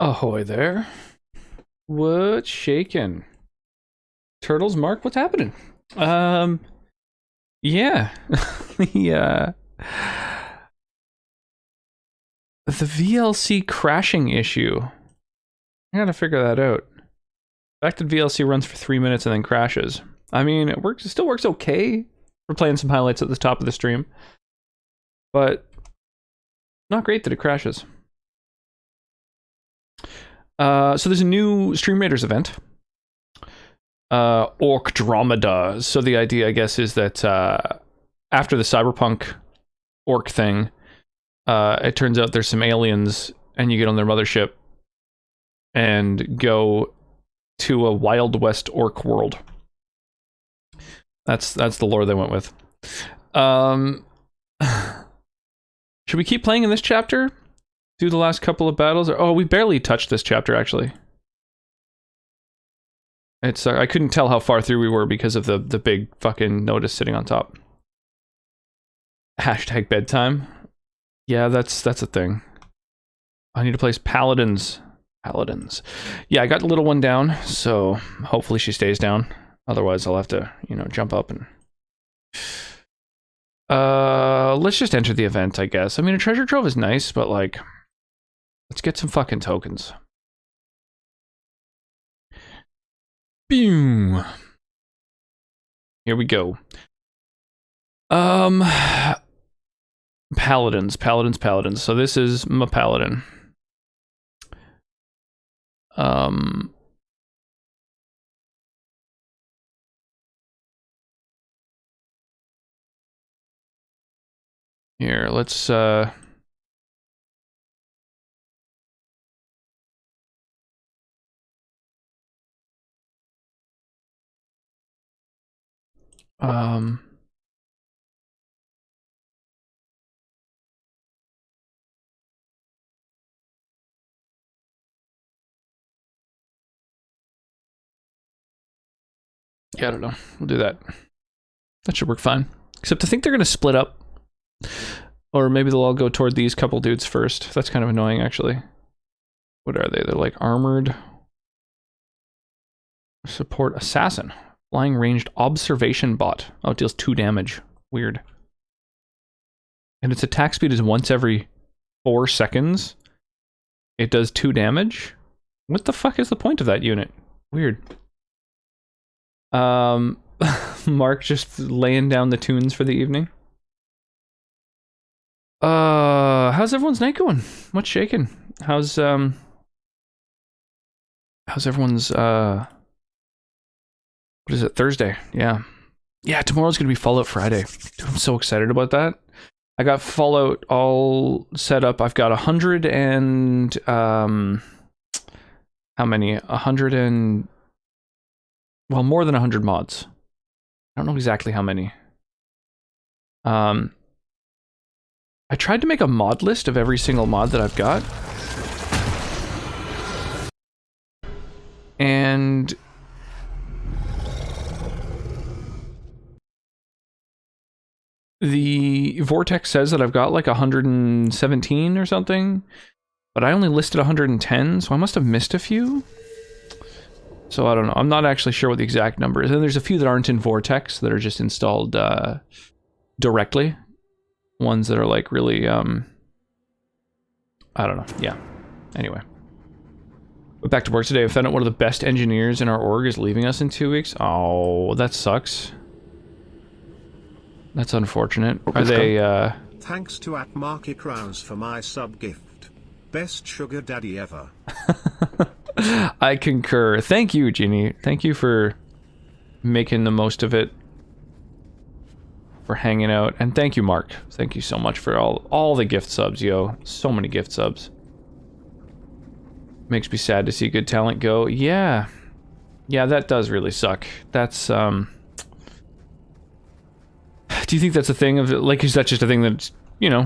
Ahoy there. What's shaking? Turtles, Mark, what's happening? Yeah. the, the VLC crashing issue. I gotta figure that out. The fact that VLC runs for 3 minutes and then crashes. I mean, it still works okay. We're playing some highlights at the top of the stream. But not great that it crashes. So there's a new Stream Raiders event. Orcdromeda. So the idea, I guess, is that after the cyberpunk orc thing, it turns out there's some aliens, and you get on their mothership and go to a Wild West orc world. That's the lore they went with. Should we keep playing in this chapter? Do the last couple of battles? Oh, we barely touched this chapter, actually. It's I couldn't tell how far through we were because of the big fucking notice sitting on top. Hashtag bedtime. Yeah, that's a thing. I need to place paladins. Paladins. Yeah, I got the little one down, so hopefully she stays down. Otherwise, I'll have to, jump up and... let's just enter the event, I guess. I mean, a treasure trove is nice, but, like... Let's get some fucking tokens. Boom. Here we go. Paladins. So this is my paladin. Here, let's yeah, I don't know. We'll do that. That should work fine. Except I think they're gonna split up. Or maybe they'll all go toward these couple dudes first. That's kind of annoying, actually. What are they? They're like armored. Support assassin. Flying ranged observation bot. Oh, it deals 2 damage. Weird. And its attack speed is once every 4 seconds. It does 2 damage? What the fuck is the point of that unit? Weird. Mark just laying down the tunes for the evening. How's everyone's night going? What's shaking? How's everyone's, what is it, Thursday? Yeah. Yeah, tomorrow's gonna be Fallout Friday. Dude, I'm so excited about that. I got Fallout all set up. I've got 100 and, how many? 100 and, well, more than 100 mods. I don't know exactly how many. I tried to make a mod list of every single mod that I've got. And the Vortex says that I've got like 117 or something, but I only listed 110, so I must have missed a few. So I don't know. I'm not actually sure what the exact number is. And there's a few that aren't in Vortex that are just installed directly. Ones that are like really, I don't know. Yeah. Anyway. But back to work today. I found out one of the best engineers in our org is leaving us in 2 weeks. Oh, that sucks. That's unfortunate. Are they, Thanks to @MarketRounds for my sub gift. Best sugar daddy ever. I concur. Thank you, Jeannie. Thank you for making the most of it. For hanging out. And thank you, Mark. Thank you so much for all the gift subs, yo. So many gift subs. Makes me sad to see good talent go. Yeah. Yeah, that does really suck. That's, do you think that's a thing of, like, is that just a thing that,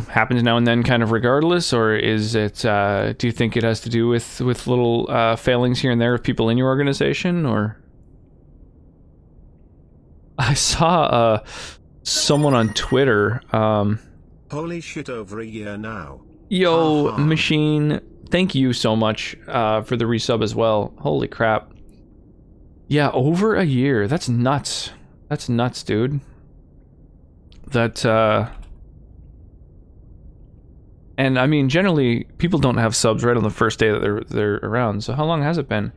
happens now and then kind of regardless? Or is it, do you think it has to do with little, failings here and there of people in your organization, or? I saw, someone on Twitter, Holy shit, over a year now. yo, Machine, thank you so much for the resub as well. Holy crap. Yeah, over a year. That's nuts. That's nuts, dude. That, and I mean, generally, people don't have subs right on the first day that they're around. So how long has it been?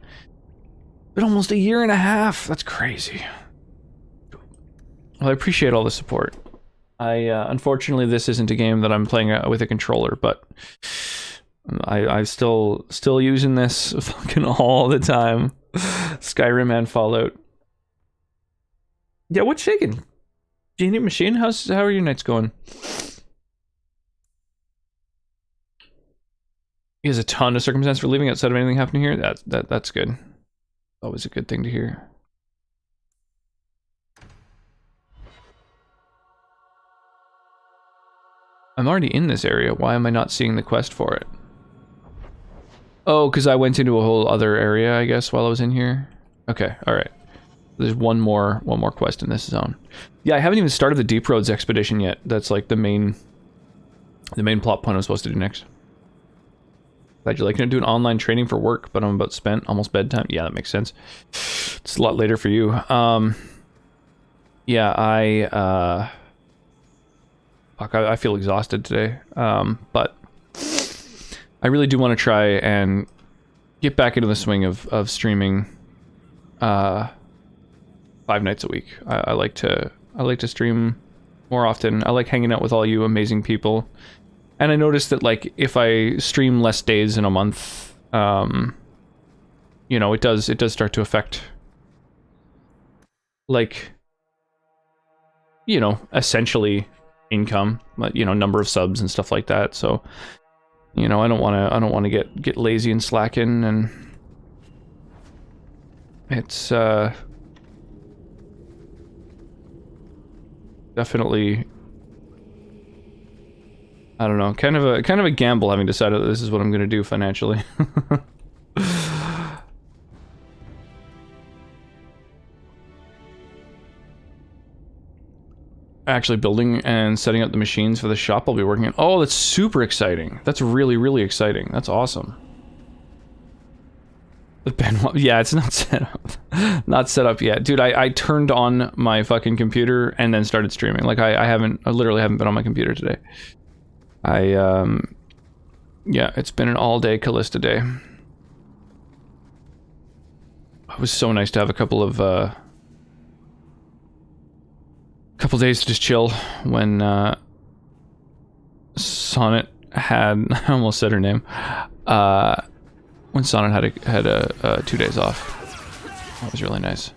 Been almost a year and a half. That's crazy. Well, I appreciate all the support. Unfortunately, this isn't a game that I'm playing with a controller, but I'm still using this fucking all the time. Skyrim and Fallout. Yeah, what's shaking? Genie Machine, how are your nights going? He has a ton of circumstance for leaving outside of anything happening here. That's good. Always a good thing to hear. I'm already in this area. Why am I not seeing the quest for it? Oh, because I went into a whole other area, I guess, while I was in here. Okay, alright. There's one more quest in this zone. Yeah, I haven't even started the Deep Roads expedition yet. That's like the main plot point I'm supposed to do next. Glad you're liking to do an online training for work, but I'm about spent, almost bedtime. Yeah, that makes sense. It's a lot later for you. Yeah, fuck, I feel exhausted today. But I really do want to try and get back into the swing of streaming 5 nights a week. I like to stream more often. I like hanging out with all you amazing people. And I noticed that, like, if I stream less days in a month, you know, it does start to affect, like, you know, essentially income, you know, number of subs and stuff like that. So, you know, I don't want to get lazy and slacken, and it's definitely, I don't know, kind of a gamble having decided that this is what I'm going to do financially. Actually building and setting up the machines for the shop I'll be working in. Oh, that's super exciting. That's really, really exciting. That's awesome. The Benoit, yeah, it's not set up. Not set up yet. Dude, I turned on my fucking computer and then started streaming. Like, I literally haven't been on my computer today. Yeah, it's been an all-day Callista day. It was so nice to have a couple days to just chill when Sonnet had, I almost said her name, when Sonnet had 2 days off. That was really nice.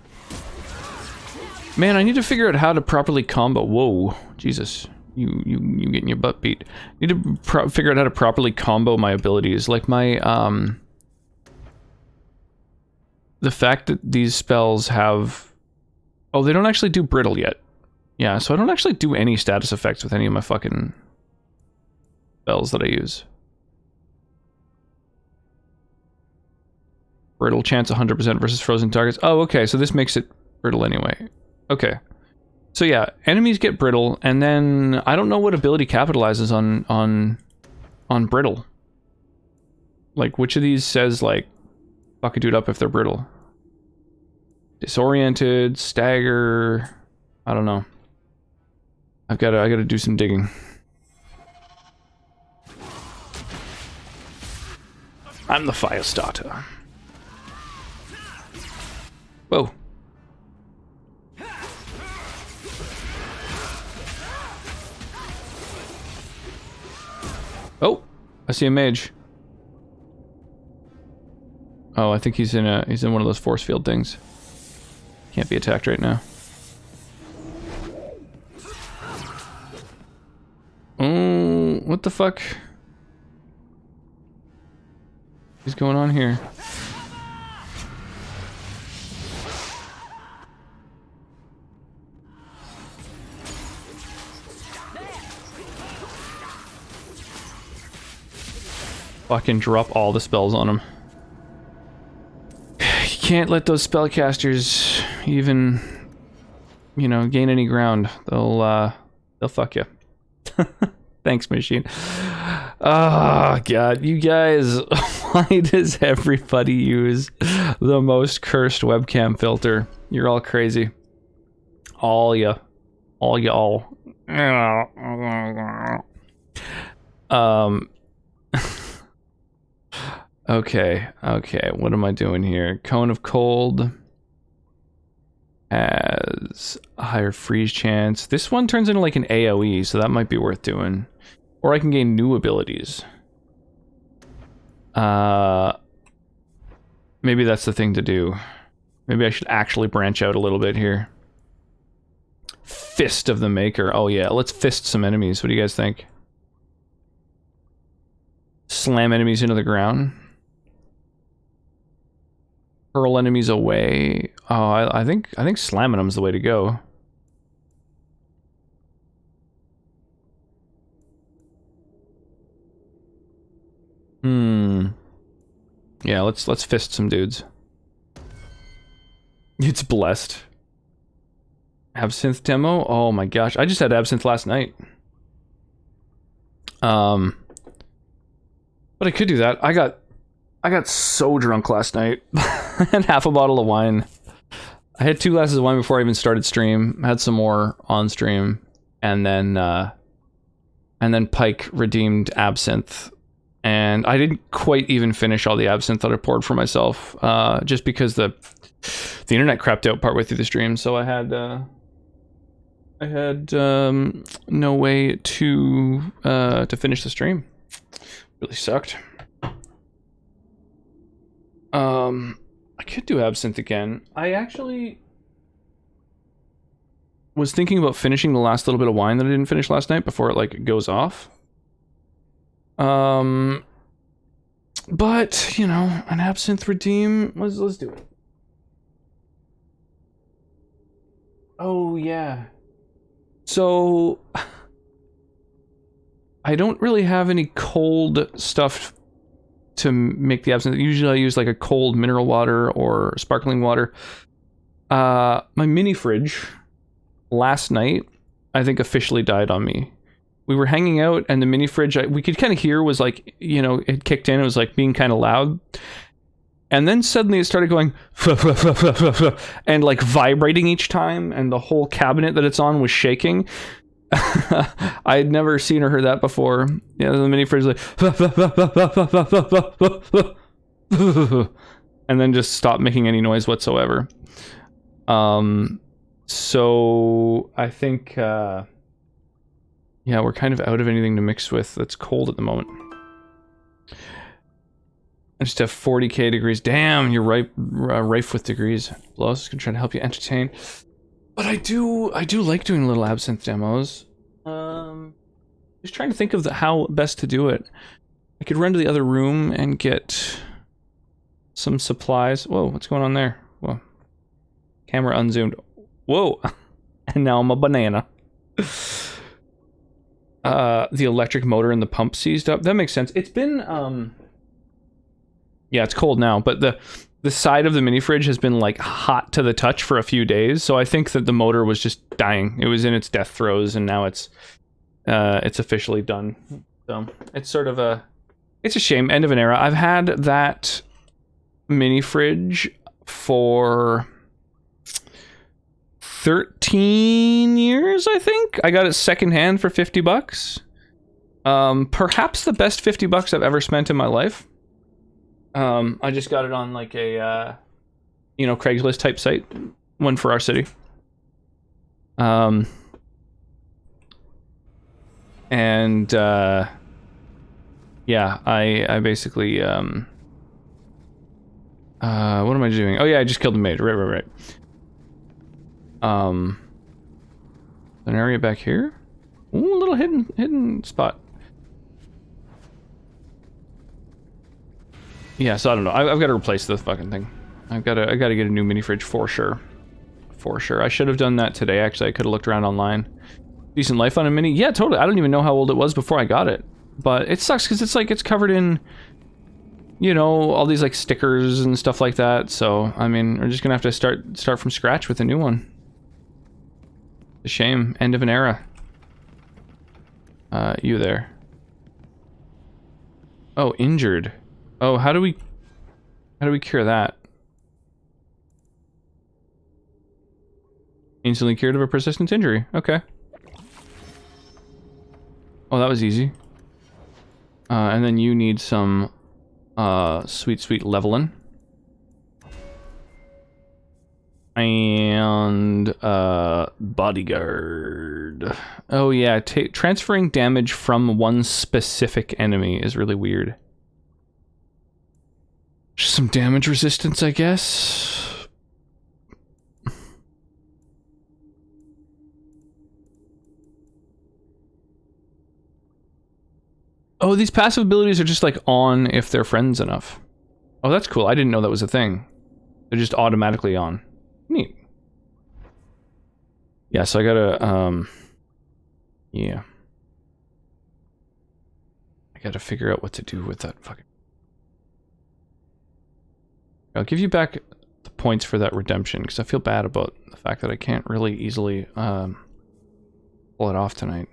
Man, I need to figure out how to properly combo. Whoa, Jesus. You getting your butt beat. I need to figure out how to properly combo my abilities. Like my, the fact that these spells have, oh, they don't actually do brittle yet. Yeah, so I don't actually do any status effects with any of my fucking spells that I use. Brittle chance 100% versus frozen targets. Oh, okay, so this makes it brittle anyway. Okay. So yeah, enemies get brittle, and then I don't know what ability capitalizes on brittle. Like, which of these says, like, fuck a dude up if they're brittle? Disoriented, stagger, I don't know. I gotta do some digging. I'm the fire starter. Whoa. Oh, I see a mage. Oh, I think he's in one of those force field things. Can't be attacked right now. Oh, what the fuck is going on here? Fucking drop all the spells on him. You can't let those spellcasters even, you know, gain any ground. They'll fuck you. Thanks, machine. Oh, God, you guys, why does everybody use the most cursed webcam filter? You're all crazy. All ya. All y'all. Okay, what am I doing here? Cone of Cold has a higher freeze chance. This one turns into like an AoE, so that might be worth doing. Or I can gain new abilities. Maybe that's the thing to do. Maybe I should actually branch out a little bit here. Fist of the Maker. Oh yeah, let's fist some enemies. What do you guys think? Slam enemies into the ground. Hurl enemies away. Oh, I think slamming them's the way to go. Yeah, let's fist some dudes. It's blessed. Absinthe demo? Oh my gosh, I just had absinthe last night. But I could do that. I got so drunk last night. I had half a bottle of wine. I had 2 glasses of wine before I even started stream. I had some more on stream, and then Pike redeemed absinthe, and I didn't quite even finish all the absinthe that I poured for myself, just because the internet crapped out partway through the stream. So I had no way to finish the stream. Really sucked. I could do absinthe again. I actually was thinking about finishing the last little bit of wine that I didn't finish last night before it like goes off. But you know, an absinthe redeem. Let's do it. Oh yeah. So I don't really have any cold stuff to make the absinthe. Usually I use like a cold mineral water or sparkling water. My mini fridge last night, I think, officially died on me. We were hanging out and the mini fridge, we could kind of hear was like, you know, it kicked in. It was like being kind of loud. And then suddenly it started going and like vibrating each time, and the whole cabinet that it's on was shaking. I had never seen or heard that before. Yeah, the mini fridge like and then just stopped making any noise whatsoever. So I think yeah, we're kind of out of anything to mix with that's cold at the moment. I just have 40k degrees. Damn, you're rife with degrees. Well, I was gonna try to help you entertain. But I do like doing little absinthe demos. Just trying to think of how best to do it. I could run to the other room and get some supplies. Whoa, what's going on there? Whoa. Camera unzoomed. Whoa. And now I'm a banana. The electric motor and the pump seized up. That makes sense. It's been yeah, it's cold now, but the side of the mini fridge has been like hot to the touch for a few days, so I think that the motor was just dying. It was in its death throes, and now it's officially done. So it's sort of it's a shame. End of an era. I've had that mini fridge for 13 years, I think. I got it secondhand for $50. Perhaps the best $50 I've ever spent in my life. I just got it on like a, you know, Craigslist type site, one for our city. And yeah, I basically, what am I doing? Oh yeah, I just killed the maid. Right. An area back here? Ooh, a little hidden spot. Yeah, so I don't know. I've got to replace this fucking thing. I gotta get a new mini fridge for sure. For sure. I should have done that today, actually. I could have looked around online. Decent life on a mini? Yeah, totally. I don't even know how old it was before I got it. But it sucks because it's like, it's covered in, you know, all these like stickers and stuff like that. So, I mean, we're just gonna have to start from scratch with a new one. A shame. End of an era. You there. Oh, injured. Oh, how do we cure that? Instantly cured of a persistent injury. Okay. Oh, that was easy. And then you need some sweet leveling. And bodyguard. Oh yeah, transferring damage from one specific enemy is really weird. Just some damage resistance, I guess. Oh, these passive abilities are just like on if they're friends enough. Oh, that's cool. I didn't know that was a thing. They're just automatically on. Neat. Yeah, so I gotta, yeah. I gotta figure out what to do with that fucking... I'll give you back the points for that redemption, because I feel bad about the fact that I can't really easily, pull it off tonight.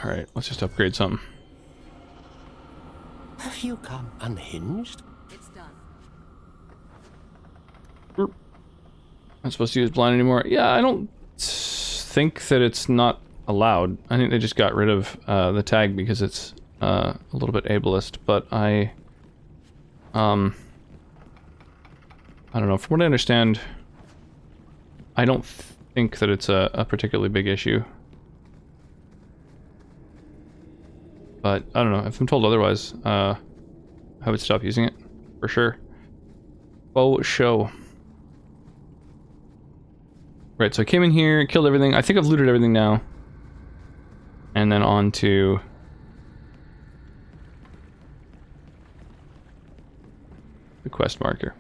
Alright, let's just upgrade something. Have you come unhinged? It's done. Not supposed to use blind anymore. Yeah, I don't think that it's not allowed. I think they just got rid of the tag because it's a little bit ableist, but I don't know. From what I understand, I don't think that it's a particularly big issue. But, I don't know, if I'm told otherwise, I would stop using it, for sure. Oh, show. Right, so I came in here, killed everything. I think I've looted everything now. And then on to... the quest marker.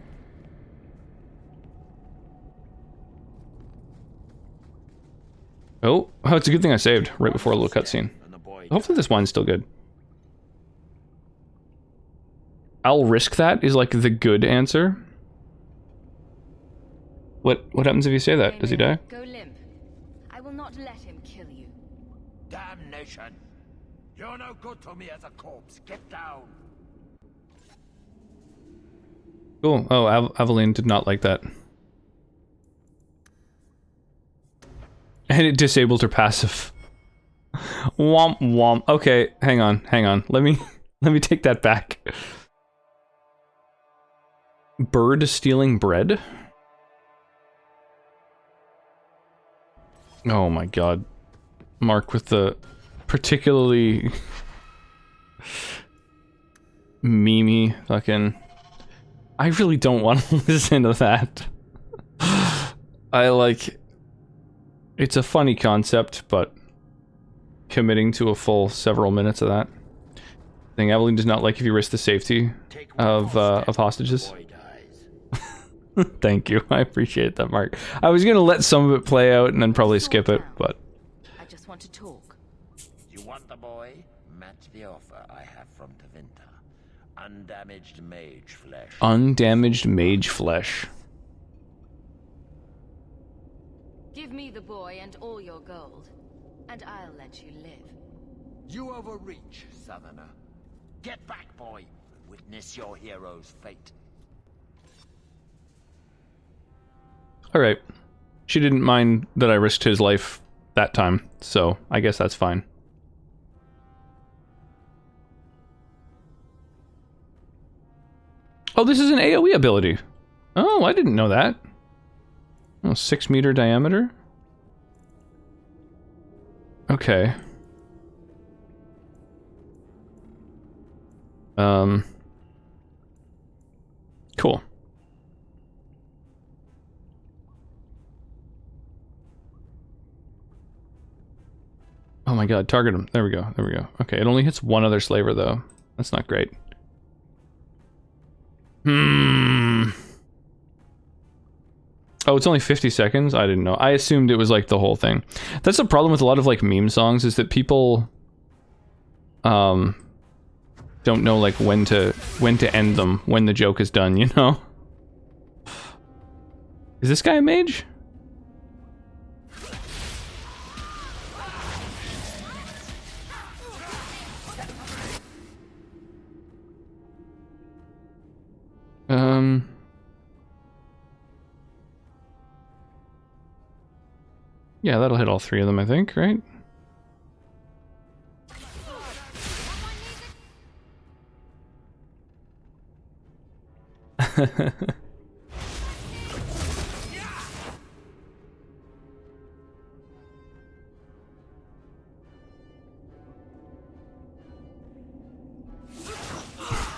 Oh, it's a good thing I saved right before a little cutscene. Hopefully this wine's still good. I'll risk that is like the good answer. What happens if you say that? Does he die? Go limp. I will not let him kill you. Damnation! You're no good to me as a corpse. Get down. Cool. Oh, Aveline did not like that. And it disabled her passive. Womp womp. Okay, hang on. Let me take that back. Bird stealing bread? Oh my god. Mark with the particularly memey fucking... I really don't want to listen to that. I like... It's a funny concept, but committing to a full several minutes of that. I think Aveline does not like if you risk the safety of hostages. Thank you. I appreciate that, Mark. I was gonna let some of it play out and then probably skip it, but... I just want to talk. You want the boy? Match the offer I have from Tevinter. Undamaged mage flesh. Undamaged mage flesh. Give me the boy and all your gold, and I'll let you live. You overreach, Southerner. Get back, boy. Witness your hero's fate. Alright. She didn't mind that I risked his life that time, so I guess that's fine. Oh, this is an AoE ability. Oh, I didn't know that. Oh, 6 meter diameter? Okay. Cool. Oh my god, target him. There we go, there we go. Okay, it only hits one other slaver though. That's not great. Oh, it's only 50 seconds? I didn't know. I assumed it was like the whole thing. That's the problem with a lot of like meme songs, is that people don't know like when to end them when the joke is done, you know? Is this guy a mage? Yeah, that'll hit all three of them, I think, right?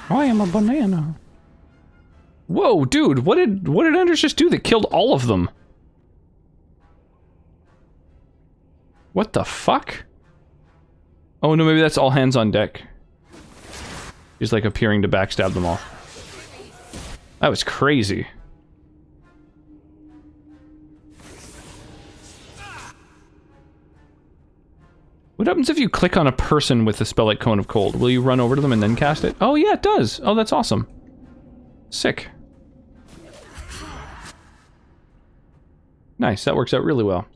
I am a banana. Whoa, dude, what did Anders just do that killed all of them? What the fuck? Oh no, maybe that's all hands on deck. He's like appearing to backstab them all. That was crazy. What happens if you click on a person with the spell like Cone of Cold? Will you run over to them and then cast it? Oh yeah, it does. Oh, that's awesome. Sick. Nice, that works out really well.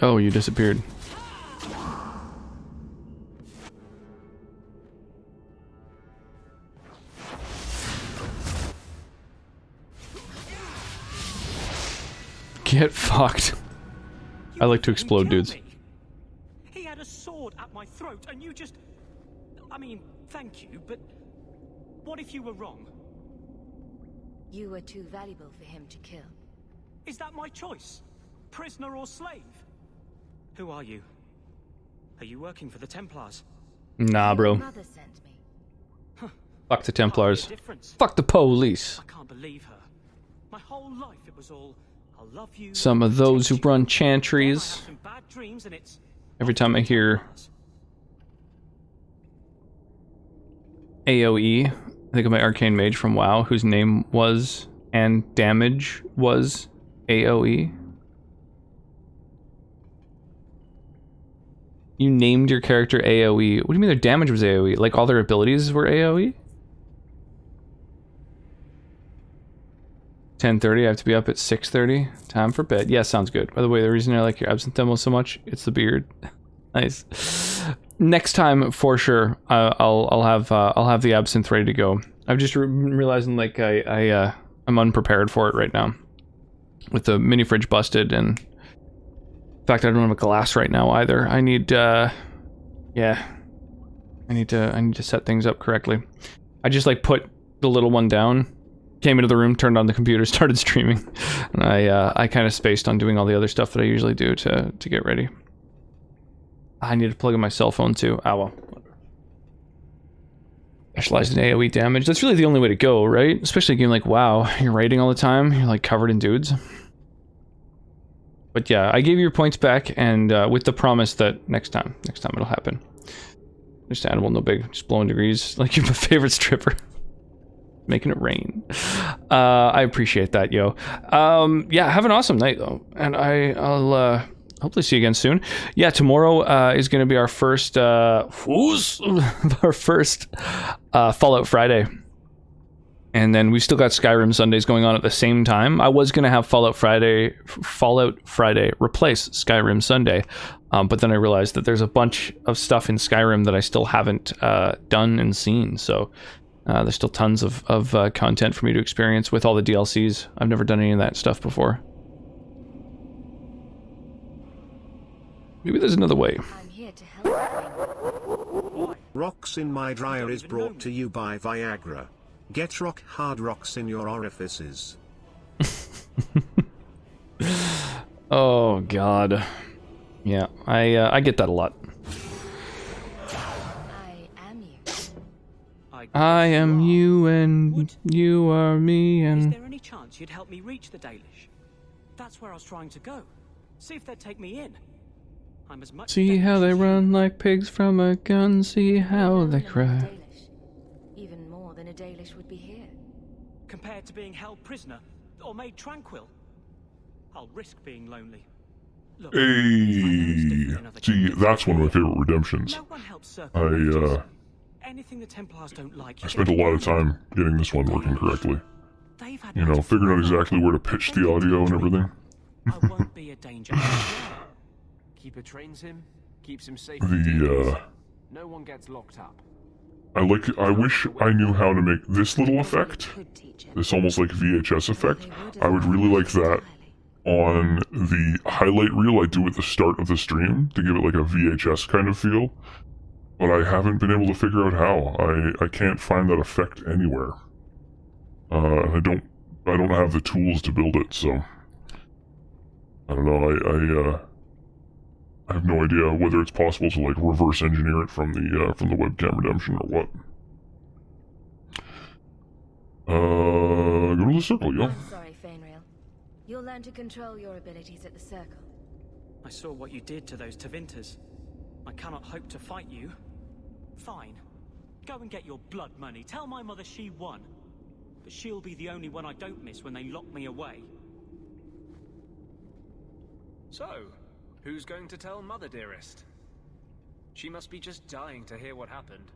Oh, you disappeared. Get fucked. I like to explode dudes. He had a sword at my throat and you just... I mean, thank you, but what if you were wrong? You were too valuable for him to kill. Is that my choice? Prisoner or slave? Who are you? Are you working for the Templars? Nah, bro. Mother sent me. Fuck the Templars. Difference. Fuck the police. I can't believe her. My whole life it was all, I'll love you. Some of those who run Well, I chantries. have some bad dreams and it's Every time I hear AoE, I think of my arcane mage from WoW, whose name was and damage was AoE. You named your character AoE. What do you mean their damage was AoE? Like all their abilities were AoE? 10:30, I have to be up at 6:30. Time for bed. Yeah, sounds good. By the way, the reason I like your absinthe demo so much, it's the beard. Nice. Next time, for sure, I'll have the absinthe ready to go. I've just realizing like I'm unprepared for it right now, with the mini fridge busted, and in fact I don't have a glass right now either. I need I need to set things up correctly. I just like put the little one down, came into the room, turned on the computer, started streaming, and I kind of spaced on doing all the other stuff that I usually do to get ready. I need to plug in my cell phone too. Ah, well. Specialized in AoE damage. That's really the only way to go, right? Especially a game like WoW. You're raiding all the time. You're like covered in dudes. But yeah, I gave you your points back, and with the promise that next time it'll happen. Understandable, no big, just blowing degrees like you're my favorite stripper. Making it rain. I appreciate that, yo. Yeah, have an awesome night though, and I'll hopefully see you again soon. Yeah, tomorrow is going to be our first Fallout Friday. And then we've still got Skyrim Sundays going on at the same time. I was going to have Fallout Friday replace Skyrim Sunday. But then I realized that there's a bunch of stuff in Skyrim that I still haven't done and seen. So there's still tons of content for me to experience with all the DLCs. I've never done any of that stuff before. Maybe there's another way. I'm here to help. Rocks in my dryer is brought to you by Viagra. Get rock hard rocks in your orifices. Oh God. Yeah, I get that a lot. I am you. I am you and you are me Is and... there any chance you'd help me reach the Dalish? That's where I was trying to go. See if they'd take me in. I'm as much See how Dalish they as you. run like pigs from a gun, see how they cry. Dalish. Even more than a Dalish would be here. Compared to being held prisoner or made tranquil. I'll risk being lonely. Look, Hey, see, that's one of my favorite redemptions. no one helps circle I wages. Anything the Templars don't like. I spent a lot of time getting this one working correctly. They've had You know, figuring out exactly where to pitch the audio and everything. I won't be a danger. Keeper trains him, keeps him safe. No one gets locked up. I wish I knew how to make this little effect, this almost like VHS effect. I would really like that on the highlight reel I do at the start of the stream to give it like a VHS kind of feel. But I haven't been able to figure out how. I can't find that effect anywhere. I don't have the tools to build it, so I don't know. I have no idea whether it's possible to like reverse engineer it from the webcam redemption or what. Go to the circle, yo. I'm sorry, Fainrail. You'll learn to control your abilities at the circle. I saw what you did to those Tevinters. I cannot hope to fight you. Fine. Go and get your blood money. Tell my mother she won. But she'll be the only one I don't miss when they lock me away. So, who's going to tell Mother, dearest? She must be just dying to hear what happened.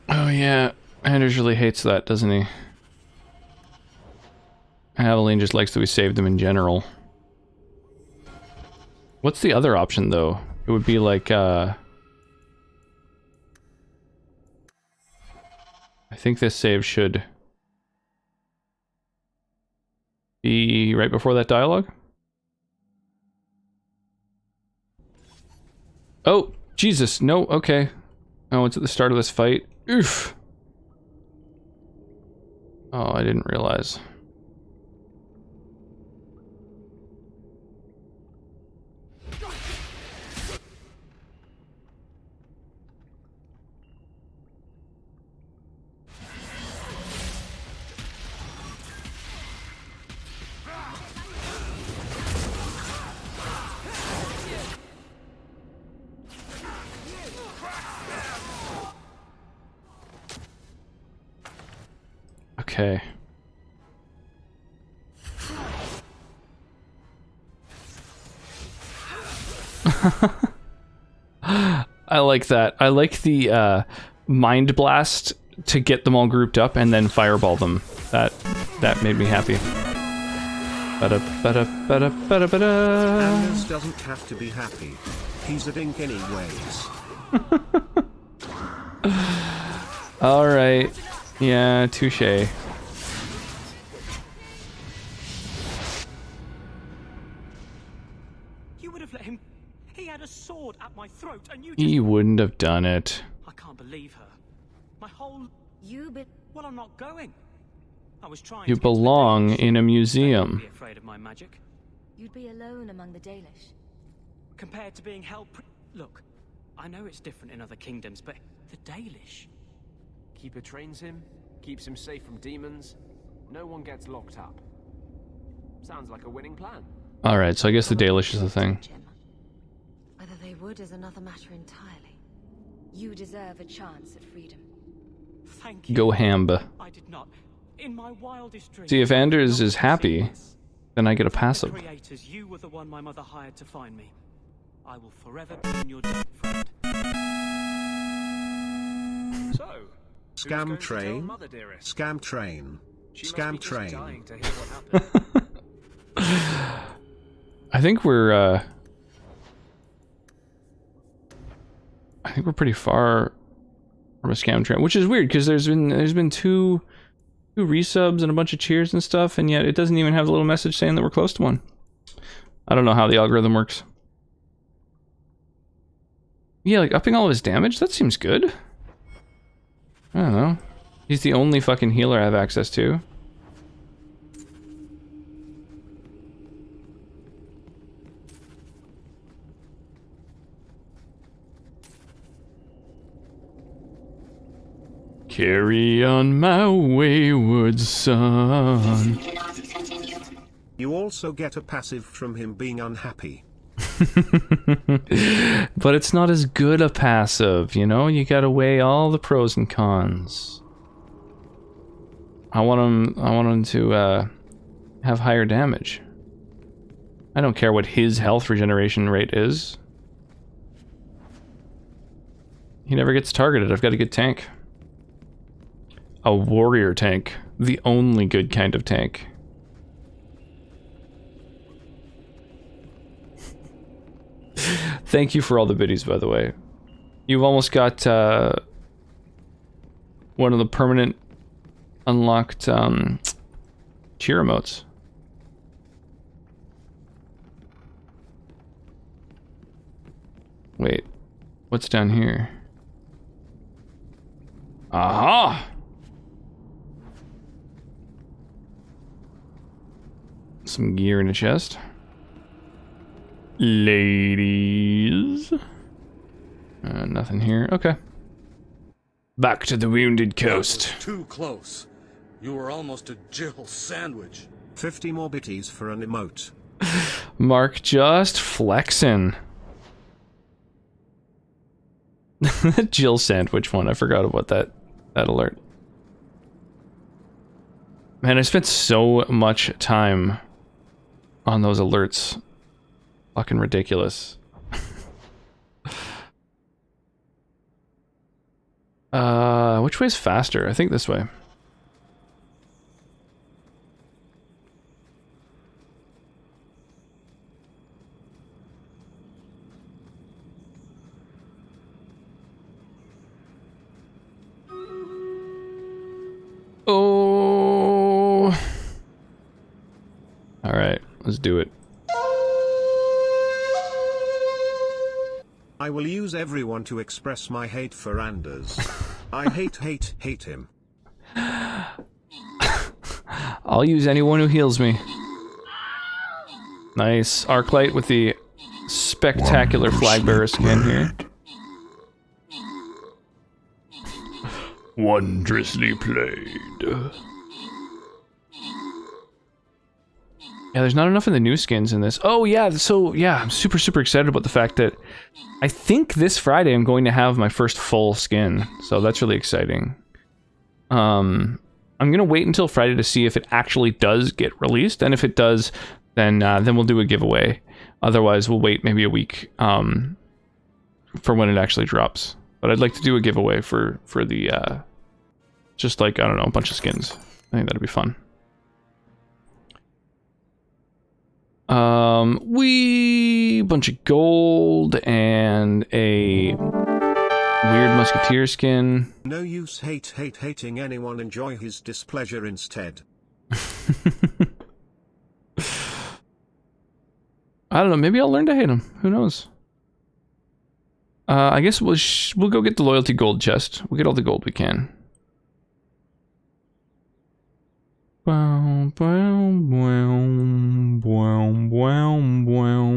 Oh yeah, Anders really hates that, doesn't he? Aveline just likes that we saved him in general. What's the other option, though? It would be like, I think this save should be right before that dialogue. Oh, Jesus, no, okay. Oh, it's at the start of this fight. Oof. Oh, I didn't realize. Okay. I like that. I like the mind blast to get them all grouped up and then fireball them. That made me happy. Anders doesn't have to be happy. He's a dink anyways. All right. Yeah, touche. You would have let him. He had a sword at my throat, and you just. He wouldn't have done it. I can't believe her. My whole. Well, I'm not going. I was trying. You to get to the belong Danish. in a They museum. wouldn't be afraid of my magic. You'd be alone among the Dalish. Compared to being held. Look, I know it's different in other kingdoms, but the Dalish. Keeper trains him, keeps him safe from demons. No one gets locked up. Sounds like a winning plan. Alright, so I guess the Dalish is the thing. Whether they would is another matter entirely. You deserve a chance at freedom. Thank you. Go Hamba. I did not. In my wildest dreams. See, if Anders is not happy, seen this. then I get a The passive. creators, you were the one my mother hired to find me. I will forever be in your debt, friend. So, who's Scam going to tell train. Mother, dearest? Scam train. She must Scam be just train. dying to hear what happened. I think we're pretty far from a scam train, which is weird because there's been two resubs and a bunch of cheers and stuff, and yet it doesn't even have a little message saying that we're close to one. I don't know how the algorithm works. Yeah, like upping all of his damage? That seems good. I don't know. He's the only fucking healer I have access to. Carry on my wayward son. You also get a passive from him being unhappy. But it's not as good a passive, you know? You gotta weigh all the pros and cons. I want him to have higher damage. I don't care what his health regeneration rate is. He never gets targeted. I've got a good tank. A warrior tank. The only good kind of tank. Thank you for all the biddies, by the way. You've almost got one of the permanent unlocked cheer emotes. Wait, what's down here? Aha! Some gear in a chest. Ladies. Nothing here. Okay. Back to the Wounded Coast. Too close. You were almost a Jill sandwich. 50 more bitties for an emote. Mark just flexing. That Jill sandwich one, I forgot about that alert. Man, I spent so much time on those alerts. Fucking ridiculous. Which way's faster? I think this way. Oh. All right, let's do it. I will use everyone to express my hate for Anders. I hate him. I'll use anyone who heals me. Nice. Arclight with the spectacular flag bearer skin here. Wondrously played. Yeah, there's not enough of the new skins in this. Oh yeah, so yeah, I'm super excited about the fact that I think this Friday I'm going to have my first full skin. So that's really exciting. I'm gonna wait until Friday to see if it actually does get released, and if it does, then we'll do a giveaway. Otherwise, we'll wait maybe a week for when it actually drops. But I'd like to do a giveaway for the just like, I don't know, a bunch of skins. I think that'd be fun. Bunch of gold and a weird musketeer skin. No use hating anyone. Enjoy his displeasure instead. I don't know. Maybe I'll learn to hate him. Who knows? I guess we'll go get the loyalty gold chest. We'll get all the gold we can. Bow, bow, bow, bow, bow, bow.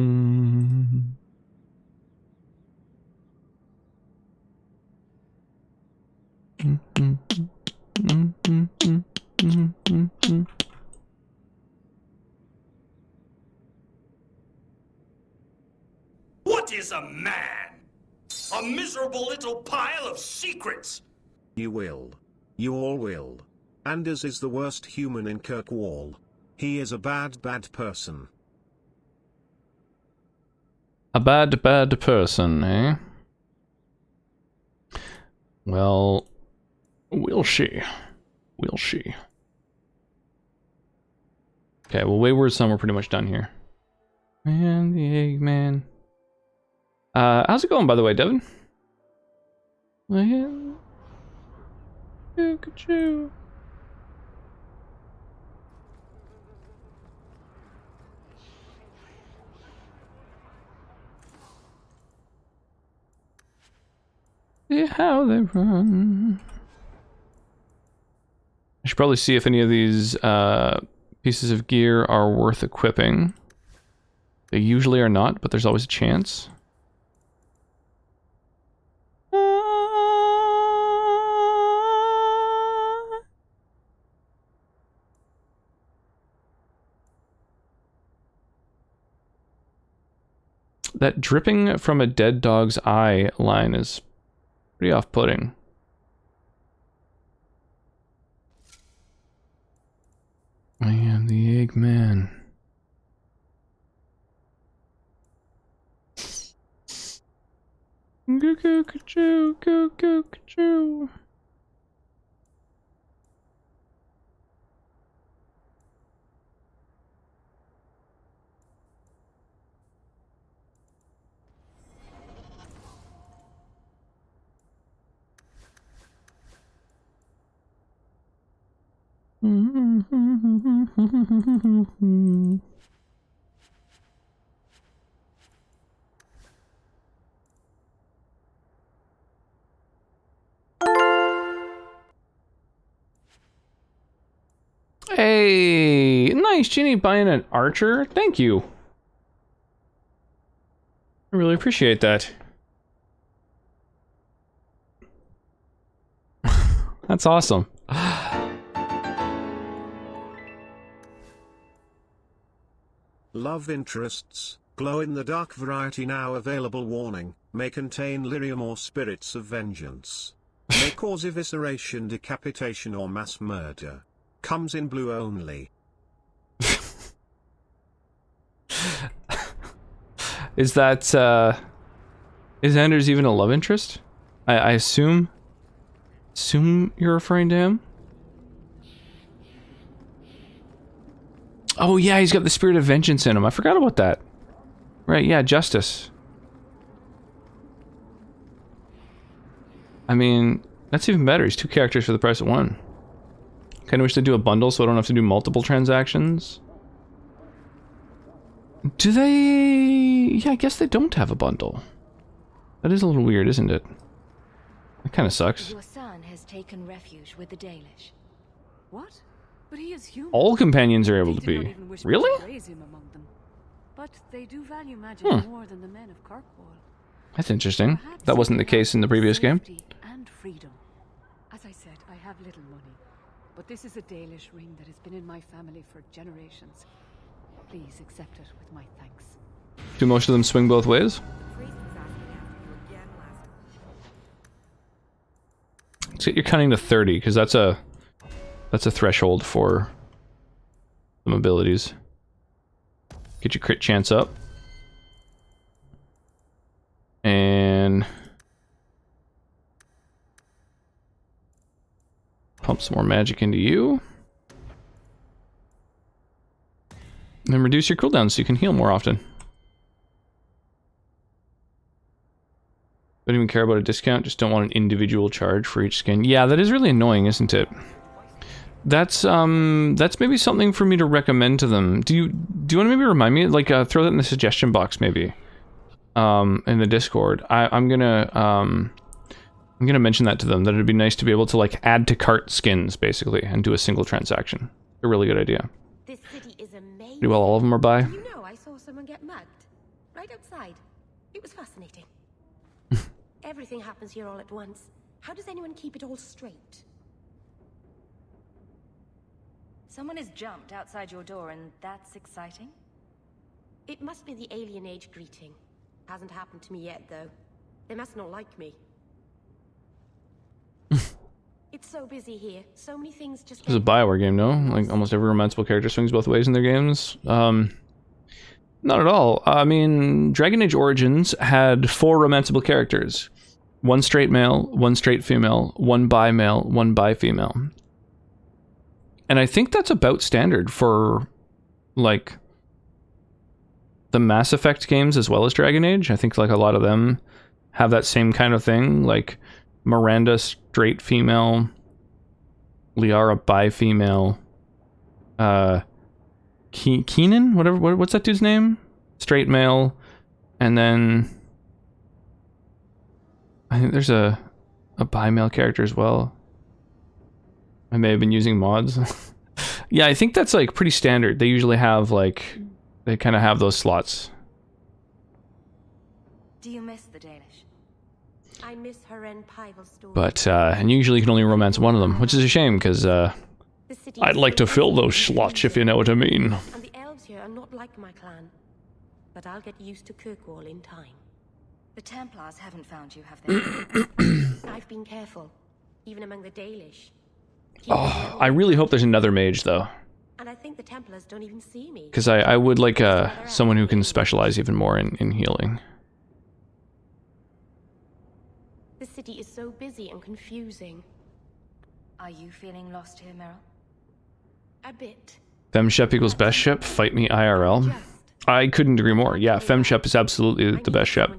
What is a man? A miserable little pile of secrets. You will. You all will. Anders is the worst human in Kirkwall. He is a bad person. A bad person, eh? Well, we'll see. We'll see. Okay, well, Wayward Sun, we're pretty much done here. Man, the Eggman. How's it going, by the way, Devin? Man. Look at you. See how they run. I should probably see if any of these pieces of gear are worth equipping. They usually are not, but there's always a chance. That dripping from a dead dog's eye line is pretty off-putting. I am the Eggman. Goo goo ka-choo, goo goo ka-choo. Hey, nice, Ginny buying an archer. Thank you. I really appreciate that. That's awesome. Love interests, glow-in-the-dark variety now available. Warning, may contain lyrium or spirits of vengeance. May cause evisceration, decapitation or mass murder. Comes in blue only. Is that, is Anders even a love interest? I assume you're referring to him? Oh yeah, he's got the spirit of vengeance in him. I forgot about that. Right, yeah, justice. I mean, that's even better. He's 2 characters for the price of 1. Kinda wish to do a bundle so I don't have to do multiple transactions. Do they... Yeah, I guess they don't have a bundle. That is a little weird, isn't it? That kinda sucks. Your son has taken refuge with the Dalish. What? But he is human. All companions are able to be. Really? Raise him among them. But they do value magic more than the men of Kirkwall. That's interesting. That wasn't the case in the previous game. And freedom. As I said, I have little money. But this is a Dalish ring that has been in my family for generations. Please accept it with my thanks. Do most of them swing both ways? Let's get your cunning to 30, because that's a threshold for some abilities. Get your crit chance up. And pump some more magic into you. And then reduce your cooldown so you can heal more often. Don't even care about a discount, just don't want an individual charge for each skin. Yeah, that is really annoying, isn't it? That's maybe something for me to recommend to them. Do you want to maybe remind me? Like, throw that in the suggestion box, maybe. In the Discord. I'm gonna mention that to them, that it'd be nice to be able to, like, add to cart skins, basically, and do a single transaction. A really good idea. This city is amazing. Pretty well all of them are by. You know, I saw someone get mugged. Right outside. It was fascinating. Everything happens here all at once. How does anyone keep it all straight? Someone has jumped outside your door, and that's exciting? It must be the alien age greeting. Hasn't happened to me yet, though. They must not like me. It's so busy here. So many things just... This is a Bioware game, no? Like, almost every romanceable character swings both ways in their games. Not at all. I mean, Dragon Age Origins had 4 romanceable characters. 1 straight male, 1 straight female, 1 bi male, 1 bi female. And I think that's about standard for, like, the Mass Effect games as well as Dragon Age. I think, like, a lot of them have that same kind of thing. Like, Miranda, straight female. Liara, bi female. Keenan? What's that dude's name? Straight male. And then I think there's a bi male character as well. I may have been using mods. Yeah, I think that's, like, pretty standard. They usually have, like, they kind of have those slots. Do you miss the Danish? I miss her and Pivel's story. But, and usually you can only romance one of them, which is a shame, because, I'd like to fill those slots, if you know what I mean. And the elves here are not like my clan. But I'll get used to Kirkwall in time. The Templars haven't found you, have they? I've been careful, even among the Dalish. Oh, I really hope there's another mage, though. And I think the Templars don't even see me. Because I would like someone who can specialize even more in healing. The city is so busy and confusing. Are you feeling lost here, Meryl? A bit. Femshep equals best shep, fight me IRL. I couldn't agree more. Yeah, Femshep is absolutely the best shep.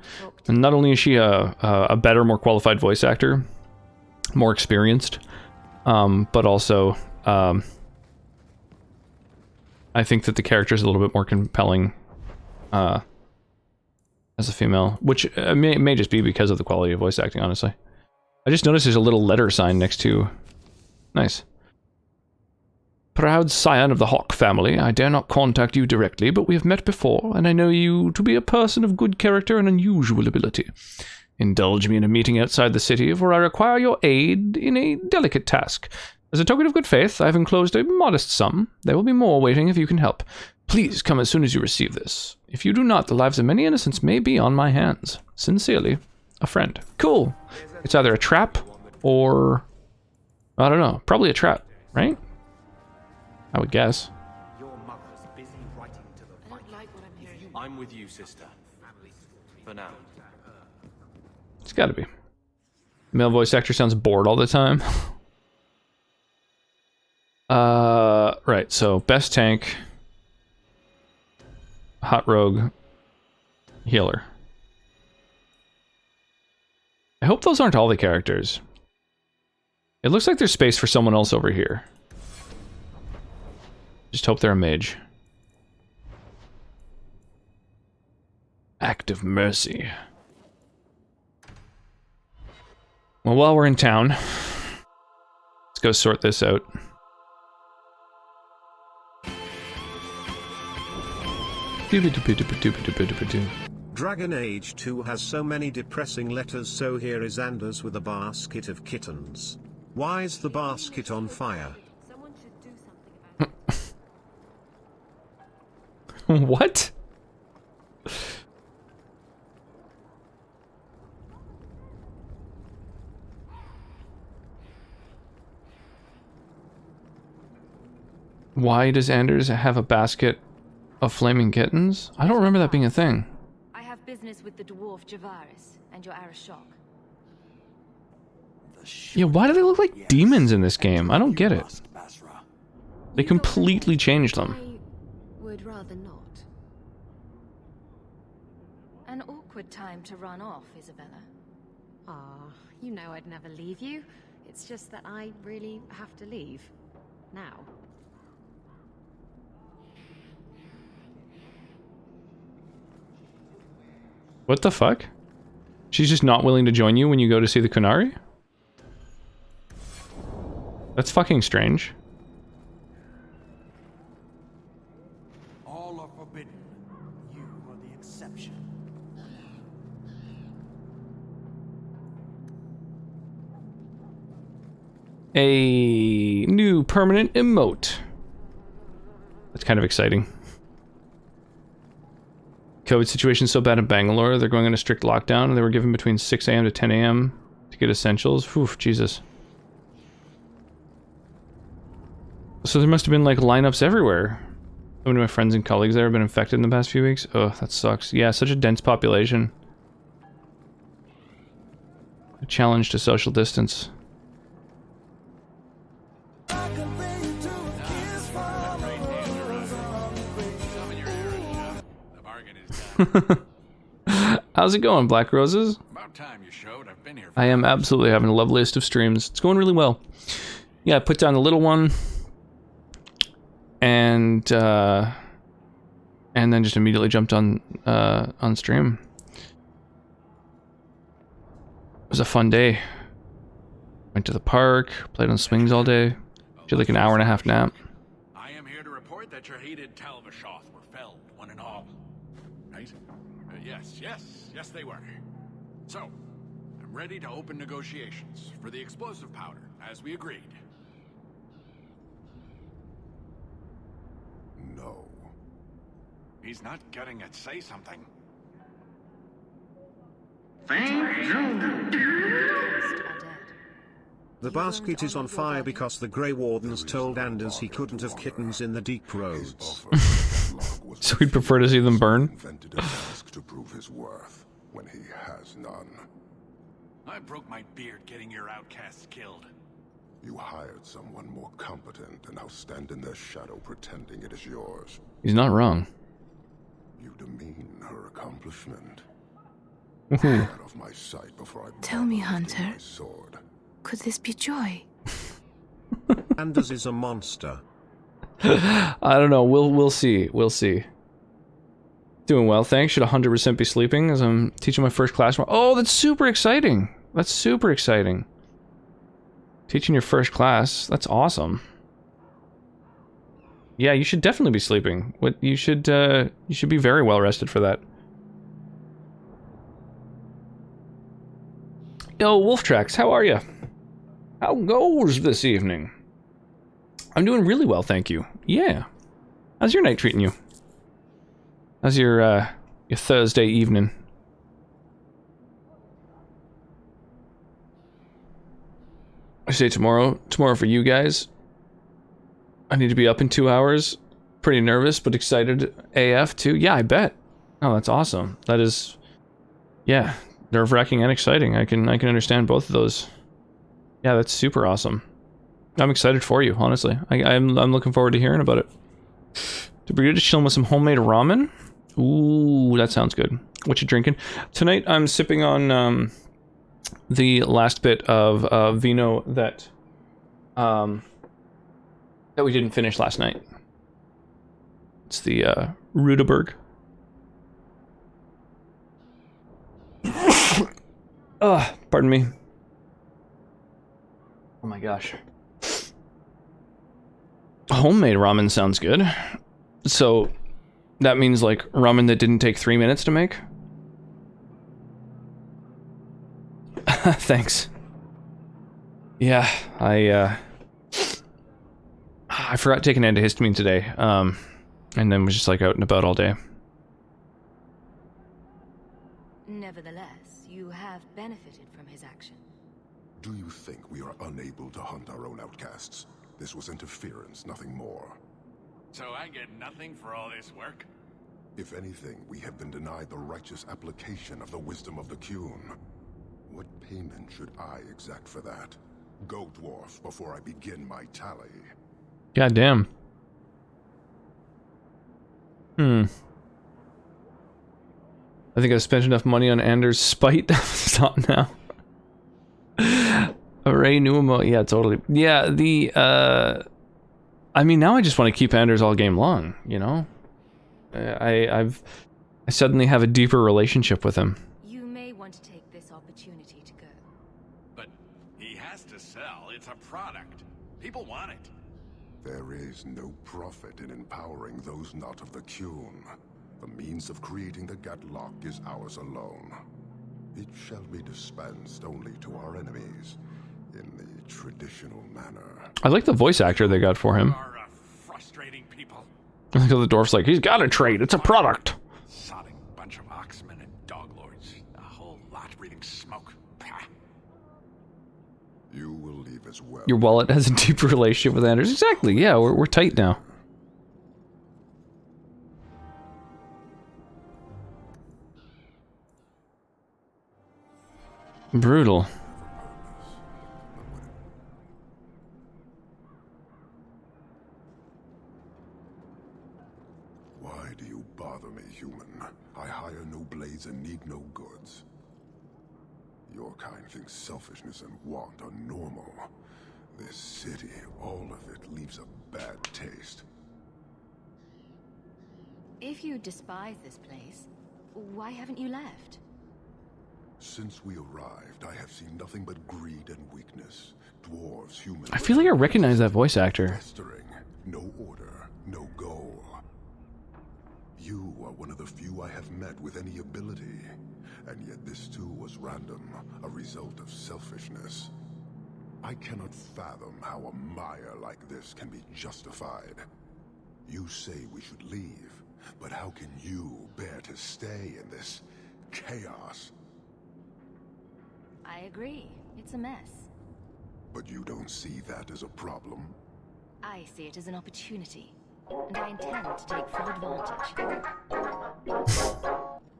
And not only is she a better, more qualified voice actor, more experienced, but also I think that the character is a little bit more compelling as a female, which may just be because of the quality of voice acting, honestly. I just noticed there's a little letter sign next to... Nice. Proud scion of the Hawk family, I dare not contact you directly, but we have met before, and I know you to be a person of good character and unusual ability. Indulge me in a meeting outside the city, for I require your aid in a delicate task. As a token of good faith, I have enclosed a modest sum. There will be more waiting if you can help. Please come as soon as you receive this. If you do not, the lives of many innocents may be on my hands. Sincerely, a friend. Cool. It's either a trap or... I don't know. Probably a trap, right? I would guess. Your mother's busy writing to the Viking. I'm with you, sister. For now. It's gotta be. Male voice actor sounds bored all the time. Right, so best tank, hot rogue, healer. I hope those aren't all the characters. It looks like there's space for someone else over here. Just hope they're a mage. Act of mercy. Well, while we're in town, let's go sort this out. Dragon Age 2 has so many depressing letters, so here is Anders with a basket of kittens. Why is the basket on fire? Someone should do something about it. What? Why does Anders have a basket of flaming kittens? I don't remember that being a thing. I have business with the dwarf Javaris and your Arashok. Yeah, why do they look like demons in this game? I don't get it. They completely changed them. I would rather not. An awkward time to run off, Isabella. Ah, you know I'd never leave you. It's just that I really have to leave. Now. What the fuck? She's just not willing to join you when you go to see the Kunari? That's fucking strange. All are forbidden. You are the exception. A new permanent emote. That's kind of exciting. COVID situation so bad in Bangalore, they're going on a strict lockdown, and they were given between 6 a.m. to 10 a.m. to get essentials. Whew, Jesus. So there must have been like lineups everywhere. So many of my friends and colleagues there have been infected in the past few weeks. Oh, that sucks. Yeah, such a dense population. A challenge to social distance. How's it going, Black Roses? About time you showed. I've been here. I am absolutely having the loveliest of streams. It's going really well. Yeah, I put down the little one. And then just immediately jumped on stream. It was a fun day. Went to the park, played on swings all day. Did like an hour-and-a-half nap. I am here to report that your hated Talvashoth were felled, one and all. Right? Yes, they were. So, I'm ready to open negotiations for the explosive powder, as we agreed. No. He's not getting it. Say something. The basket is on fire because the Grey Wardens told Anders he couldn't have kittens in the deep roads. So he'd prefer to see them burn? Invented a task to prove his worth when he has none. I broke my beard getting your outcasts killed. You hired someone more competent and now stand in their shadow pretending it is yours. He's not wrong. You demean her accomplishment. Get out of my sight before I Tell me, Hunter, my sword. Could this be Joy? Anders is a monster. I don't know. We'll see. We'll see. Doing well, thanks. Should 100% be sleeping as I'm teaching my first class. Oh, that's super exciting. That's super exciting. Teaching your first class. That's awesome. Yeah, you should definitely be sleeping. You should be very well rested for that. Yo, Wolf Tracks, how are you? How goes this evening? I'm doing really well, thank you. Yeah. How's your night treating you? How's your Thursday evening? I say tomorrow for you guys. I need to be up in 2 hours. Pretty nervous, but excited AF too. Yeah, I bet. Oh, that's awesome. That is, yeah, nerve-wracking and exciting. I can understand both of those. Yeah, that's super awesome. I'm excited for you, honestly. I'm looking forward to hearing about it. Debrita just chilling with some homemade ramen. Ooh, that sounds good. What you drinking? Tonight I'm sipping on the last bit of vino that we didn't finish last night. It's the Rudeberg. Pardon me. Oh my gosh. Homemade ramen sounds good. So that means like ramen that didn't take 3 minutes to make? Thanks. Yeah, I forgot to take an antihistamine today, and then was just like out and about all day. Nevertheless, you have benefited from his action. Do you think we are unable to hunt our own outcasts? This was interference, nothing more. So I get nothing for all this work? If anything, we have been denied the righteous application of the wisdom of the Qun. What payment should I exact for that? Go, dwarf, before I begin my tally. God damn. I think I've spent enough money on Anders' spite. Stop now. Array new emote. Yeah, totally. Yeah, I mean, now I just want to keep Anders all game long, you know? I suddenly have a deeper relationship with him. You may want to take this opportunity to go. But he has to sell. It's a product. People want it. There is no profit in empowering those not of the Qun. The means of creating the Gatlock is ours alone. It shall be dispensed only to our enemies, in the traditional manner. I like the voice actor they got for him. Frustrating people. I think the dwarf's like, he's got a trade, it's a product. Sodding bunch of oxmen and dog lords. A whole lot breathing smoke. You will leave as well. Your wallet has a deeper relationship with Anders. Exactly, yeah, we're tight now. Brutal. Why do you bother me, human? I hire no blades and need no goods. Your kind thinks selfishness and want are normal. This city, all of it, leaves a bad taste. If you despise this place, why haven't you left? Since we arrived, I have seen nothing but greed and weakness. Dwarves, humans... I feel like I recognize that voice actor. Festering. No order, no goal. You are one of the few I have met with any ability. And yet this too was random, a result of selfishness. I cannot fathom how a mire like this can be justified. You say we should leave, but how can you bear to stay in this chaos? I agree. It's a mess. But you don't see that as a problem? I see it as an opportunity, and I intend to take full advantage.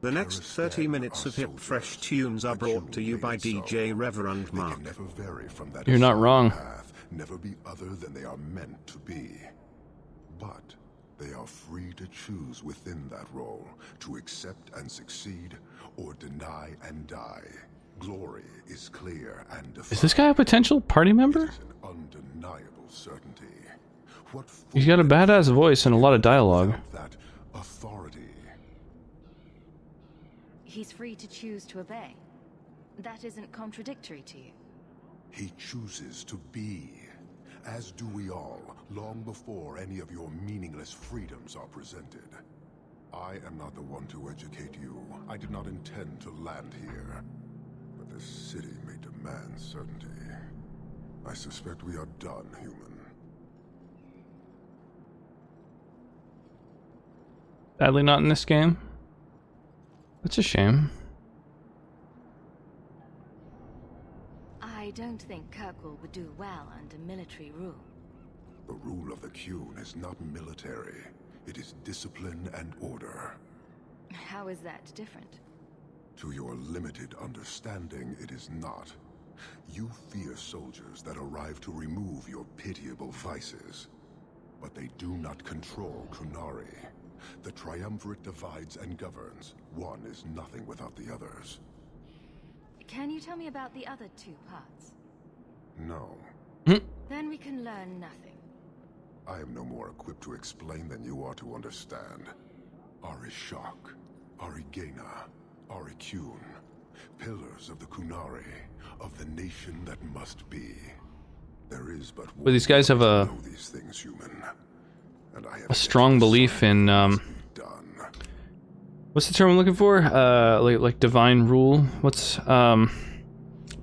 The next 30 minutes of hip fresh tunes are brought to you by DJ Reverend Mark. They can never vary from that You're not wrong. path, never be other than they are meant to be. But they are free to choose within that role, to accept and succeed, or deny and die. Glory is clear and defined. Is this guy a potential party member? Undeniable certainty. What He's got a badass voice and a lot of dialogue. that authority? He's free to choose to obey. That isn't contradictory to you. He chooses to be, as do we all, long before any of your meaningless freedoms are presented. I am not the one to educate you. I did not intend to land here. But this city may demand certainty. I suspect we are done, human. Sadly not in this game. That's a shame. I don't think Kirkwall would do well under military rule. The rule of the Qun is not military. It is discipline and order. How is that different? To your limited understanding, it is not. You fear soldiers that arrive to remove your pitiable vices. But they do not control Kunari. The Triumvirate divides and governs. One is nothing without the others. Can you tell me about the other two parts? No. Then we can learn nothing. I am no more equipped to explain than you are to understand. Arishak, Arigena, Arikyun, pillars of the Kunari, of the nation that must be. There is but one But these guys have way a to know these things, human. And I have a strong belief in what's the term I'm looking for? Like divine rule. What's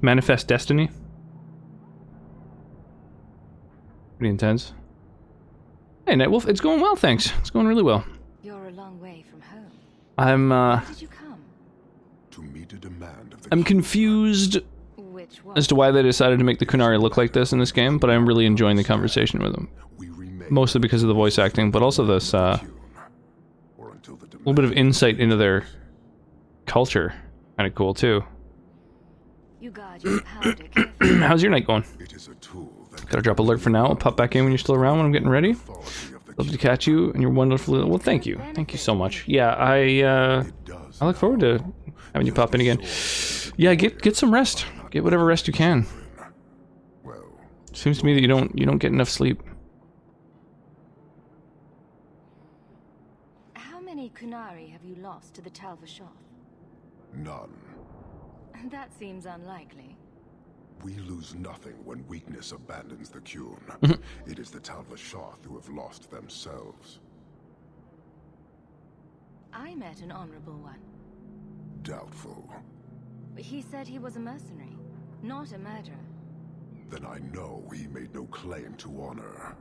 manifest destiny? Pretty intense. Hey, Nightwolf, it's going well, thanks. It's going really well. You're a long way from home. I'm Why did you come? To meet a demand of the I'm confused Which one? as to why they decided to make the Kunari look like this in this game, but I'm really enjoying the conversation with them. Mostly because of the voice acting, but also this little bit of insight into their culture. Kind of cool too. You guard your powder carefully. How's your night going? Gotta drop alert for now. I'll pop back in when you're still around when I'm getting ready. Love to catch you, and you're wonderful. Well, thank you. Thank you so much. Yeah, I look forward to having you pop in again. Yeah, get some rest. Get whatever rest you can. Seems to me that you don't get enough sleep. How many Kunari have you lost to the Talvashoth? None. That seems unlikely. We lose nothing when weakness abandons the Qun. It is the Talvashoth who have lost themselves. I met an honorable one. Doubtful. He said he was a mercenary, not a murderer. Then I know he made no claim to honor.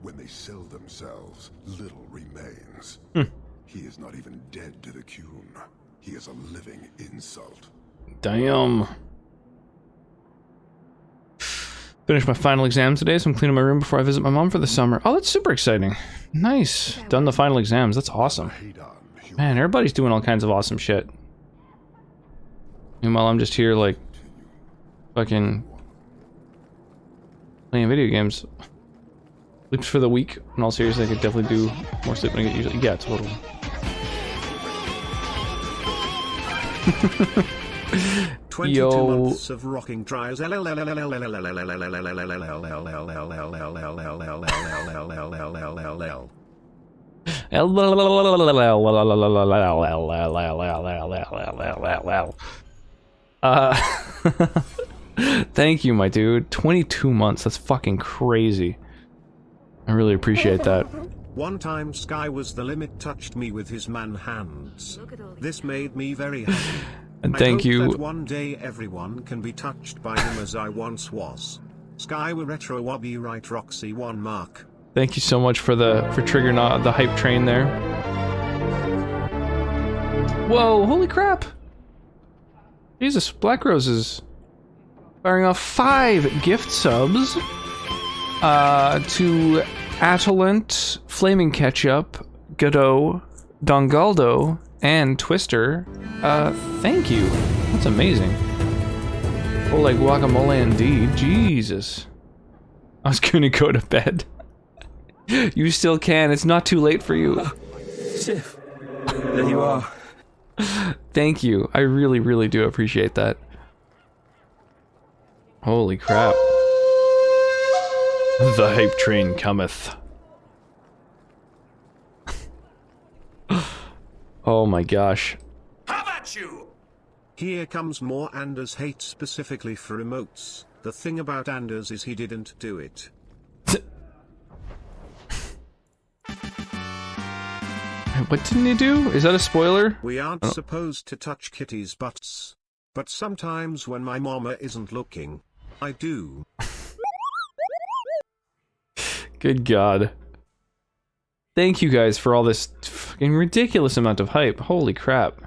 When they sell themselves, little remains. He is not even dead to the Qun. He is a living insult. Damn. Finished my final exam today, so I'm cleaning my room before I visit my mom for the summer. Oh, that's super exciting. Nice. Done the final exams. That's awesome. Man, everybody's doing all kinds of awesome shit. Meanwhile, I'm just here, like, fucking playing video games. Sleeps for the week. In all seriousness, I could definitely do more sleep than I get usually. Yeah, totally. 22 months of rocking trials. Thank you, my dude. 22 months. That's fucking crazy. I really appreciate that. One time sky was the limit, touched me with his man hands. This made me very happy. And thank you. That one day everyone can be touched by him as I once was. Sky were retro wobby right Roxy 1 mark. Thank you so much for triggering the hype train there. Whoa, holy crap. Jesus, Black Roses. Firing off 5 gift subs to Atolent, Flaming Ketchup, Godot, Dongaldo, and Twister. Thank you. That's amazing. Oh, like guacamole indeed. Jesus. I was gonna go to bed. You still can. It's not too late for you. Sif, there you are. Thank you. I really, really do appreciate that. Holy crap. The hype train cometh. Oh my gosh. How about you? Here comes more Anders hate specifically for emotes. The thing about Anders is he didn't do it. What didn't he do? Is that a spoiler? We aren't supposed to touch kitties' butts. But sometimes when my mama isn't looking, I do. Good God. Thank you guys for all this fucking ridiculous amount of hype. Holy crap.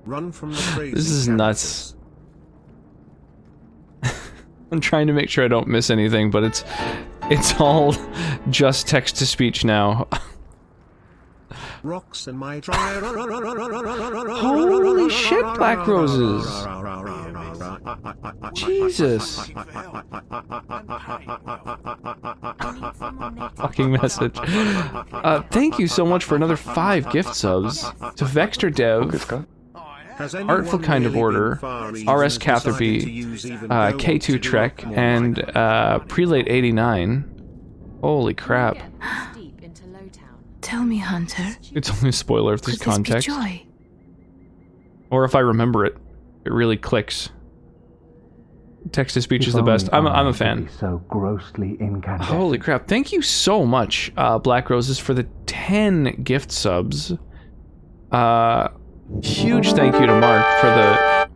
Run from the crazy This is nuts. I'm trying to make sure I don't miss anything, but it's all just text-to-speech now. Rocks in my Holy shit, Black Roses! Jesus! Fucking message. Thank you so much for another 5 gift subs to Vexter Dev, Artful Kind of Order, RS Catherby, K2 Trek, and Prelate 89. Holy crap. Tell me, Hunter. It's only a spoiler if there's Could this be context. joy? Or if I remember it. It really clicks. Text-to-speech is the best. I'm a fan. So grossly incandescent. Holy crap. Thank you so much, Black Roses, for the 10 gift subs. Huge thank you to Mark for the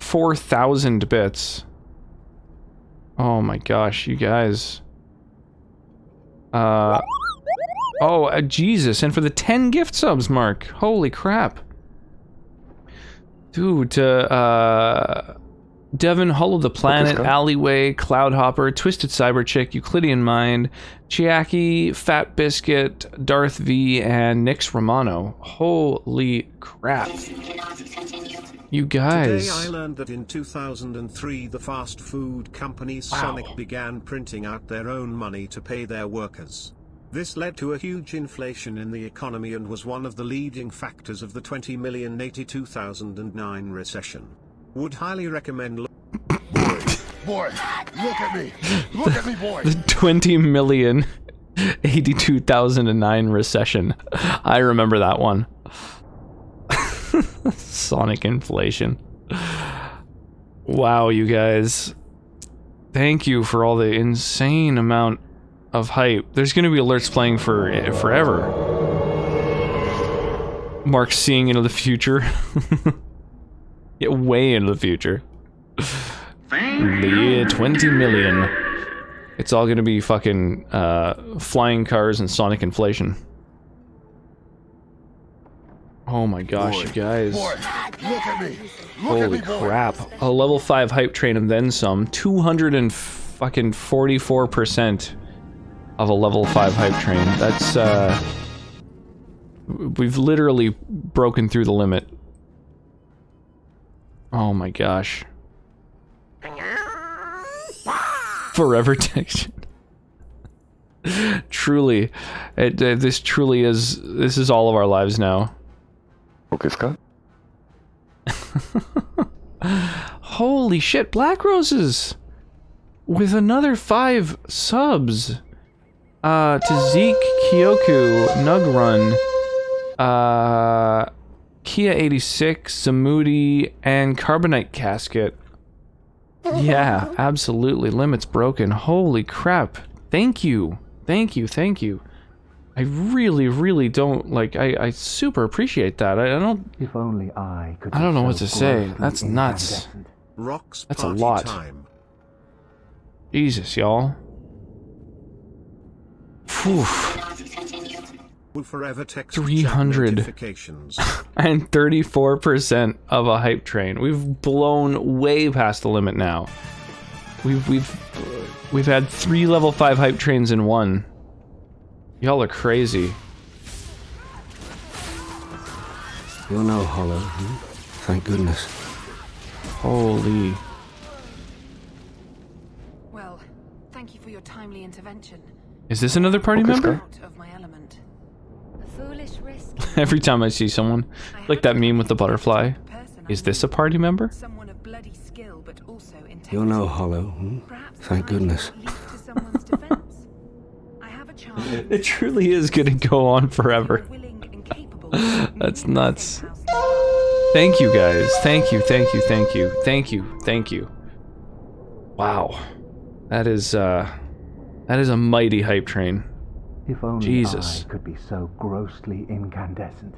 4,000 bits. Oh my gosh, you guys. Jesus, and for the 10 gift subs, Mark. Holy crap. Dude, Devin, Hollow the Planet, Alleyway, Cloudhopper, Twisted Cyber Chick, Euclidean Mind, Chiaki, Fat Biscuit, Darth V, and Nix Romano. Holy crap. You guys. Today I learned that in 2003 the fast food company Sonic began printing out their own money to pay their workers. This led to a huge inflation in the economy and was one of the leading factors of the 20,080,2009 recession. Would highly recommend Boy, look at me. Look at me, boy. The 20,082,009 recession. I remember that one. Sonic inflation. Wow, you guys. Thank you for all the insane amount of hype. There's going to be alerts playing for forever. Mark's seeing into the future. Yeah, way into the future. The year 20 million. It's all going to be fucking flying cars and Sonic inflation. Oh my gosh, you guys. Boy, look at me. Holy crap. A level 5 hype train and then some. 244% of a level 5 hype train. That's, we've literally broken through the limit. Oh my gosh. Forever texture. Truly. This truly is, this is all of our lives now. Holy shit, Black Roses! With another 5 subs. To Zeke, Kyoku, Nugrun, Kia86, Zamudi, and Carbonite Casket. Yeah, absolutely. Limits broken. Holy crap. Thank you. Thank you, thank you. I really, really don't, like, I super appreciate that. I don't... If only I could. I don't know what to say. That's nuts. Rocks That's a party lot. time. Jesus, y'all. Phew. Will forever text 300 notifications. and 34% of a hype train. We've blown way past the limit now. We've had 3 level 5 hype trains in one. Y'all are crazy. You're no hollow, thank goodness. Holy. Well, thank you for your timely intervention. Is this another party member? Out of my element. A foolish risk. Every time I see someone, like that meme with the butterfly. Is this a party member? Someone of bloody skill, but also integrity. You're no hollow, thank goodness. It truly is gonna go on forever. That's nuts. Thank you guys. Thank you, thank you, thank you, thank you, thank you. Wow. That is a mighty hype train. If only Jesus. I could be so grossly incandescent.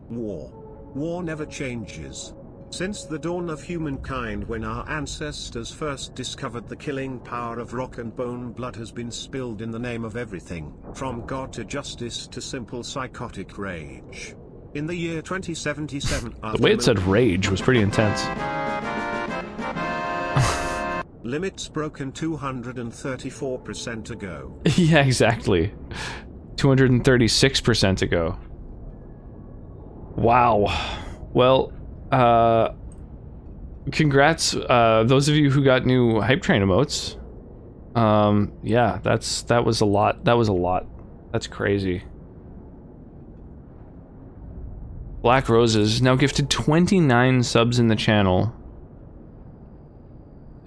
War. War never changes. Since the dawn of humankind, when our ancestors first discovered the killing power of rock and bone, blood has been spilled in the name of everything, from God to justice to simple psychotic rage. In the year 2077, The way it said rage was pretty intense. limits broken 234% ago. Yeah, exactly. 236% ago. Wow. Well, congrats, those of you who got new hype train emotes. Yeah, that was a lot. That was a lot. That's crazy. Black Roses now gifted 29 subs in the channel.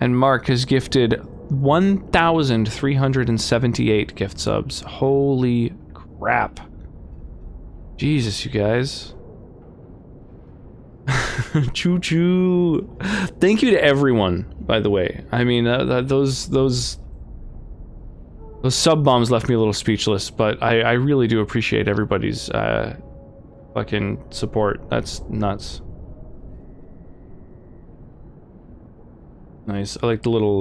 And Mark has gifted 1,378 gift subs. Holy crap. Jesus, you guys. Choo-choo. Thank you to everyone, by the way. I mean, those sub bombs left me a little speechless, but I really do appreciate everybody's fucking support. That's nuts. Nice. I like the little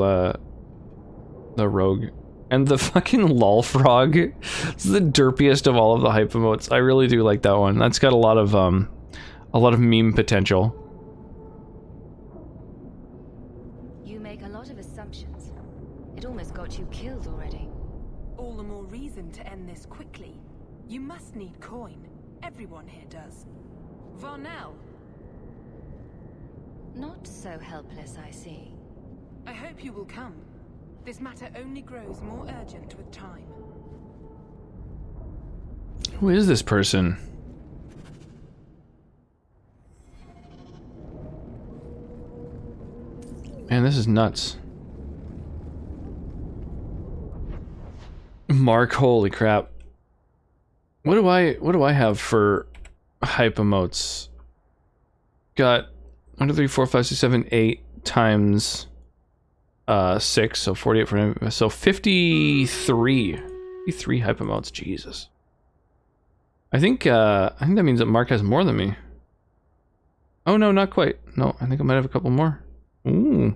the rogue and the fucking lol frog. It's the derpiest of all of the hype emotes. I really do like that one. That's got a lot of meme potential. You make a lot of assumptions. It almost got you killed already. All the more reason to end this quickly. You must need coin. Everyone here does. Varnell. Not so helpless, I see. I hope you will come. This matter only grows more urgent with time. Who is this person? Man, this is nuts. Mark, holy crap. What do I have for hype emotes? Got 1, 2, 3, 4, 5, 6, 7, 8 times 6, so 48 for him. So 53. 53 hype emotes, Jesus. I think that means that Mark has more than me. Oh no, not quite. No, I think I might have a couple more. Ooh.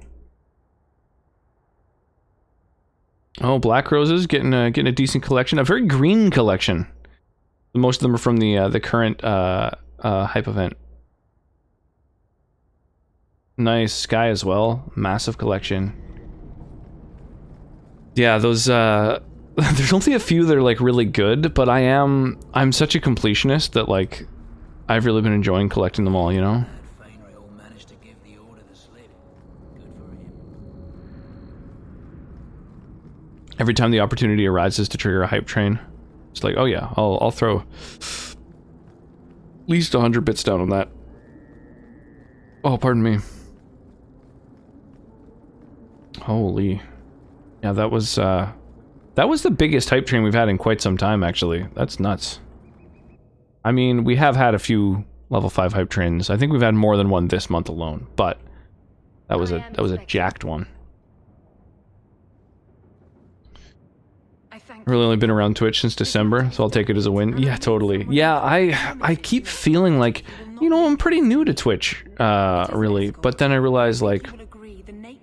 Oh, Black Roses getting a decent collection, a very green collection. Most of them are from the current hype event. Nice. Sky as well, massive collection. Yeah, those there's only a few that are like really good, but I'm such a completionist that like I've really been enjoying collecting them all, you know? Every time the opportunity arises to trigger a hype train, it's like, oh yeah, I'll throw at least 100 bits down on that. Oh, pardon me. Holy. Yeah, that was the biggest hype train we've had in quite some time, actually. That's nuts. I mean, we have had a few level 5 hype trains. I think we've had more than one this month alone, but that was a jacked one. I've really only been around Twitch since December, so I'll take it as a win. Yeah, totally. Yeah, I keep feeling like, you know, I'm pretty new to Twitch, really. But then I realize, like,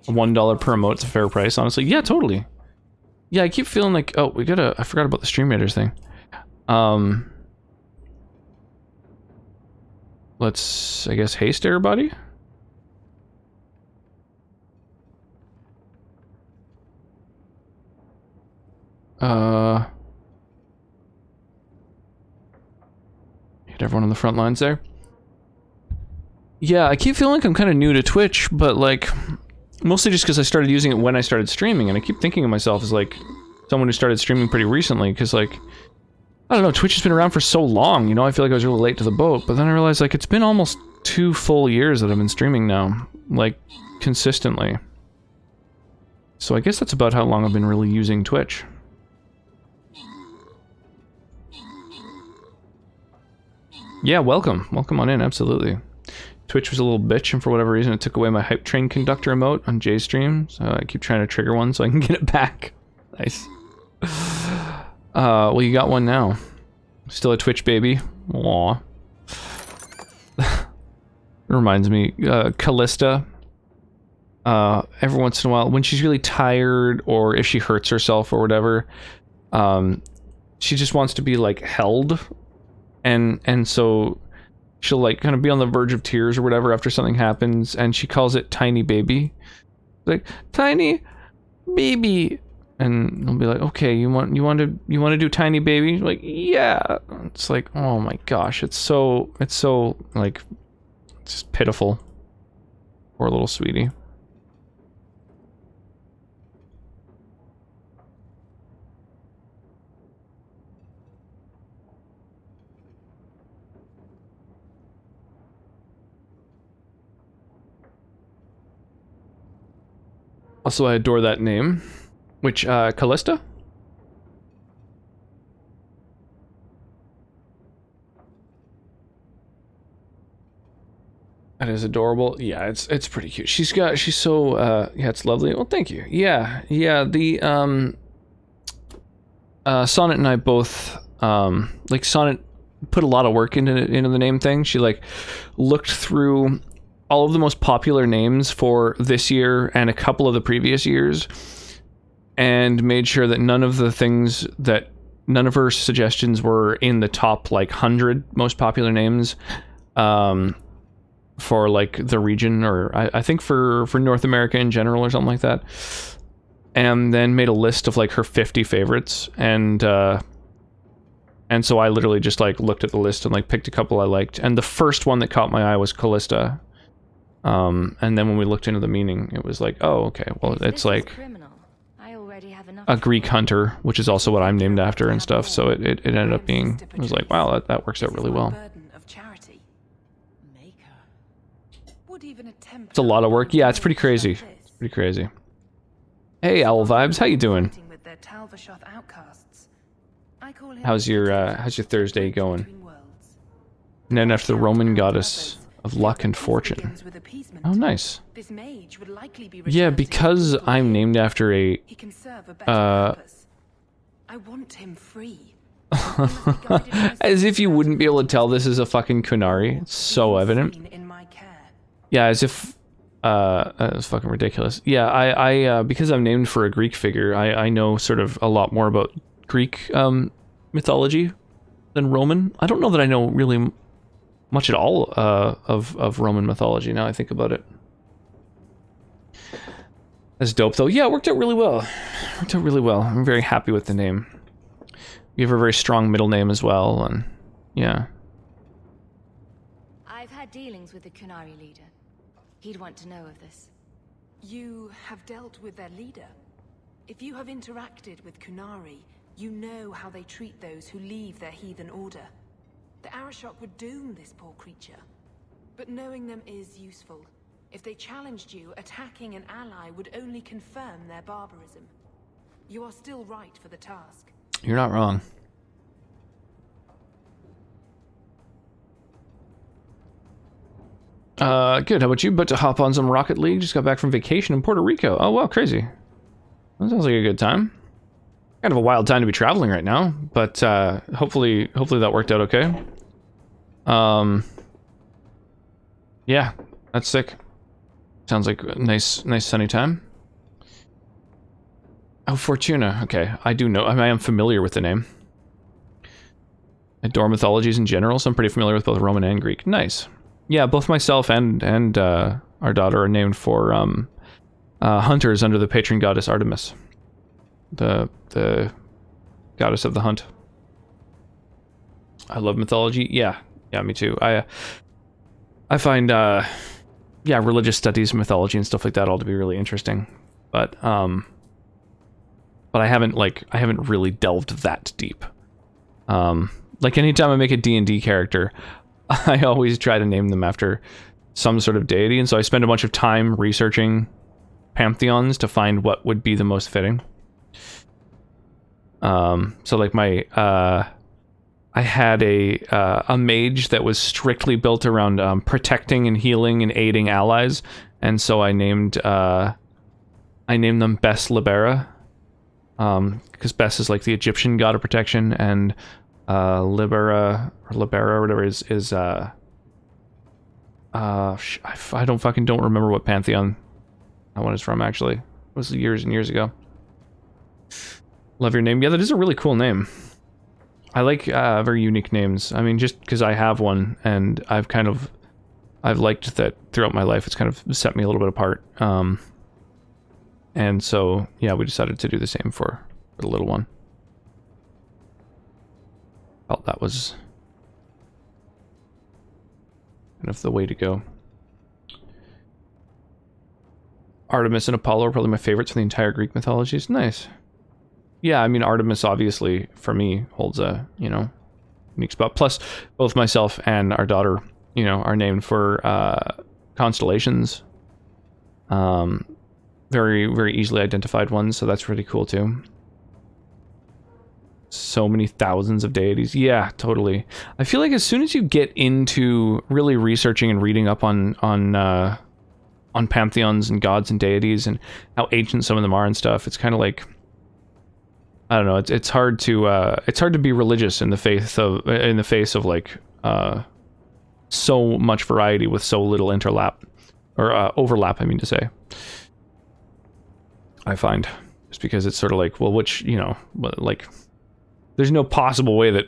$1 per emote's a fair price, honestly. Yeah, totally. Yeah, I keep feeling like, oh, I forgot about the Stream Raiders thing. let's, I guess, haste everybody. Hit everyone on the front lines there. Yeah, I keep feeling like I'm kind of new to Twitch, but like, mostly just because I started using it when I started streaming, and I keep thinking of myself as like someone who started streaming pretty recently, because like, I don't know, Twitch has been around for so long, you know, I feel like I was really late to the boat, but then I realized like it's been almost 2 full years that I've been streaming now, like, consistently. So I guess that's about how long I've been really using Twitch. Yeah, welcome. Welcome on in, absolutely. Twitch was a little bitch, and for whatever reason it took away my Hype Train Conductor emote on Jay's stream, so I keep trying to trigger one so I can get it back. Nice. Well, you got one now. Still a Twitch baby. Aw. Reminds me, Callista. Every once in a while, when she's really tired, or if she hurts herself or whatever, she just wants to be, like, held. And so she'll, like, kind of be on the verge of tears or whatever after something happens, and she calls it Tiny Baby. Like, Tiny Baby. And they'll be like, okay, you want to do Tiny Baby? Like, yeah. It's like, oh my gosh, it's so like, it's just pitiful. Poor little sweetie. Also, I adore that name. Which, Callista? That is adorable. Yeah, it's pretty cute. She's so, yeah, it's lovely. Well, thank you. Yeah, the, Sonnet and I both, like, Sonnet put a lot of work into the name thing. She, like, looked through all of the most popular names for this year and a couple of the previous years, and made sure that none of her suggestions were in the top, like, 100 most popular names, for, like, the region, or I think for North America in general or something like that. And then made a list of, like, her 50 favorites, and so I literally just, like, looked at the list and, like, picked a couple I liked, and the first one that caught my eye was Callista. And then when we looked into the meaning, it was like, oh, okay, well, it's like a Greek hunter, which is also what I'm named after and stuff, so it ended up being, it was like, wow, that works out really well. It's a lot of work. Yeah, it's pretty crazy. Pretty crazy. Hey, Owl Vibes, how you doing? How's your Thursday going? Named after the Roman goddess of luck and fortune. Oh, nice. Yeah, because I'm named after a... I want him free. As if you wouldn't be able to tell this is a fucking Kunari. It's so evident. Yeah, as if... that's fucking ridiculous. Yeah, I because I'm named for a Greek figure, I know sort of a lot more about Greek mythology than Roman. I don't know that I know really much at all of Roman mythology, now I think about it. That's dope, though. Yeah, it worked out really well. Worked out really well. I'm very happy with the name. You have a very strong middle name as well, and yeah. I've had dealings with the Kunari leader. He'd want to know of this. You have dealt with their leader? If you have interacted with Kunari, you know how they treat those who leave their heathen order. The Arashok would doom this poor creature. But knowing them is useful. If they challenged you, attacking an ally would only confirm their barbarism. You are still right for the task. You're not wrong. Good. How about you? About to hop on some Rocket League? Just got back from vacation in Puerto Rico. Oh, wow, crazy. That sounds like a good time. Kind of a wild time to be traveling right now, but hopefully that worked out okay. Yeah, that's sick. Sounds like a nice sunny time. Oh, Fortuna. Okay, I do know. I mean, I am familiar with the name. I adore mythologies in general, so I'm pretty familiar with both Roman and Greek. Nice. Yeah, both myself and our daughter are named for hunters under the patron goddess Artemis, the goddess of the hunt. I love mythology. Yeah, me too. I find religious studies, mythology, and stuff like that all to be really interesting, but I haven't really delved that deep. Like anytime I make a D&D character, I always try to name them after some sort of deity, and so I spend a bunch of time researching pantheons to find what would be the most fitting. So like my I had a mage that was strictly built around protecting and healing and aiding allies, and so I named them Bes Libera, because Bes is like the Egyptian god of protection, and Libera or whatever is I don't remember what pantheon that one is from, actually. It was years and years ago. Love your name. Yeah, that is a really cool name. I like very unique names. I mean, just because I have one, and I've liked that throughout my life. It's kind of set me a little bit apart. And so, yeah, we decided to do the same for the little one. Felt that was kind of the way to go. Artemis and Apollo are probably my favorites from the entire Greek mythologies. Nice. Yeah, I mean, Artemis obviously, for me, holds a, unique spot. Plus, both myself and our daughter, are named for constellations. Very, very easily identified ones, so that's pretty cool too. So many thousands of deities. Yeah, totally. I feel like as soon as you get into really researching and reading up on pantheons and gods and deities and how ancient some of them are and stuff, it's kind of like, I don't know. It's hard to be religious in the face of like so much variety with so little overlap. I mean to say. I find just because it's sort of like, well, which like there's no possible way that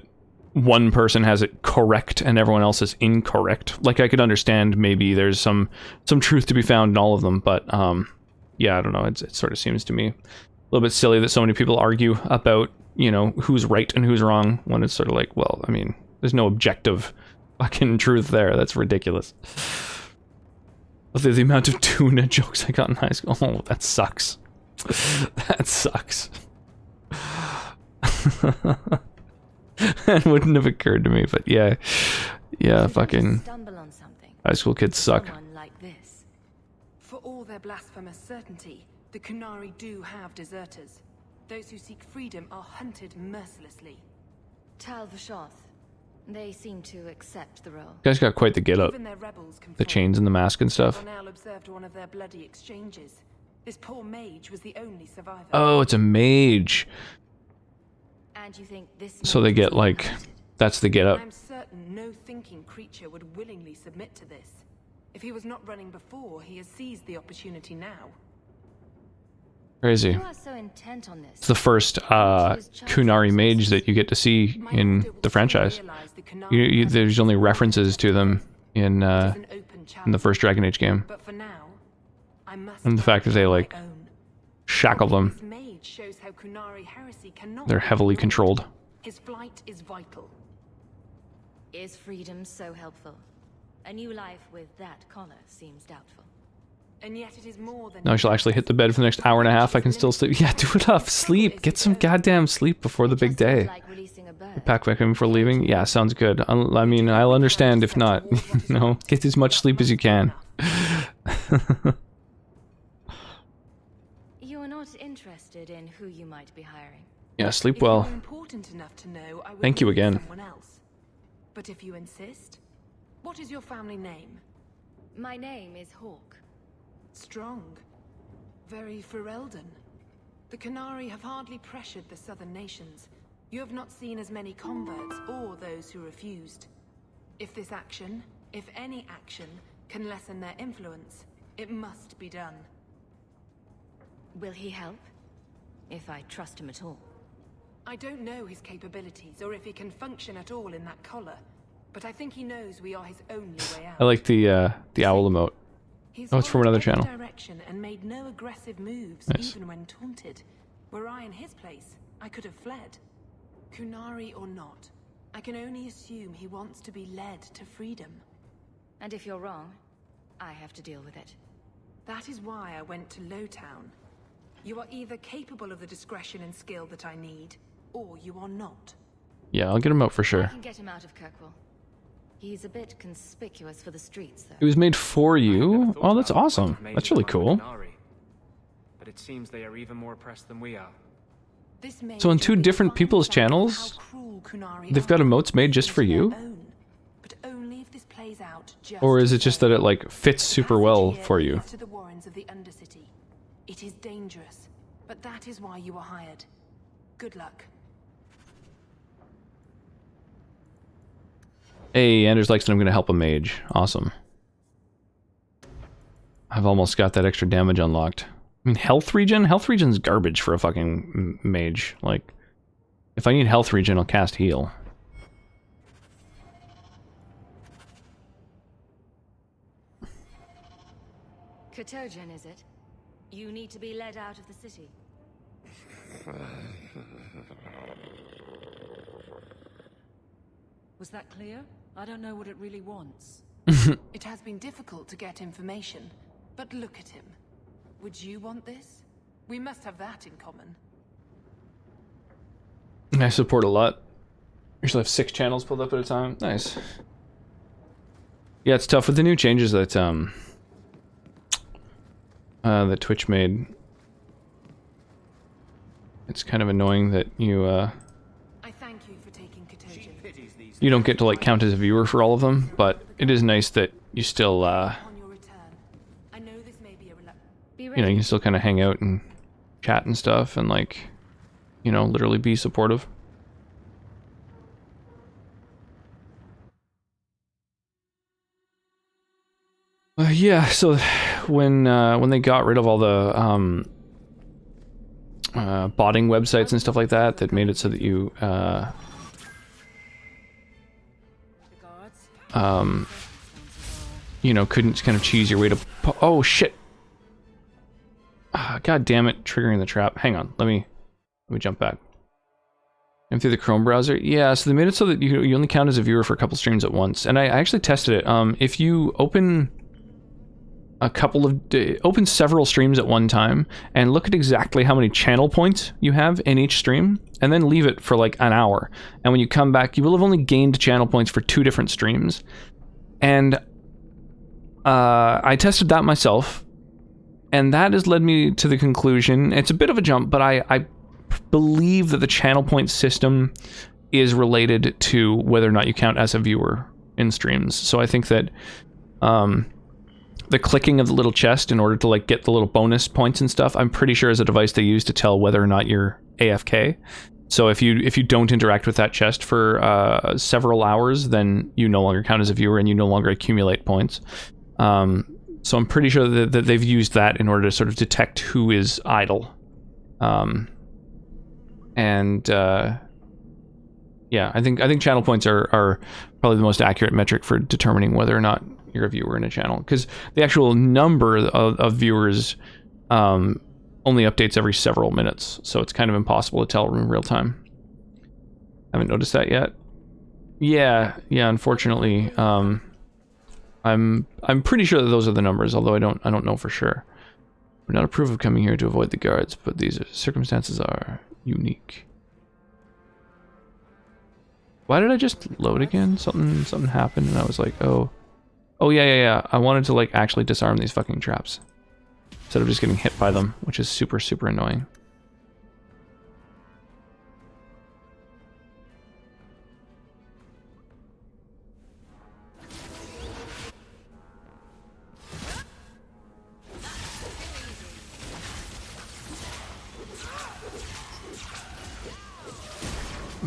one person has it correct and everyone else is incorrect. Like I could understand maybe there's some truth to be found in all of them, but yeah, I don't know. It sort of seems to me a little bit silly that so many people argue about, who's right and who's wrong, when it's sort of like, well, I mean, there's no objective fucking truth there. That's ridiculous. The amount of tuna jokes I got in high school. Oh, that sucks. That sucks. That wouldn't have occurred to me, but yeah, fucking high school kids suck. Like this. For all their blasphemous certainty, the Kunari do have deserters. Those who seek freedom are hunted mercilessly. Tal Vashoth. They seem to accept the role. You guys got quite the get-up. The chains and the mask and stuff. Cornell observed one of their bloody exchanges. This poor mage was the only survivor. Oh, it's a mage. And you think this so they get like, that's the get-up. I'm certain no thinking creature would willingly submit to this. If he was not running before, he has seized the opportunity now. Crazy. You are so intent on this. It's the first Kunari mage that you get to see in the franchise. There's only references to them in the first Dragon Age game. But for now, I must and the fact that they like shackle them. Shows how Kunari heresy cannot They're heavily controlled. His flight is vital. Is freedom so helpful? A new life with that collar seems doubtful. And yet it is more than Now I shall actually hit the bed for the next hour and a half. I can still sleep. Yeah, do it up. Sleep. Get some goddamn sleep before the big day. Pack back in before leaving. Yeah, sounds good. I mean, I'll understand if not. Get as much sleep as you can. You are not interested in who you might be hiring. Yeah, sleep well. Important enough to know, I would Thank you again. Someone else. But if you insist, what is your family name? My name is Hawk. Strong. Very Ferelden. The Kunari have hardly pressured the southern nations. You have not seen as many converts or those who refused. If this action, if any action, can lessen their influence, it must be done. Will he help? If I trust him at all. I don't know his capabilities or if he can function at all in that collar. but I think he knows we are his only way out. I like the owl emote. Oh, it's from another channel. Direction and made no aggressive moves, Nice. even when taunted. Were I in his place, I could have fled. Kunari or not, I can only assume he wants to be led to freedom. And if you're wrong, I have to deal with it. That is why I went to Lowtown. You are either capable of the discretion and skill that I need, or you are not. Yeah, I'll get him out for I sure. can get him out of Kirkwall. He's a bit conspicuous for the streets, though. It was made for you? Oh, that's awesome. That's really cool. But it seems they are even more oppressed than we are. So on two different people's channels, they've got emotes made just for you? But only if this plays out just Or is it just that it like fits super well for you? to the warrens of the Undercity. It is dangerous, but that is why you were hired. Good luck. Hey, Anders likes that I'm going to help a mage. Awesome. I've almost got that extra damage unlocked. I mean, health regen? Health regen's garbage for a fucking mage. Like, if I need health regen, I'll cast heal. Katogen, is it? You need to be led out of the city. Was that clear? I don't know what it really wants. It has been difficult to get information, but look at him. Would you want this? We must have that in common. I support a lot. Usually have 6 channels pulled up at a time. Nice. Yeah, it's tough with the new changes that that Twitch made. It's kind of annoying that you I thank you for taking Katogen. you don't get to like count as a viewer for all of them, but it is nice that you still you know, you can still kind of hang out and chat and stuff and like, you know, literally be supportive. Yeah, so when they got rid of all the botting websites and stuff like that, that made it so that you you know, couldn't kind of cheese your way to oh shit. God damn it, triggering the trap. Hang on, let me jump back. I'm through the Chrome browser. Yeah, so they made it so that you only count as a viewer for a couple streams at once. And I actually tested it. If you open open several streams at one time and look at exactly how many channel points you have in each stream, and then leave it for like an hour, and when you come back, you will have only gained channel points for 2 different streams. And I tested that myself, and that has led me to the conclusion, it's a bit of a jump, but I believe that the channel point system is related to whether or not you count as a viewer in streams. So I think that the clicking of the little chest in order to like get the little bonus points and stuff, I'm pretty sure is a device they use to tell whether or not you're AFK. So if you don't interact with that chest for several hours, then you no longer count as a viewer and you no longer accumulate points. So I'm pretty sure that they've used that in order to sort of detect who is idle. Yeah, I think channel points are probably the most accurate metric for determining whether or not you're a viewer in a channel, because the actual number of viewers only updates every several minutes, so it's kind of impossible to tell in real time. Haven't noticed that yet. Yeah, unfortunately, I'm pretty sure that those are the numbers, although I don't know for sure. Would not approve of coming here to avoid the guards, but these circumstances are unique. Why did I just load again? Something happened and I was like, oh yeah. I wanted to like actually disarm these fucking traps instead of just getting hit by them, which is super annoying.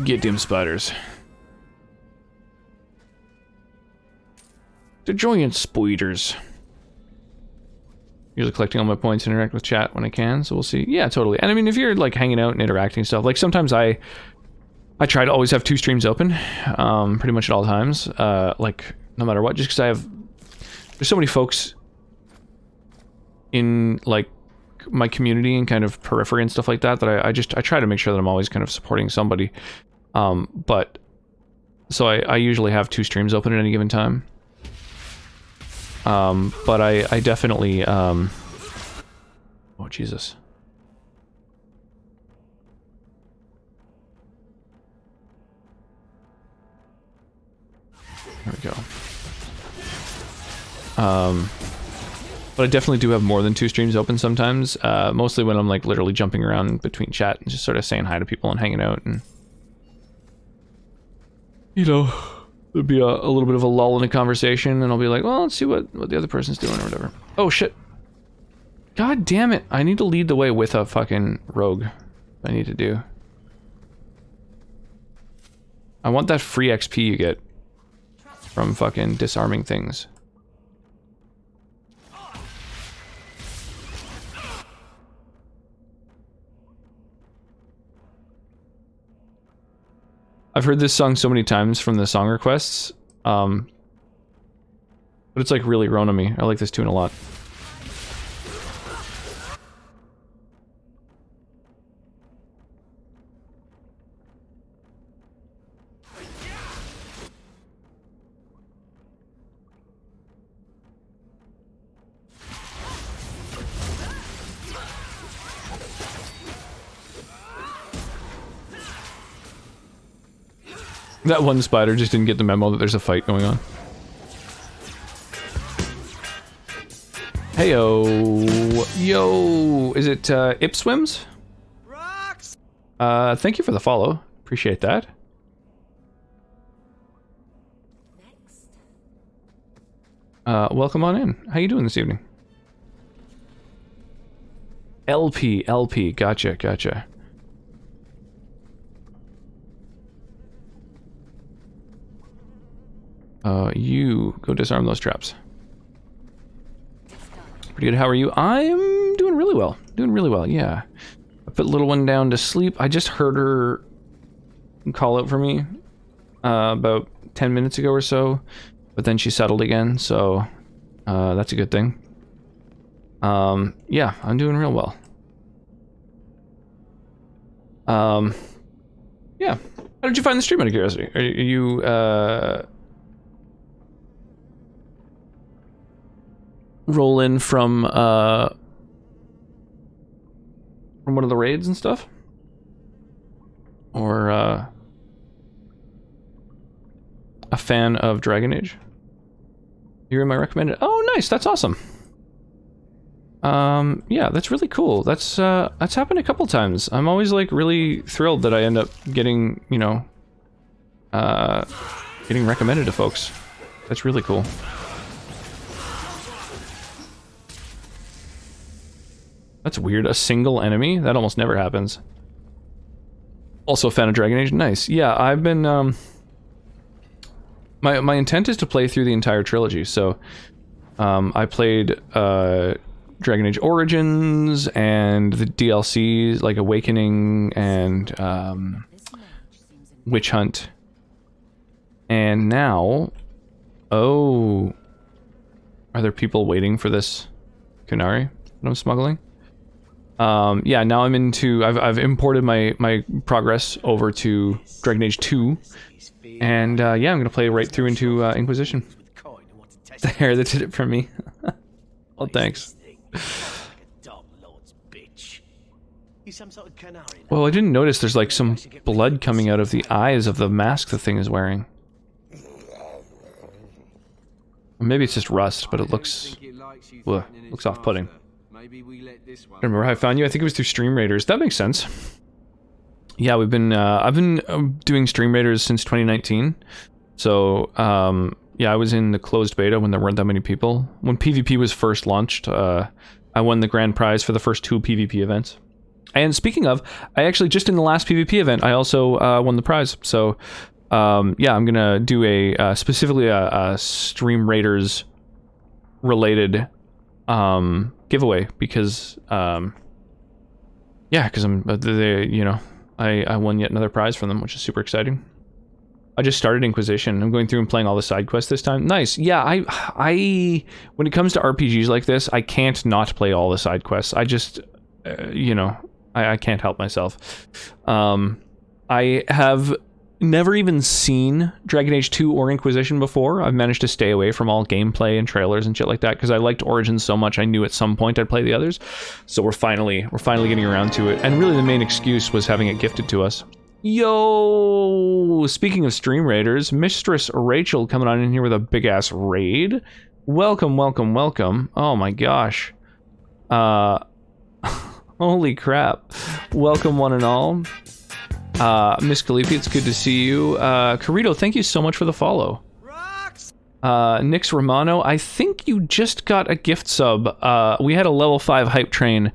Get them spiders. The giant spiders. Usually collecting all my points, interact with chat when I can, so we'll see. Yeah, totally. And I mean, if you're like hanging out and interacting and stuff, like sometimes I I try to always have 2 streams open, pretty much at all times, like, no matter what, just because there's so many folks in, like, my community and kind of periphery and stuff like that, that I try to make sure that I'm always kind of supporting somebody, but, so I usually have 2 streams open at any given time, but I definitely, oh, Jesus. There we go. But I definitely do have more than 2 streams open sometimes, mostly when I'm like literally jumping around between chat and just sort of saying hi to people and hanging out, and you know, there'd be a little bit of a lull in a conversation and I'll be like, well, let's see what the other person's doing or whatever. Oh shit. God damn it, I need to lead the way with a fucking rogue. I need to do. I want that free XP you get from fucking disarming things. I've heard this song so many times from the song requests, but it's like really grown on me. I like this tune a lot. That one spider just didn't get the memo that there's a fight going on. Heyo, yo, is it Ipswims? Thank you for the follow. Appreciate that. Welcome on in. How you doing this evening? LP, gotcha. You go disarm those traps. Pretty good. How are you? I'm doing really well. Yeah. I put little one down to sleep. I just heard her call out for me about 10 minutes ago or so, but then she settled again, so that's a good thing. Yeah, I'm doing real well. Yeah. How did you find the stream, out of curiosity? Are you roll in from one of the raids and stuff? Or a fan of Dragon Age? You're in my recommended. Oh, nice, that's awesome. Yeah, that's really cool. That's happened a couple times. I'm always like really thrilled that I end up getting, you know, getting recommended to folks. That's really cool. That's weird. A single enemy? That almost never happens. Also a fan of Dragon Age. Nice. Yeah, I've been, my intent is to play through the entire trilogy, so, I played, Dragon Age Origins, and the DLCs, like Awakening, and, Witch Hunt. And now... Oh... Are there people waiting for this Kunari that I'm smuggling? Yeah, now I'm into... I've imported my progress over to Dragon Age 2. And, yeah, I'm gonna play right through into, Inquisition. The hair that did it for me. Well, thanks. Well, I didn't notice there's like some blood coming out of the eyes of the mask the thing is wearing. Or maybe it's just rust, but it looks... Ugh, looks off-putting. I don't remember how I found you. I think it was through Stream Raiders. That makes sense. Yeah, we've been... I've been doing Stream Raiders since 2019. So, yeah, I was in the closed beta when there weren't that many people. When PvP was first launched, I won the grand prize for the first 2 PvP events. And speaking of, I actually, just in the last PvP event, I also won the prize. So, yeah, I'm gonna do a, specifically a Stream Raiders related, giveaway, because, yeah, because I'm, you know, I won yet another prize from them, which is super exciting. I just started Inquisition. I'm going through and playing all the side quests this time. Nice. Yeah, I when it comes to RPGs like this, I can't not play all the side quests. I just, you know, I can't help myself. I have never even seen Dragon Age 2 or Inquisition before. I've managed to stay away from all gameplay and trailers and shit like that because I liked Origins so much I knew at some point I'd play the others. So we're finally getting around to it. And really the main excuse was having it gifted to us. Yo! Speaking of stream raiders, Mistress Rachel coming on in here with a big ass raid. Welcome, welcome, welcome. Oh my gosh. Holy crap. Welcome one and all. Miss Khalifi, it's good to see you. Carito, thank you so much for the follow. Nix Romano, I think you just got a gift sub. We had a level 5 hype train,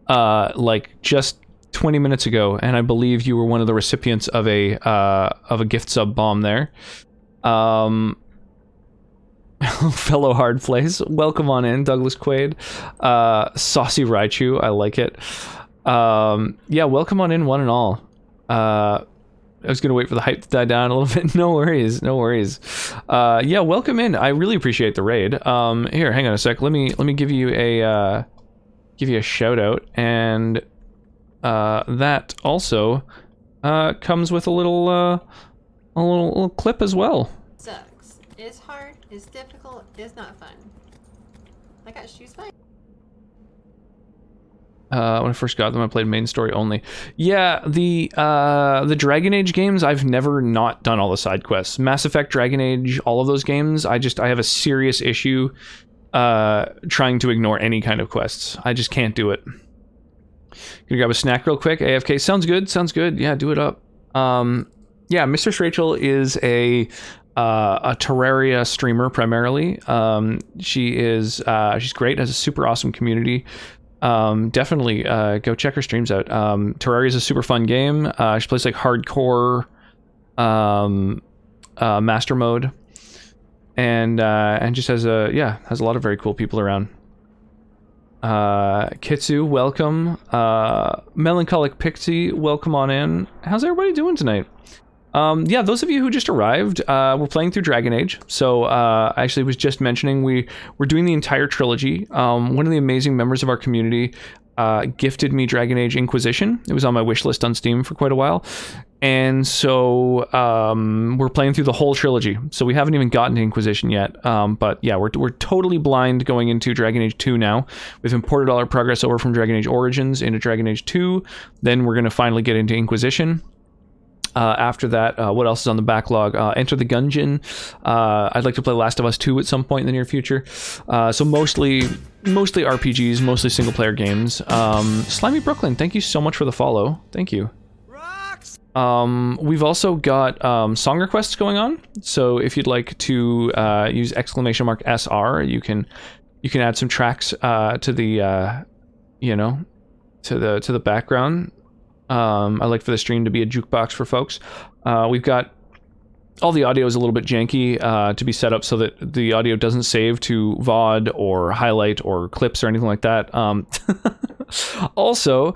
like just 20 minutes ago, and I believe you were one of the recipients of a gift sub bomb there. Fellow hard plays, welcome on in, Douglas Quaid. Saucy Raichu, I like it. Yeah, welcome on in, one and all. I was gonna wait for the hype to die down a little bit. No worries, no worries. Yeah, welcome in. I really appreciate the raid. Here, hang on a sec. Let me give you a shout out, and that also comes with a little clip as well. Sucks. It's hard. It's difficult. It's not fun. I got shoes by. When I first got them, I played main story only. Yeah, the Dragon Age games, I've never not done all the side quests. Mass Effect, Dragon Age, all of those games, I have a serious issue trying to ignore any kind of quests. I just can't do it. Gonna grab a snack real quick. AFK, sounds good, sounds good. Yeah, do it up. Yeah, Mistress Rachel is a Terraria streamer primarily. She's great, has a super awesome community. Definitely go check her streams out. Terraria is a super fun game. She plays like hardcore master mode, and just has a lot of very cool people around. Kitsu, welcome. Melancholic Pixie, welcome on in. How's everybody doing tonight? Yeah, those of you who just arrived, we're playing through Dragon Age. So I actually was just mentioning we're doing the entire trilogy. One of the amazing members of our community gifted me Dragon Age Inquisition. It was on my wish list on Steam for quite a while. And so we're playing through the whole trilogy. So we haven't even gotten to Inquisition yet. But yeah, we're totally blind going into Dragon Age 2 now. We've imported all our progress over from Dragon Age Origins into Dragon Age 2. Then we're going to finally get into Inquisition. After that, what else is on the backlog? Enter the Gungeon. I'd like to play Last of Us 2 at some point in the near future. So mostly RPGs, mostly single player games. Slimy Brooklyn, thank you so much for the follow. Thank you. We've also got song requests going on. So if you'd like to use !SR, you can add some tracks to the to the background. I like for the stream to be a jukebox for folks. We've got all the audio is a little bit janky to be set up so that the audio doesn't save to VOD or highlight or clips or anything like that. Also,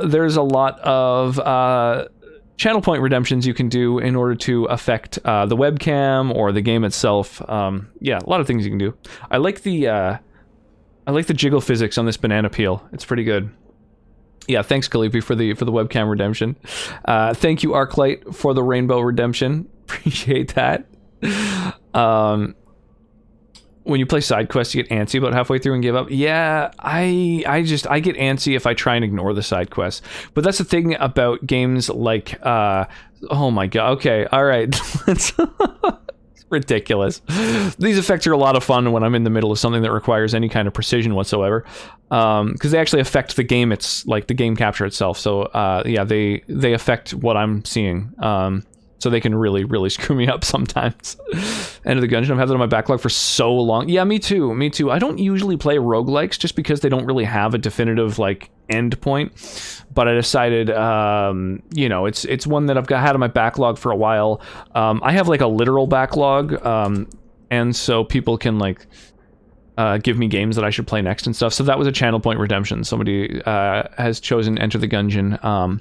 there's a lot of channel point redemptions you can do in order to affect the webcam or the game itself. Yeah, a lot of things you can do. I like the jiggle physics on this banana peel. It's pretty good. Yeah, thanks, Khalifi, for the webcam redemption. Thank you, Arclight, for the rainbow redemption. Appreciate that. When you play side quests, you get antsy about halfway through and give up. Yeah, I get antsy if I try and ignore the side quests. But that's the thing about games like oh my god. Okay, all right. It's ridiculous. These effects are a lot of fun when I'm in the middle of something that requires any kind of precision whatsoever, because they actually affect the game. It's like the game capture itself. So yeah, they affect what I'm seeing. So they can really screw me up sometimes. End of the Gungeon, I've had that on my backlog for so long. Yeah, me too. I don't usually play roguelikes just because they don't really have a definitive like end point. But I decided, it's one that I've had on my backlog for a while. I have like a literal backlog, and so people can like give me games that I should play next and stuff. So that was a channel point redemption. Somebody has chosen Enter the Gungeon.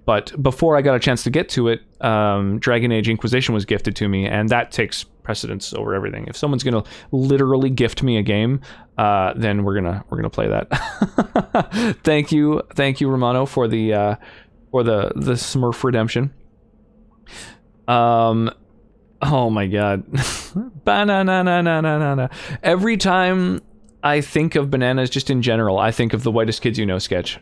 But before I got a chance to get to it, Dragon Age Inquisition was gifted to me, and that takes precedence over everything. If someone's gonna literally gift me a game, then we're gonna play that. Thank you, Romano, for the Smurf redemption. Oh my god. Banana. Every time I think of bananas just in general, I think of the Whitest Kids You Know sketch.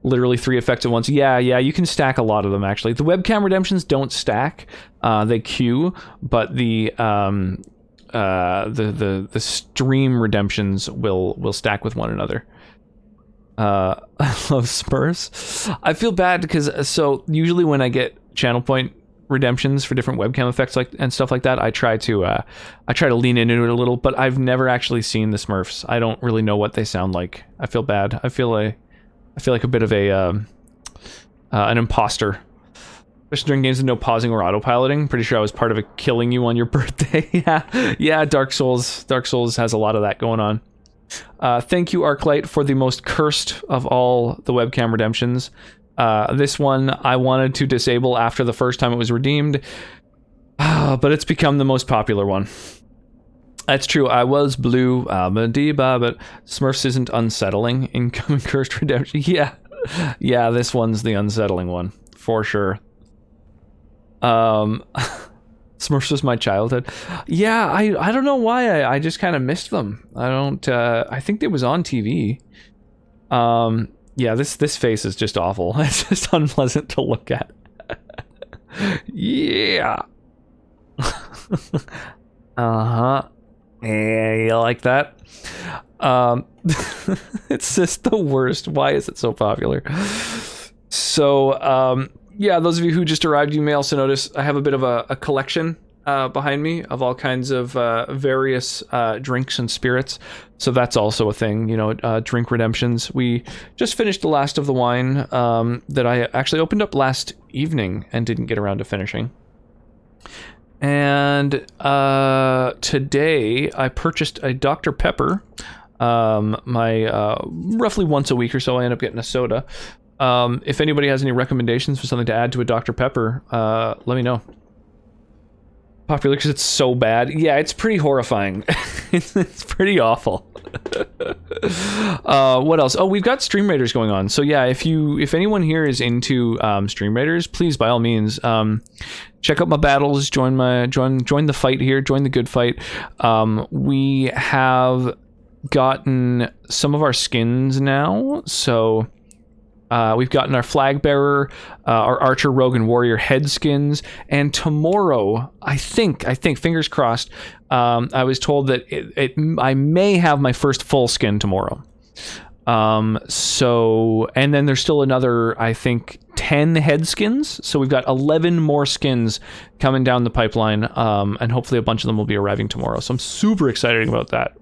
Literally 3 effects at once. Yeah, you can stack a lot of them actually. The webcam redemptions don't stack. They queue, but the stream redemptions will stack with one another. I love Smurfs. I feel bad because so usually when I get channel point redemptions for different webcam effects and stuff like that, I try to lean into it a little, but I've never actually seen the Smurfs. I don't really know what they sound like. I feel bad. I feel like a bit of an imposter, especially during games with no pausing or autopiloting. Pretty sure I was part of a killing you on your birthday. yeah. Dark Souls has a lot of that going on. Thank you, Arclight, for the most cursed of all the webcam redemptions. This one I wanted to disable after the first time it was redeemed, but it's become the most popular one. That's true, I was blue, Abadiba, but Smurfs isn't unsettling. Incoming cursed redemption. Yeah, this one's the unsettling one, for sure. Smurfs was my childhood. Yeah, I don't know why, I just kind of missed them. I think it was on TV. Yeah, this face is just awful. It's just unpleasant to look at. Yeah. Uh-huh. Yeah, you like that? It's just the worst. Why is it so popular? So, yeah, those of you who just arrived, you may also notice I have a bit of a collection behind me of all kinds of various drinks and spirits. So that's also a thing, drink redemptions. We just finished the last of the wine that I actually opened up last evening and didn't get around to finishing. And today I purchased a Dr. Pepper. My roughly once a week or so I end up getting a soda. If anybody has any recommendations for something to add to a Dr. Pepper, let me know. Popular because it's so bad. Yeah, it's pretty horrifying. It's pretty awful. What else? Oh, we've got Stream Raiders going on. So yeah, if anyone here is into Stream Raiders, please by all means check out my battles. Join the fight here. Join the good fight. We have gotten some of our skins now. So. We've gotten our flag bearer, our archer, rogue, and warrior head skins, and tomorrow, I think, fingers crossed, I was told that I may have my first full skin tomorrow. So, and then there's still another, I think, 10 head skins. So we've got 11 more skins coming down the pipeline, and hopefully a bunch of them will be arriving tomorrow. So I'm super excited about that,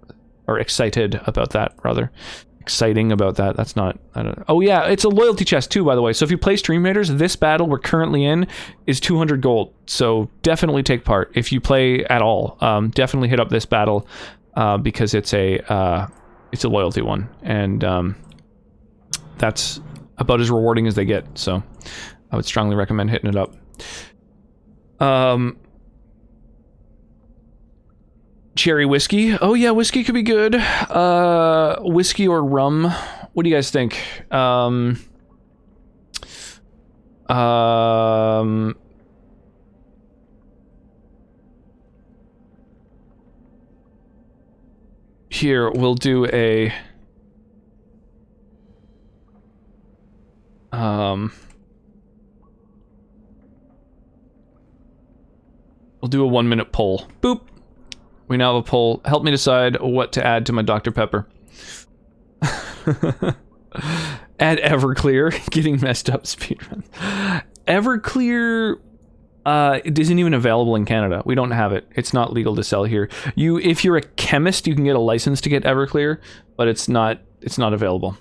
rather. Exciting about that. That's not, I don't know. Oh yeah, it's a loyalty chest too, by the way. So if you play Stream Raiders, this battle we're currently in is 200 gold. So definitely take part. If you play at all, definitely hit up this battle because it's a loyalty one, and that's about as rewarding as they get. So I would strongly recommend hitting it up. Cherry whiskey. Oh yeah, whiskey could be good. Whiskey or rum. What do you guys think? Here, we'll do a... we'll do a 1-minute poll. Boop. We now have a poll. Help me decide what to add to my Dr. Pepper. Add Everclear. Getting messed up speedrun. Everclear it isn't even available in Canada. We don't have it. It's not legal to sell here. If you're a chemist, you can get a license to get Everclear, but it's not available.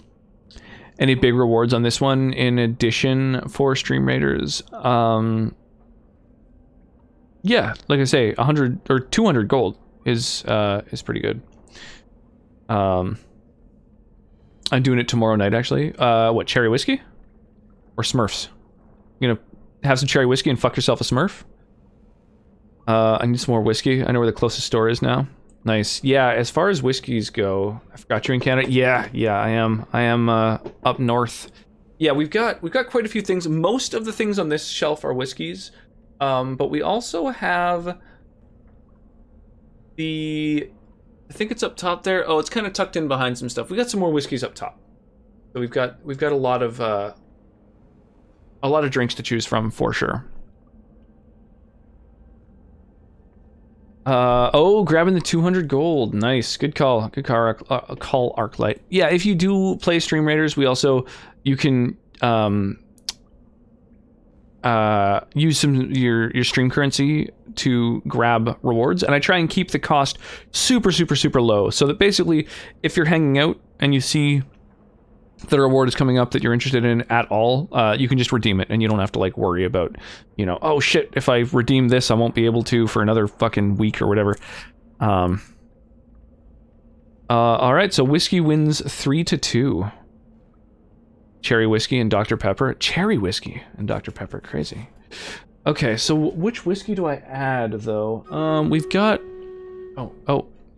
Any big rewards on this one in addition for Stream Raiders? Yeah, like I say, 100 or 200 gold is pretty good. I'm doing it tomorrow night, actually. What, cherry whiskey? Or Smurfs? You gonna have some cherry whiskey and fuck yourself a Smurf? I need some more whiskey. I know where the closest store is now. Nice. Yeah, as far as whiskeys go, I forgot you're in Canada. Yeah, I am. I am up north. Yeah, we've got quite a few things. Most of the things on this shelf are whiskeys, but we also have I think it's up top there. Oh, it's kind of tucked in behind some stuff. We got some more whiskeys up top. So we've got a lot of drinks to choose from for sure. Grabbing the 200 gold. Nice. Good call. Good call, Arclight. Yeah, if you do play Stream Raiders, you can use some your stream currency to grab rewards, and I try and keep the cost super low, so that basically if you're hanging out and you see that a reward is coming up that you're interested in at all, you can just redeem it, and you don't have to like worry about, oh shit, if I redeem this I won't be able to for another fucking week or whatever. Alright, so whiskey wins 3-2. Cherry whiskey and Dr. Pepper. Cherry whiskey and Dr. Pepper, crazy. Okay, so which whiskey do I add though? We've got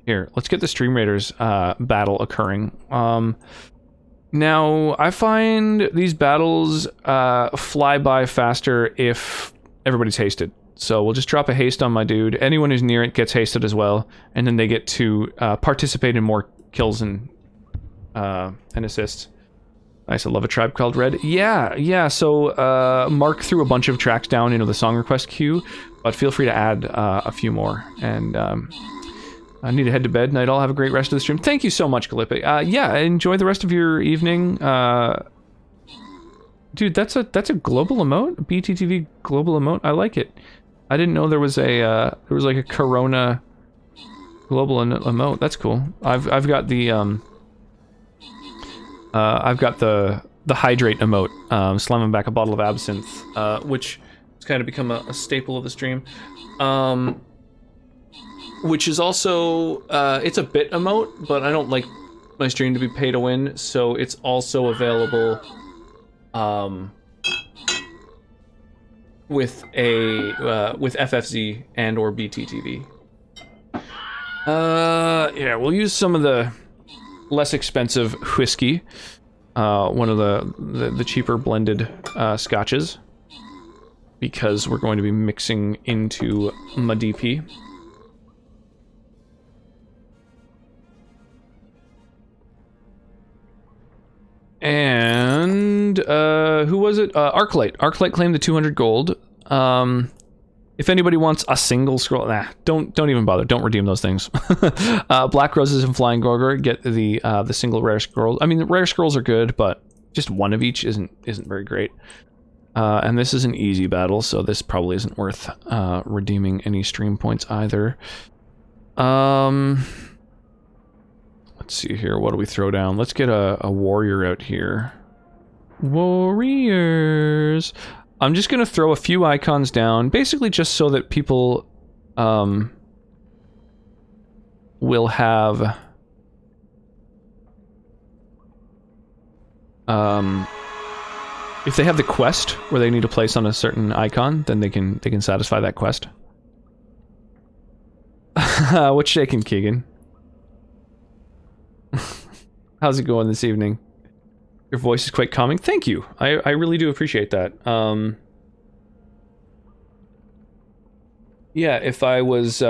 here, let's get the Stream Raiders battle occurring. Now, I find these battles fly by faster if everybody's hasted. So we'll just drop a haste on my dude. Anyone who's near it gets hasted as well, and then they get to participate in more kills and assists. Nice, I love a tribe called Red. Yeah, so Mark threw a bunch of tracks down into the song request queue, but feel free to add a few more. And I need to head to bed, and I'd all have a great rest of the stream. Thank you so much, Galippe. Yeah, enjoy the rest of your evening. Dude, that's a global emote? BTTV global emote? I like it. I didn't know there was like a Corona global emote. That's cool. I've got the hydrate emote, slamming back a bottle of absinthe, which has kind of become a staple of the stream. Which is also, it's a bit emote, but I don't like my stream to be pay to win, so it's also available with FFZ and or BTTV. Yeah, we'll use some of the less expensive whiskey, one of the cheaper blended scotches, because we're going to be mixing into my DP. And who was it? Arclight. Arclight claimed the 200 gold. If anybody wants a single scroll, don't even bother. Don't redeem those things. Black Roses and Flying Gorgor get the single rare scroll. I mean, the rare scrolls are good, but just one of each isn't very great. And this is an easy battle, so this probably isn't worth redeeming any stream points either. Let's see here. What do we throw down? Let's get a warrior out here. Warriors. I'm just gonna throw a few icons down, basically just so that people will have if they have the quest where they need to place on a certain icon, then they can satisfy that quest. What's shaking, Keegan? How's it going this evening? Your voice is quite calming. Thank you. I really do appreciate that. Yeah, if I was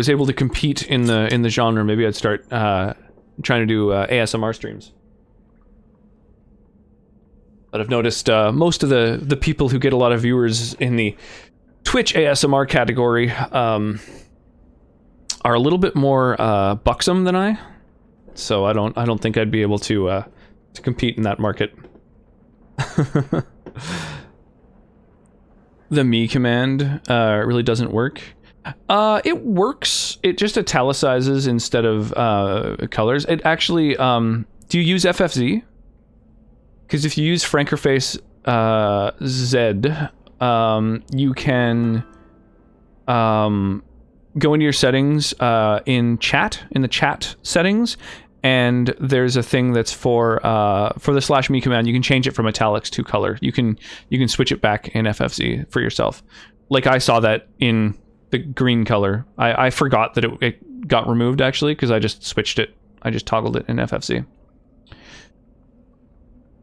able to compete in the genre, maybe I'd start trying to do ASMR streams. But I've noticed most of the people who get a lot of viewers in the Twitch ASMR category are a little bit more buxom than I, so I don't think I'd be able to compete in that market. The me command really doesn't work. It works. It just italicizes instead of colors. It actually. Do you use FFZ? Because if you use Frankerface Z, you can go into your settings in the chat settings, and there's a thing that's for the /me command. You can change it from italics to color. You can switch it back in FFZ for yourself. Like I saw that in the green color. I forgot that it got removed actually because I just switched it. I just toggled it in FFZ.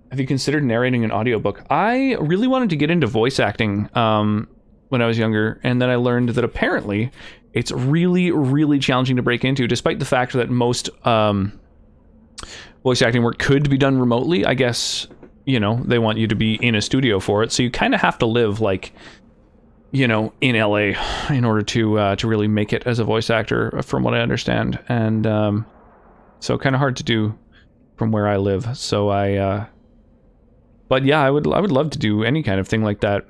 Have you considered narrating an audiobook? I really wanted to get into voice acting when I was younger, and then I learned that apparently it's really, really challenging to break into, despite the fact that most voice acting work could be done remotely. I guess, you know, they want you to be in a studio for it, so you kind of have to live, like, you know, in LA in order to really make it as a voice actor, from what I understand. And so kind of hard to do from where I live. So but yeah, I would love to do any kind of thing like that.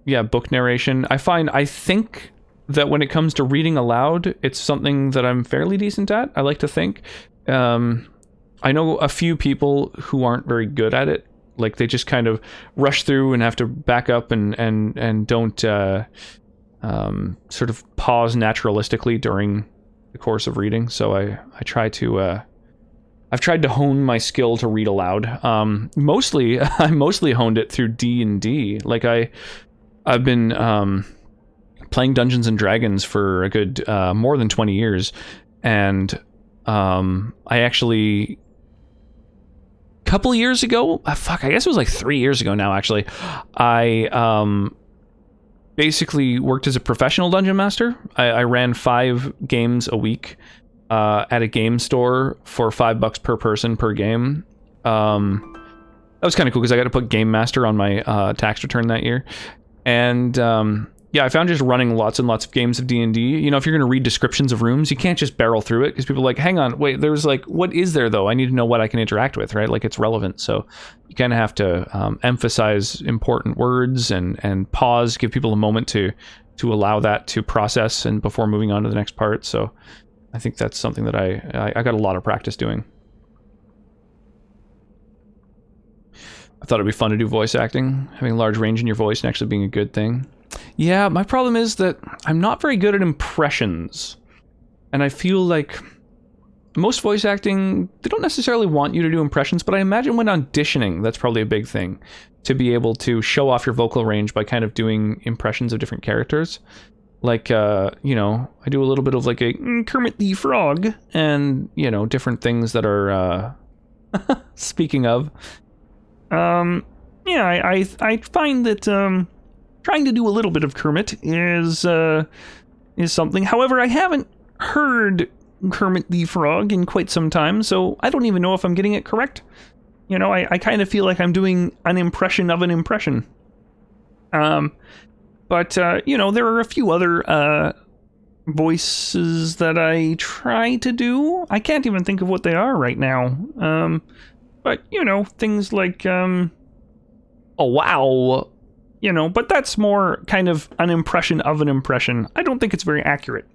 Yeah, book narration. I think that when it comes to reading aloud, it's something that I'm fairly decent at. I like to think. I know a few people who aren't very good at it. Like, they just kind of rush through and have to back up and don't sort of pause naturalistically during the course of reading. So I try to I've tried to hone my skill to read aloud. I mostly honed it through D&D. Like, I've been playing Dungeons and Dragons for a good more than 20 years, and I actually, a couple years ago, I guess it was like 3 years ago now, actually, I basically worked as a professional dungeon master. I ran 5 games a week at a game store for $5 per person per game. That was kind of cool because I got to put Game Master on my tax return that year. And yeah, I found just running lots and lots of games of D&D, you know, if you're going to read descriptions of rooms, you can't just barrel through it because people are like, hang on, wait, there's like, what is there though? I need to know what I can interact with, right? Like, it's relevant. So you kind of have to emphasize important words and pause, give people a moment to allow that to process and before moving on to the next part. So I think that's something that I got a lot of practice doing. I thought it'd be fun to do voice acting, having a large range in your voice and actually being a good thing. Yeah, my problem is that I'm not very good at impressions. And I feel like most voice acting, they don't necessarily want you to do impressions, but I imagine when auditioning, that's probably a big thing. To be able to show off your vocal range by kind of doing impressions of different characters. Like, you know, I do a little bit of like a Kermit the Frog and, you know, different things that are, speaking of. Yeah, I find that, trying to do a little bit of Kermit is something. However, I haven't heard Kermit the Frog in quite some time, so I don't even know if I'm getting it correct. You know, I kind of feel like I'm doing an impression of an impression. But, you know, there are a few other, voices that I try to do. I can't even think of what they are right now. But, you know, things like, oh, wow. You know, but that's more kind of an impression of an impression. I don't think it's very accurate.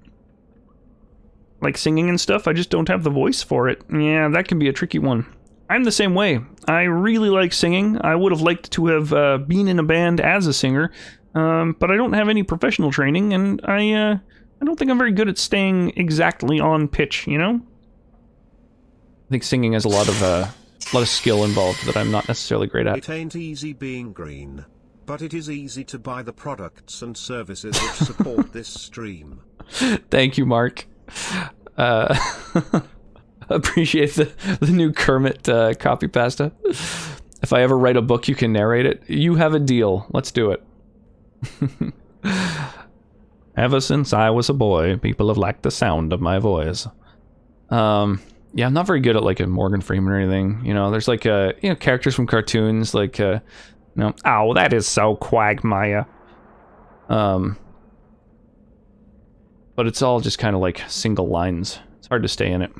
Like singing and stuff, I just don't have the voice for it. Yeah, that can be a tricky one. I'm the same way. I really like singing. I would have liked to have been in a band as a singer, but I don't have any professional training, and I don't think I'm very good at staying exactly on pitch, you know? I think singing has a lot of skill involved that I'm not necessarily great at. It ain't easy being green, but it is easy to buy the products and services which support this stream. Thank you, Mark. Appreciate the new Kermit copy pasta. If I ever write a book, you can narrate it. You have a deal. Let's do it. Ever since I was a boy, people have liked the sound of my voice. Yeah, I'm not very good at like a Morgan Freeman or anything. You know, there's like you know, characters from cartoons like you know, oh, that is so Quagmire. But it's all just kind of like single lines. It's hard to stay in it.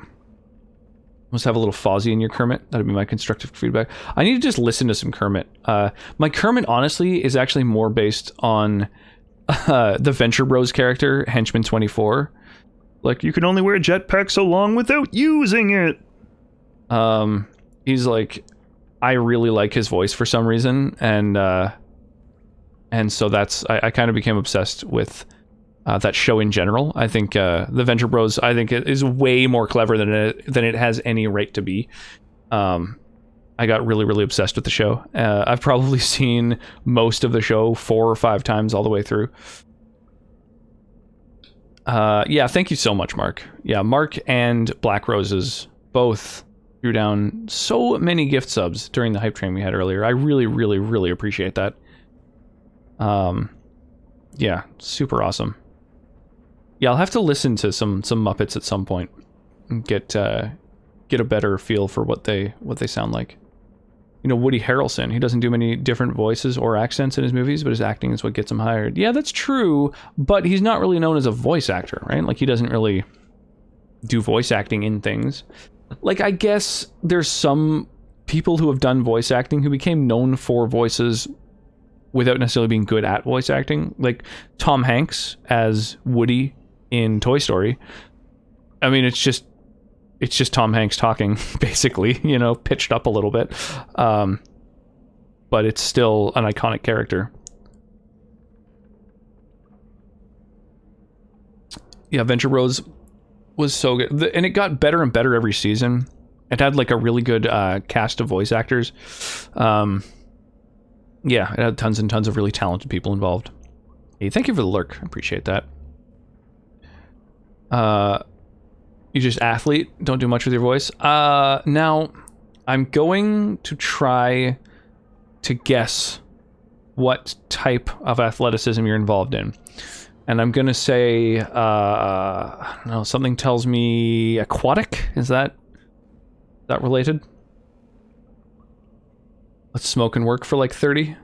Must have a little Fozzie in your Kermit. That'd be my constructive feedback. I need to just listen to some Kermit. My Kermit, honestly, is actually more based on the Venture Bros character, Henchman 24. Like, you can only wear a jetpack so long without using it. He's like, I really like his voice for some reason, and And so I kind of became obsessed with that show in general. I think the Venture Bros, I think it is way more clever than it has any right to be. I got really, really obsessed with the show. I've probably seen most of the show 4 or 5 times all the way through. Yeah, thank you so much, Mark. Yeah, Mark and Black Roses both threw down so many gift subs during the hype train we had earlier. I really, really, really appreciate that. Yeah, super awesome. Yeah, I'll have to listen to some Muppets at some point and get a better feel for what they sound like. You know, Woody Harrelson, he doesn't do many different voices or accents in his movies, but his acting is what gets him hired. Yeah, that's true, but he's not really known as a voice actor, right? Like, he doesn't really do voice acting in things. Like, I guess there's some people who have done voice acting who became known for voices without necessarily being good at voice acting. Like Tom Hanks as Woody in Toy Story. I mean, it's just Tom Hanks talking, basically, you know, pitched up a little bit. But it's still an iconic character. Yeah, Venture Bros was so good. And it got better and better every season. It had like a really good cast of voice actors. Yeah, it had tons and tons of really talented people involved. Hey, thank you for the lurk. I appreciate that. You just athlete, don't do much with your voice. Now, I'm going to try to guess what type of athleticism you're involved in. And I'm going to say, no, something tells me aquatic. Is that related? Let's smoke and work for like 30.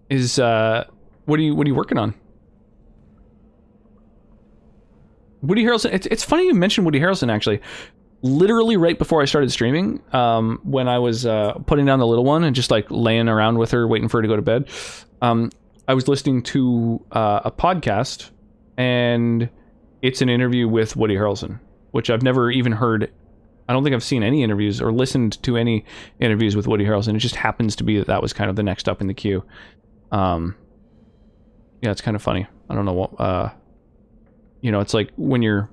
What are you working on? Woody Harrelson. It's funny you mentioned Woody Harrelson, actually. Literally right before I started streaming, when I was putting down the little one and just like laying around with her, waiting for her to go to bed, I was listening to a podcast, and it's an interview with Woody Harrelson, which I've never even heard. I don't think I've seen any interviews or listened to any interviews with Woody Harrelson. It just happens to be that was kind of the next up in the queue. Yeah, it's kind of funny. I don't know what, you know, it's like when you're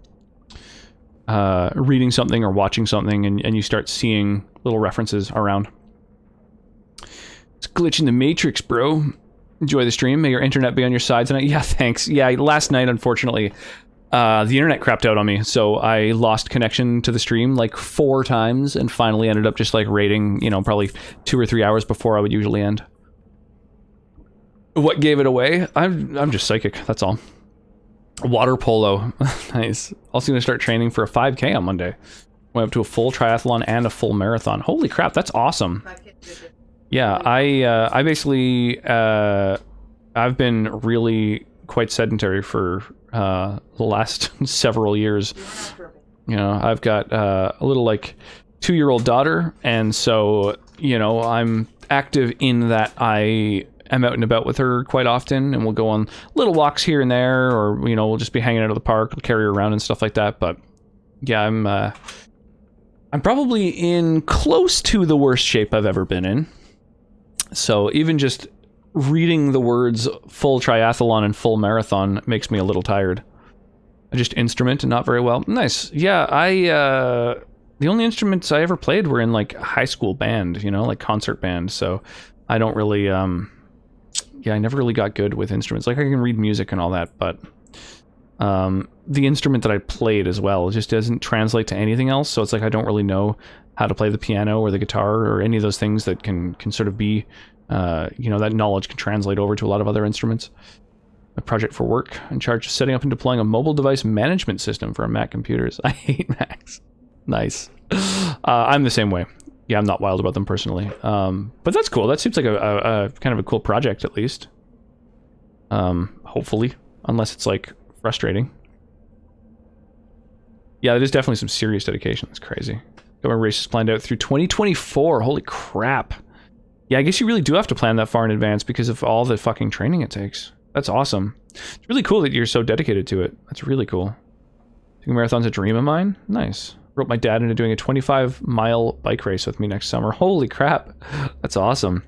reading something or watching something and you start seeing little references around. It's glitching the Matrix, bro. Enjoy the stream. May your internet be on your side tonight. Yeah, thanks. Yeah, last night, unfortunately, the internet crapped out on me, so I lost connection to the stream like 4 times and finally ended up just like raiding, you know, probably 2 or 3 hours before I would usually end. What gave it away? I'm just psychic, that's all. Water polo. Nice. Also going to start training for a 5K on Monday. Went up to a full triathlon and a full marathon. Holy crap, that's awesome. Yeah, I basically, I've been really quite sedentary for the last several years. You know, I've got a little like 2-year-old daughter, and so, you know, I'm active in that I am out and about with her quite often, and we'll go on little walks here and there, or, you know, we'll just be hanging out at the park, we'll carry her around and stuff like that. But yeah, I'm probably in close to the worst shape I've ever been in. So even just reading the words full triathlon and full marathon makes me a little tired. I just instrument and not very well. Nice. Yeah, the only instruments I ever played were in like high school band, you know, like concert band. So I don't really, yeah, I never really got good with instruments. Like I can read music and all that, but the instrument that I played as well just doesn't translate to anything else. So it's like I don't really know how to play the piano or the guitar or any of those things that can sort of be, you know, that knowledge can translate over to a lot of other instruments. A project for work in charge of setting up and deploying a mobile device management system for Mac computers. I hate Macs. Nice. I'm the same way. Yeah, I'm not wild about them personally. But that's cool. That seems like a kind of a cool project, at least. Hopefully. Unless it's, like, frustrating. Yeah, there's definitely some serious dedication. That's crazy. Government races planned out through 2024. Holy crap. Yeah, I guess you really do have to plan that far in advance because of all the fucking training it takes. That's awesome. It's really cool that you're so dedicated to it. That's really cool. Doing marathon's a dream of mine? Nice. Roped my dad into doing a 25-mile bike race with me next summer. Holy crap. That's awesome.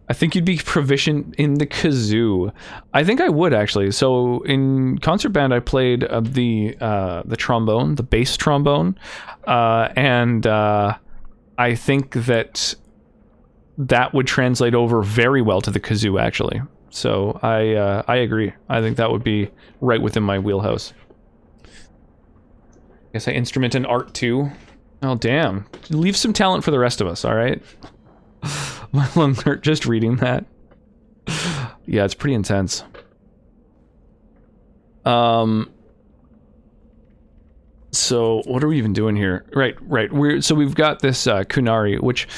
I think you'd be proficient in the kazoo. I think I would actually. So in concert band, I played the trombone, the bass trombone, and I think that would translate over very well to the kazoo actually. So I agree. I think that would be right within my wheelhouse. Guess I instrument and art too. Oh damn! Leave some talent for the rest of us. All right. My lungs hurt just reading that. Yeah, it's pretty intense. So what are we even doing here? Right. We've got this Kunari, which.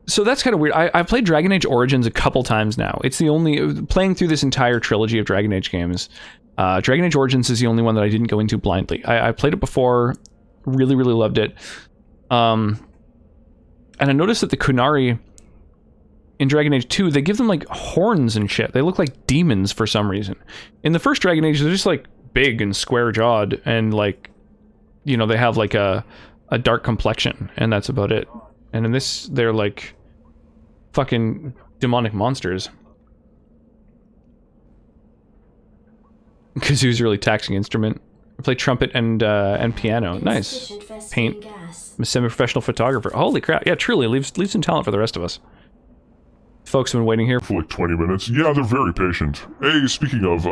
So that's kind of weird. I played Dragon Age Origins a couple times now. It's the only playing through this entire trilogy of Dragon Age games. Dragon Age Origins is the only one that I didn't go into blindly. I played it before, really loved it. And I noticed that the Kunari in Dragon Age 2, they give them like horns and shit. They look like demons for some reason. In the first Dragon Age, they're just like big and square-jawed and like, you know, they have like a dark complexion and that's about it. And in this, they're like fucking demonic monsters. Kazoo's a really taxing instrument. I play trumpet and piano. Nice. Paint. I'm a semi-professional photographer. Holy crap. Yeah, truly, leave some talent for the rest of us. Folks have been waiting here for like 20 minutes. Yeah, they're very patient. Hey, speaking of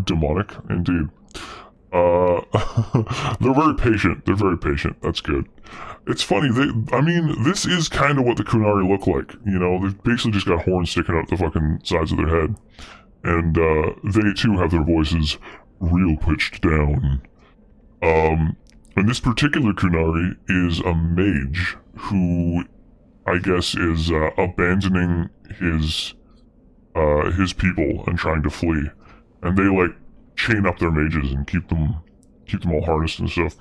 demonic, indeed. They're very patient. They're very patient. That's good. It's funny. I mean, this is kind of what the Kunari look like. You know, they've basically just got horns sticking out the fucking sides of their head. And they too have their voices real pitched down. And this particular Kunari is a mage who, I guess, is abandoning his people and trying to flee. And they like chain up their mages and keep them all harnessed and stuff.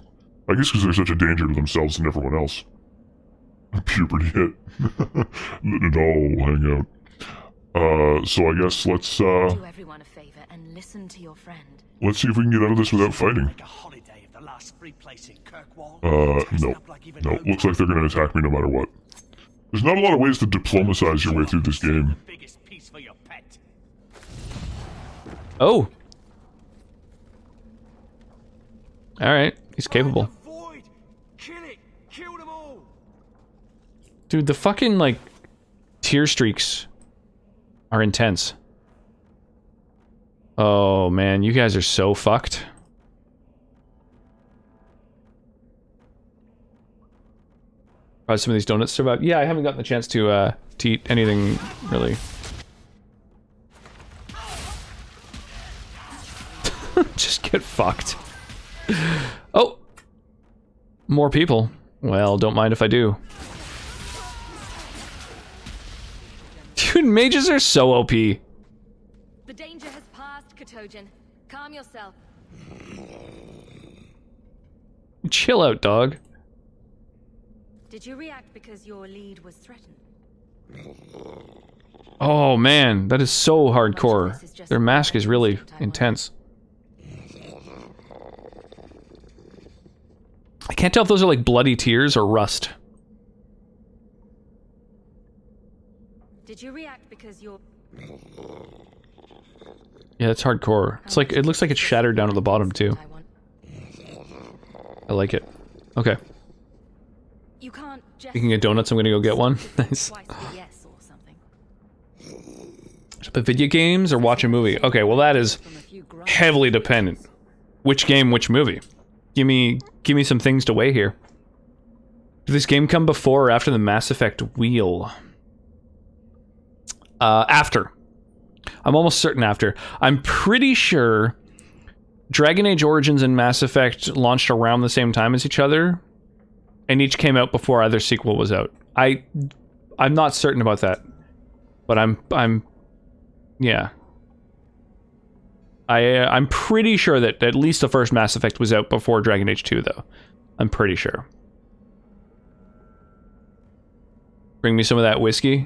I guess because they're such a danger to themselves and everyone else. Puberty hit. Letting it all hang out. So I guess let's do everyone a favor and listen to your friend. Let's see if we can get out of this without fighting. No. Looks like they're gonna attack me no matter what. There's not a lot of ways to diplomatize your way through this game. Oh! Alright, he's capable. Dude, the fucking, like, tear streaks are intense. Oh, man, you guys are so fucked. Probably some of these donuts survive. Yeah, I haven't gotten the chance to eat anything, really. Just get fucked. Oh! More people. Well, don't mind if I do. Dude, mages are so OP. The danger has passed, Katogen. Calm yourself. Chill out, dog. Did you react because your lead was threatened? Oh man, that is so hardcore. Their mask is really intense. I can't tell if those are like bloody tears or rust. Did you react because you're... Yeah, it's hardcore. It's like, it looks like it's shattered down to the bottom too. I like it. Okay. You can't just... Speaking of donuts, I'm gonna go get one. Nice. But video games or watch a movie? Okay, well that is heavily dependent. Which game, which movie? Give me some things to weigh here. Did this game come before or after the Mass Effect wheel? After. I'm almost certain after. I'm pretty sure Dragon Age Origins and Mass Effect launched around the same time as each other, and each came out before either sequel was out. I'm not certain about that, but I'm yeah. I'm pretty sure that at least the first Mass Effect was out before Dragon Age 2, though. I'm pretty sure. Bring me some of that whiskey.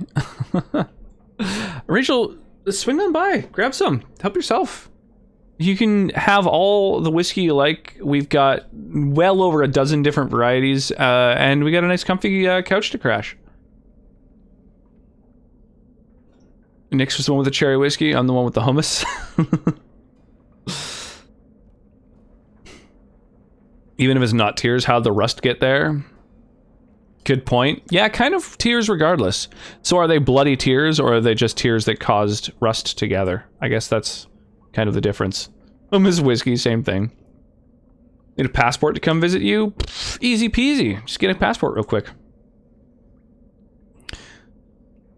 Rachel, swing on by. Grab some. Help yourself. You can have all the whiskey you like. We've got well over a dozen different varieties, and we got a nice comfy couch to crash. Nick's was the one with the cherry whiskey. I'm the one with the hummus. Even if it's not tears, how'd the rust get there? Good point. Yeah, kind of tears regardless. So are they bloody tears, or are they just tears that caused rust to gather? I guess that's kind of the difference. Hummus whiskey, same thing. Need a passport to come visit you? Pff, easy peasy. Just get a passport real quick.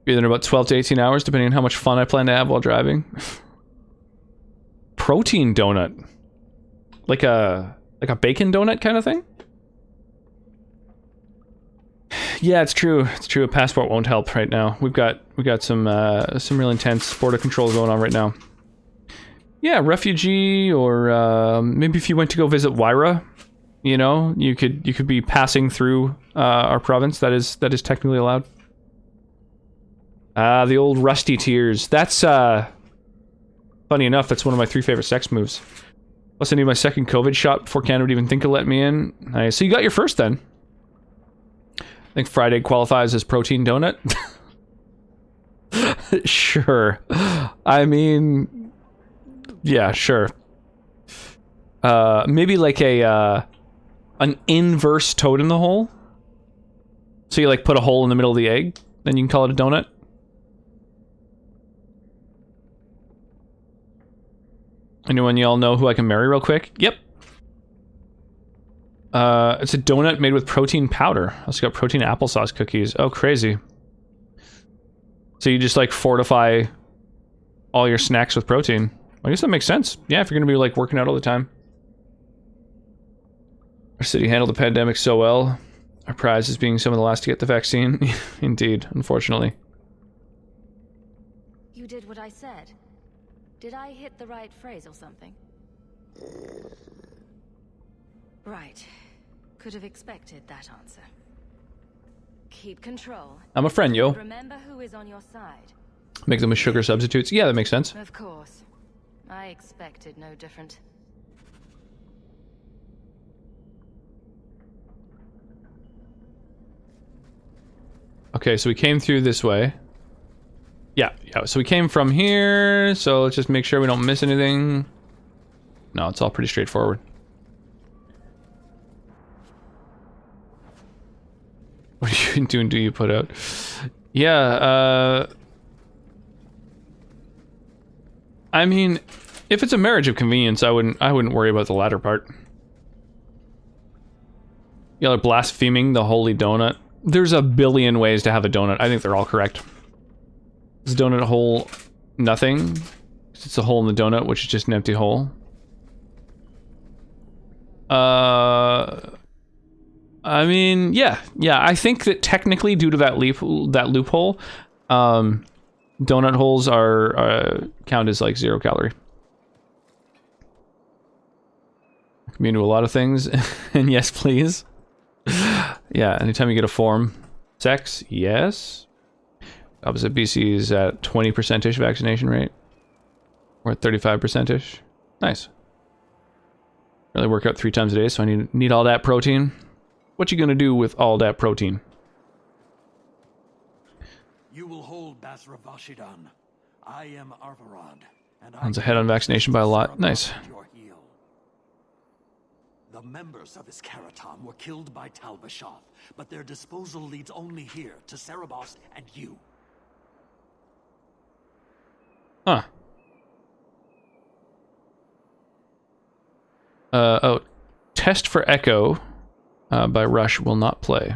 Be there in about 12 to 18 hours, depending on how much fun I plan to have while driving. Protein donut. Like a bacon donut kind of thing? Yeah, it's true. It's true. A passport won't help right now. We got some real intense border control going on right now. Yeah, refugee, or maybe if you went to go visit Wyra, you know, you could be passing through our province. That is technically allowed. The old rusty tears. That's funny enough. That's one of my 3 favorite sex moves. Plus, I need my second COVID shot before Canada would even think of letting me in. Nice. So you got your first then. I think fried egg qualifies as protein donut. Sure. I mean, yeah, sure. Maybe like an inverse toad in the hole. So you like put a hole in the middle of the egg, then you can call it a donut. Anyone y'all know who I can marry real quick? Yep. It's a donut made with protein powder. I also got protein applesauce cookies. Oh, crazy. So you just like fortify all your snacks with protein. I guess that makes sense. Yeah, if you're gonna be like working out all the time. Our city handled the pandemic so well. Our prize is being some of the last to get the vaccine. Indeed, unfortunately. You did what I said. Did I hit the right phrase or something? Right. Could have expected that answer. Keep control. I'm a friend, yo. Remember who is on your side. Make them with sugar substitutes. Yeah, that makes sense. Of course. I expected no different. Okay, so we came through this way. Yeah, so we came from here, so let's just make sure we don't miss anything. No, it's all pretty straightforward. What are you doing? Do you put out? Yeah, I mean, if it's a marriage of convenience, I wouldn't worry about the latter part. Y'all are blaspheming the holy donut. There's a billion ways to have a donut. I think they're all correct. Is the donut a hole? Nothing. It's a hole in the donut, which is just an empty hole. I mean, yeah. I think that technically, due to that loophole, donut holes are count as like 0 calorie. I can be into a lot of things, and yes, please. Yeah, anytime you get a form. Sex, yes. Opposite BC is at 20%-ish vaccination rate. We're at 35%-ish. Nice. Really work out 3 times a day, so I need all that protein. What you gonna do with all that protein? You will hold Basra Vashidan. I am Arvarad, and One's ahead on vaccination by a lot. Nice. The members of Iskaratam were killed by Tal Bashath, but their disposal leads only here, to Cerebos and you. Huh. Oh. Test for Echo by Rush will not play.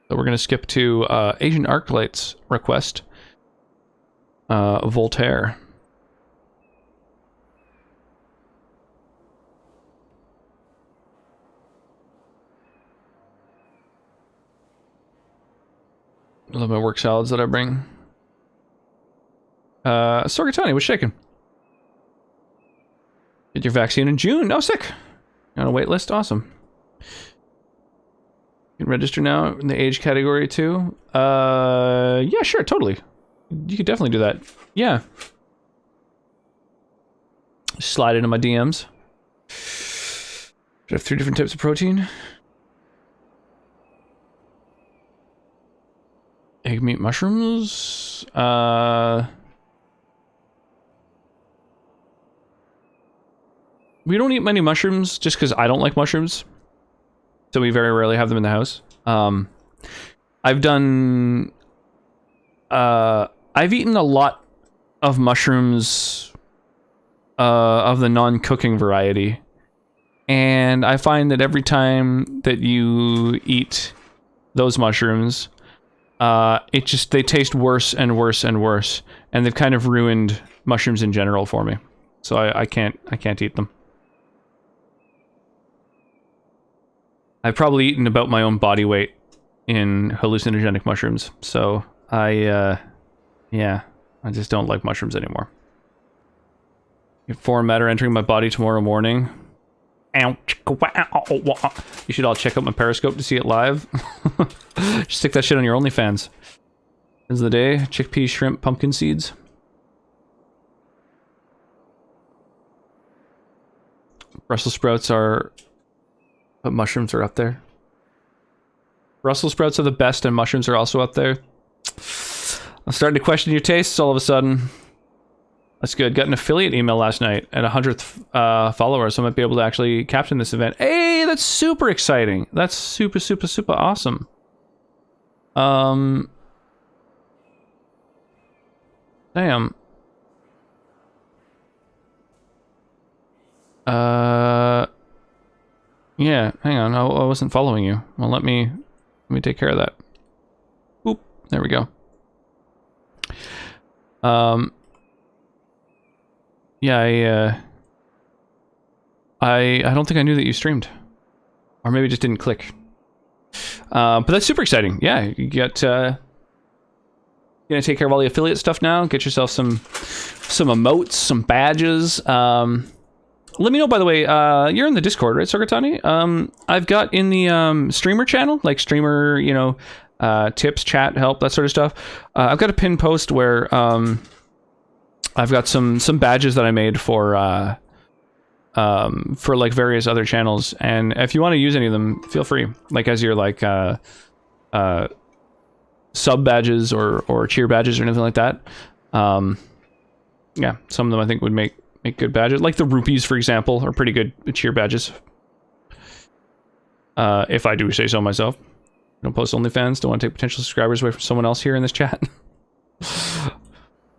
So we're going to skip to Asian Arclight's request. Voltaire. I love my work salads that I bring. Sorgatani, what's shaking? Get your vaccine in June. Oh, sick. You're on a wait list? Awesome. You can register now in the age category too. Yeah, sure, totally. You could definitely do that. Yeah. Slide into my DMs. Should I have 3 different types of protein? Egg, meat, mushrooms. we don't eat many mushrooms just because I don't like mushrooms. So we very rarely have them in the house. I've done... I've eaten a lot of mushrooms of the non-cooking variety. And I find that every time that you eat those mushrooms, they taste worse and worse and worse. And they've kind of ruined mushrooms in general for me. So I can't eat them. I've probably eaten about my own body weight in hallucinogenic mushrooms. So I just don't like mushrooms anymore. Foreign matter entering my body tomorrow morning. You should all check out my Periscope to see it live. Just stick that shit on your OnlyFans. Is the day chickpea, shrimp, pumpkin seeds. Brussels sprouts are... But mushrooms are up there. Brussels sprouts are the best and mushrooms are also up there. I'm starting to question your tastes all of a sudden. That's good. Got an affiliate email last night at 100th follower, so I might be able to actually captain this event. Hey, that's super exciting. That's super, super, super awesome. Damn. Yeah, hang on. I wasn't following you. Well, let me take care of that. Oop, there we go. Yeah, I don't think I knew that you streamed. Or maybe it just didn't click. But that's super exciting. Yeah, you get, you're gonna take care of all the affiliate stuff now. Get yourself some emotes, some badges. Let me know, by the way, you're in the Discord, right, Sorgatani? I've got in the streamer channel, like streamer, you know, tips, chat, help, that sort of stuff. I've got a pinned post where I've got some badges that I made for like various other channels, and if you want to use any of them, feel free. Like as your like sub badges or cheer badges or anything like that. Yeah, some of them I think would make good badges. Like the rupees, for example, are pretty good cheer badges. If I do say so myself. Don't post OnlyFans. Don't want to take potential subscribers away from someone else here in this chat.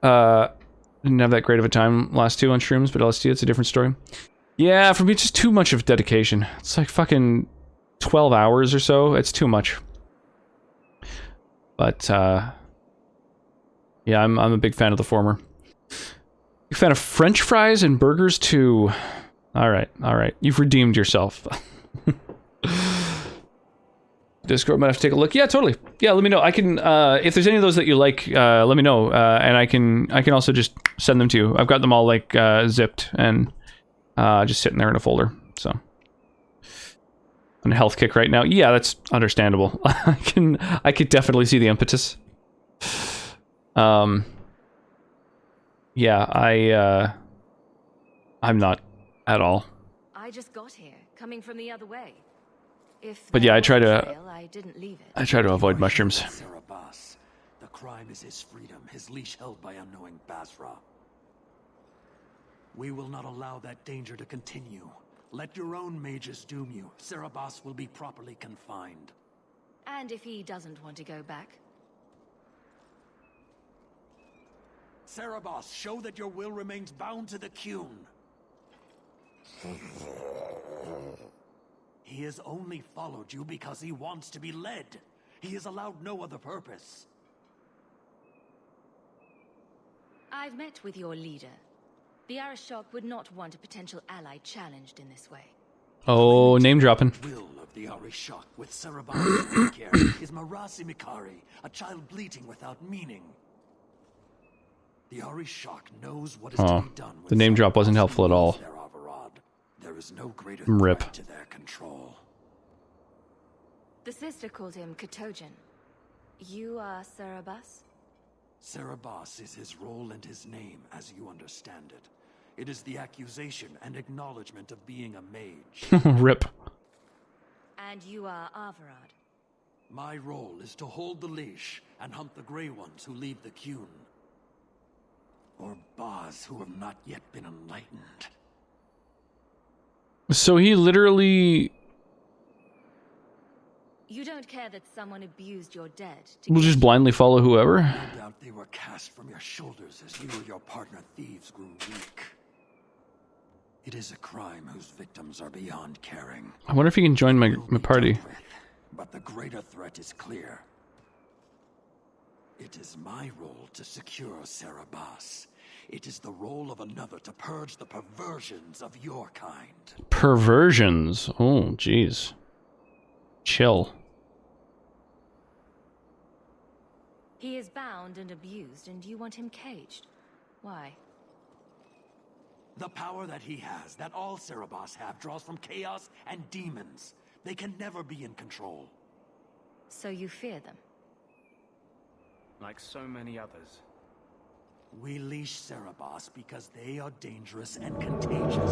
Didn't have that great of a time last two on streams, but LSD, it's a different story. Yeah, for me, it's just too much of dedication. It's like fucking 12 hours or so. It's too much. But, yeah, I'm a big fan of the former. Big fan of French fries and burgers, too. Alright. You've redeemed yourself. Discord might have to take a look. Yeah, totally. Yeah, let me know. I can, if there's any of those that you like, let me know. And I can also just send them to you. I've got them all, like, zipped and just sitting there in a folder, so. On a health kick right now. Yeah, that's understandable. I could definitely see the impetus. Yeah, I'm not at all. I just got here, coming from the other way. But yeah, I try to avoid Right, mushrooms. Cerebas. The crime is his freedom, his leash held by unknowing Basra. We will not allow that danger to continue. Let your own mages doom you. Cerebas will be properly confined. And if he doesn't want to go back? Cerebas, show that your will remains bound to the Qun. He has only followed you because he wants to be led. He has allowed no other purpose. I've met with your leader. The Arishok would not want a potential ally challenged in this way. Oh, name dropping. Will of the Arishok with Cerebas care is Marasi Mikari, a child bleating without meaning. The Arishok knows what is to be done with the name drop wasn't helpful at all. There is no greater Rip. threat to their control. The sister called him Katojan. You are Cerebas? Cerebas is his role and his name, as you understand it. It is the accusation and acknowledgement of being a mage. Rip. And you are Avarad. My role is to hold the leash and hunt the Grey Ones who leave the Qun. Or Baz who have not yet been enlightened. So he literally You don't care that someone abused your dead to will just blindly follow whoever? No doubt they were cast from your shoulders as you or your partner thieves grew weak. It is a crime whose victims are beyond caring. I wonder if he can join my party. But the greater threat is clear. It is my role to secure Sarah Bass. It is the role of another to purge the perversions of your kind. Perversions? Oh, jeez. Chill. He is bound and abused, and you want him caged. Why? The power that he has, that all Cerebos have, draws from chaos and demons. They can never be in control. So you fear them? Like so many others. We leash Cerebos because they are dangerous and contagious.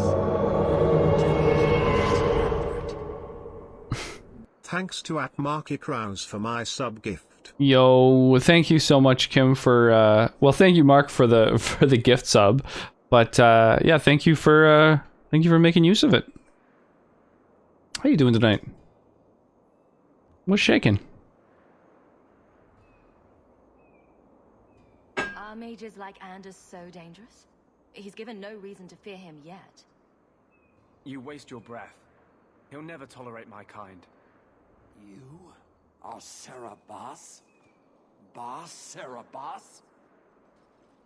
Thanks to @MarkyKraus for my sub gift. Yo, thank you so much, Kim, for well, thank you, Mark, for the gift sub. But yeah, thank you for making use of it. How you doing tonight? What's shaking? Are mages like Anders so dangerous? He's given no reason to fear him yet. You waste your breath. He'll never tolerate my kind. You are Sarah Bass? Bass Sarah Bass?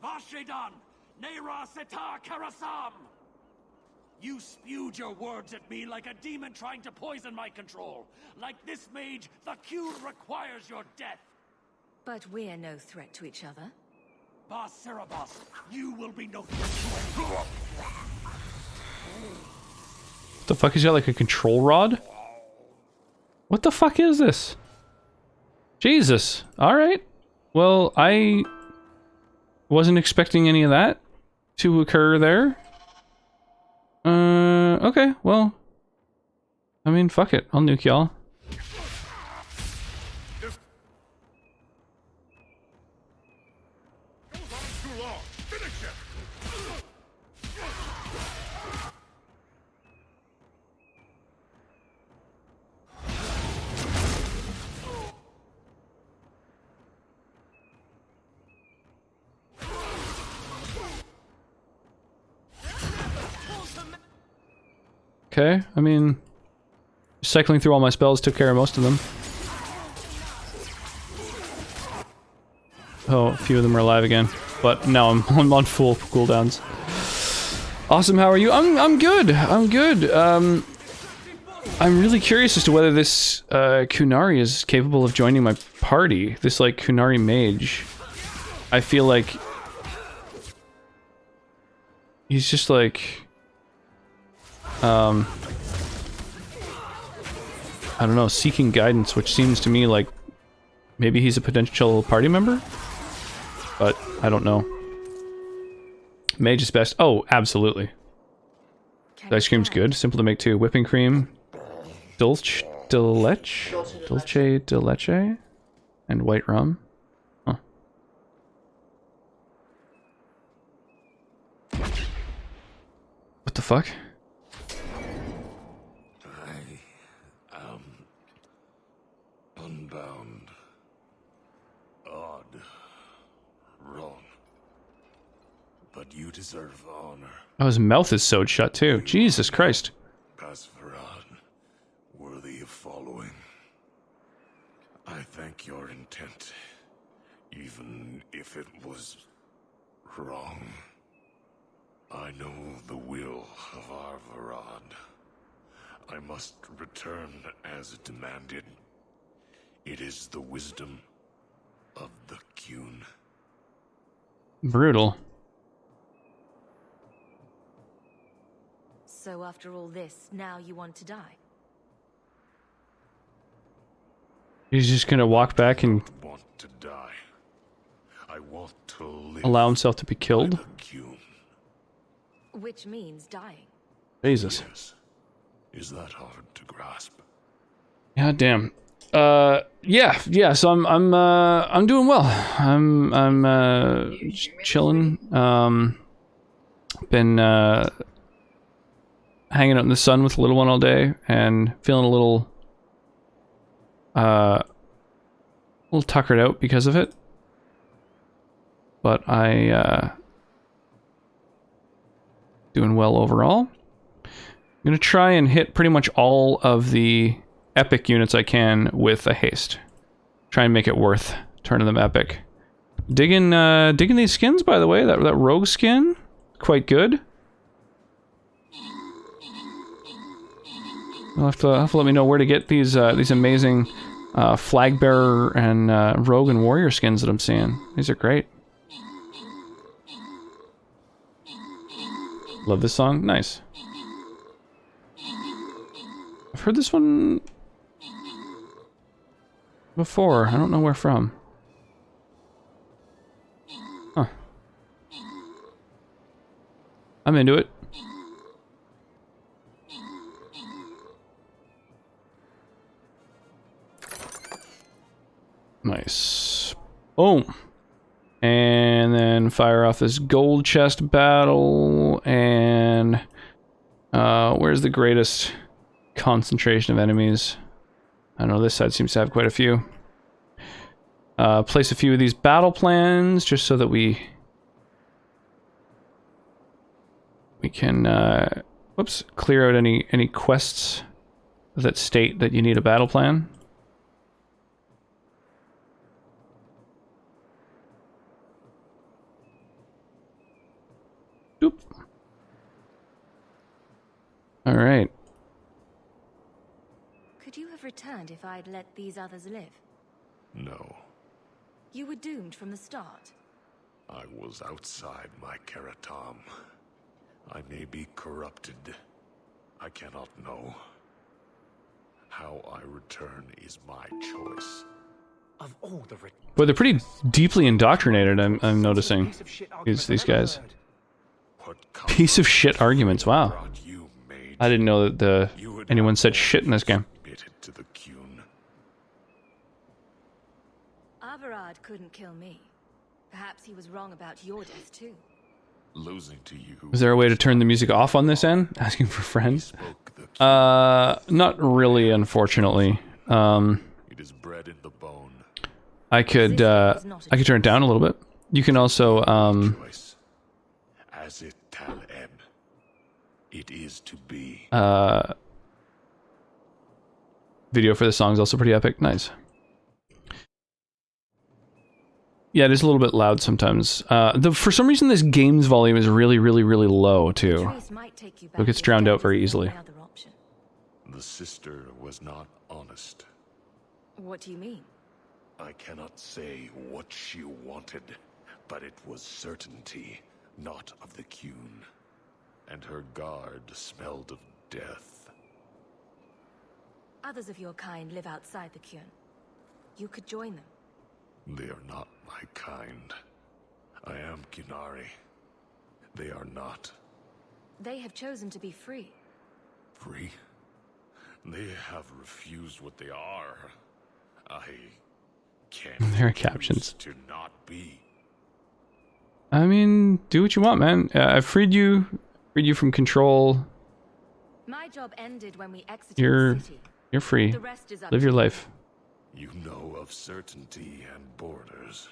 Vashedan! Neira Setar Karasam! You spewed your words at me like a demon trying to poison my control. Like this mage, the Q requires your death. But we're no threat to each other. Bass Sarah Bass, you will be no threat to anyone. The fuck, is that like a control rod? What the fuck is this? Jesus. Alright. Well, I wasn't expecting any of that to occur there. Okay, well. I mean, fuck it. I'll nuke y'all. Okay, I mean, cycling through all my spells took care of most of them. Oh, a few of them are alive again, but now I'm on full cooldowns. Awesome, how are you? I'm good. I'm good. I'm really curious as to whether this Kunari is capable of joining my party. This like Kunari mage. I feel like he's just like I don't know, seeking guidance, which seems to me like maybe he's a potential party member, but I don't know. Mage is best. Oh, absolutely. The ice cream's good. Simple to make too. Whipping cream, dulce de leche, and white rum. Huh. What the fuck? Unbound. Odd. Wrong. But you deserve honor. Oh, his mouth is sewed shut too. Jesus Christ. Pasvarad, worthy of following. I thank your intent, even if it was wrong. I know the will of our Varad. I must return as demanded. It is the wisdom of the Qun. Brutal. So after all this, now you want to die? He's just gonna walk back and Want to die. I want to live. allow himself to be killed? Which means dying. Jesus. Yes. Is that hard to grasp? God damn. Yeah, so I'm doing well. I'm chilling. Been hanging out in the sun with the little one all day and feeling a little tuckered out because of it. But doing well overall. I'm gonna try and hit pretty much all of the epic units I can with a haste. Try and make it worth turning them epic. Digging these skins, by the way. That rogue skin, quite good. You'll have to let me know where to get these amazing flag bearer and rogue and warrior skins that I'm seeing. These are great. Love this song. Nice. I've heard this one before. I don't know where from. Huh. I'm into it. Nice. Boom. And then fire off this gold chest battle. And where's the greatest concentration of enemies? I know this side seems to have quite a few. Place a few of these battle plans just so that we can whoops, clear out any quests that state that you need a battle plan. Doop. All right. Could you have returned if I'd let these others live? No, You were doomed from the start. I was outside my Keratam. I may be corrupted. I cannot know. How I return is my choice. Of all the But they're pretty deeply indoctrinated, I'm noticing. These guys. Piece of shit arguments, wow. I didn't know that anyone said shit in this game. Averard couldn't kill me. Perhaps he was wrong about your death too. Losing to you. Is there a way to turn the music off on this end? Asking for friends? Not really, unfortunately. It is bred in the bone. I could turn it down a little bit. You can also, As it tal eb. It is to be. Video for the song is also pretty epic. Nice. Yeah, it is a little bit loud sometimes. For some reason, this game's volume is really, really, really low, too. So it gets drowned out very easily. The sister was not honest. What do you mean? I cannot say what she wanted, but it was certainty, not of the Qun. And her guard smelled of death. Others of your kind live outside the Qun. You could join them. They are not my kind. I am Qunari. They are not. They have chosen to be free. Free? They have refused what they are. I can't. There are captions. To not be. I mean, do what you want, man. I've freed you from control. My job ended when we exited You're the city. You're free. The rest is up Live to your you. life. You know of certainty and borders.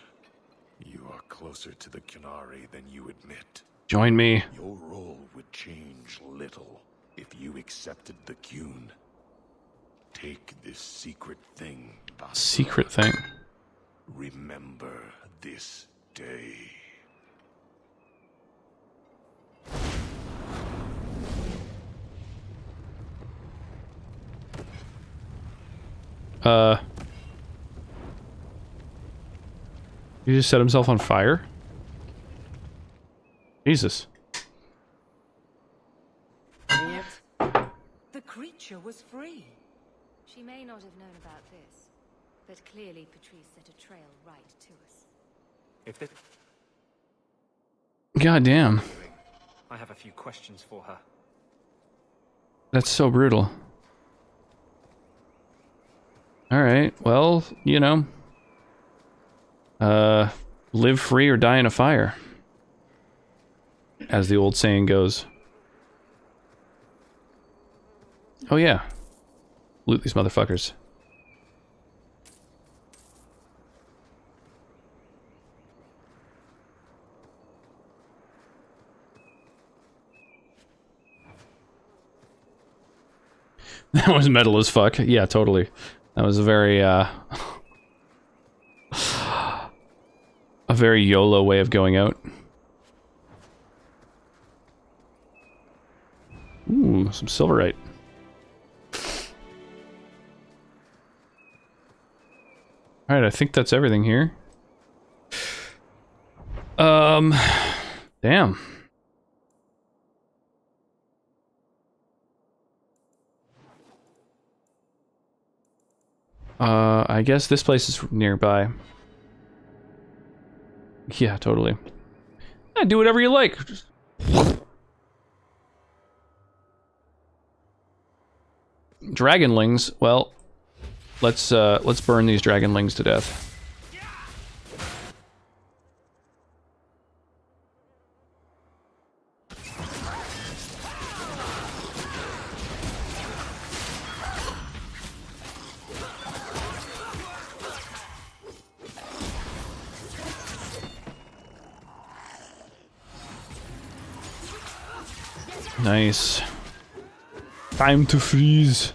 You are closer to the Qunari than you admit. Join me. Your role would change little if you accepted the Qun. Take this secret thing, Basra. Secret thing. Remember this day. He just set himself on fire? Jesus. The creature was free. She may not have known about this, but clearly Patrice set a trail right to us. If this... God damn. I have a few questions for her. That's so brutal. Alright, well, you know. Live free or die in a fire. As the old saying goes. Oh yeah. Loot these motherfuckers. That was metal as fuck. Yeah, totally. That was a very, a very YOLO way of going out. Ooh, some silverite. Alright, I think that's everything here. Damn. I guess this place is nearby. Yeah, totally. Yeah, do whatever you like. Just... Dragonlings. Well, let's burn these dragonlings to death. Nice. Time to freeze.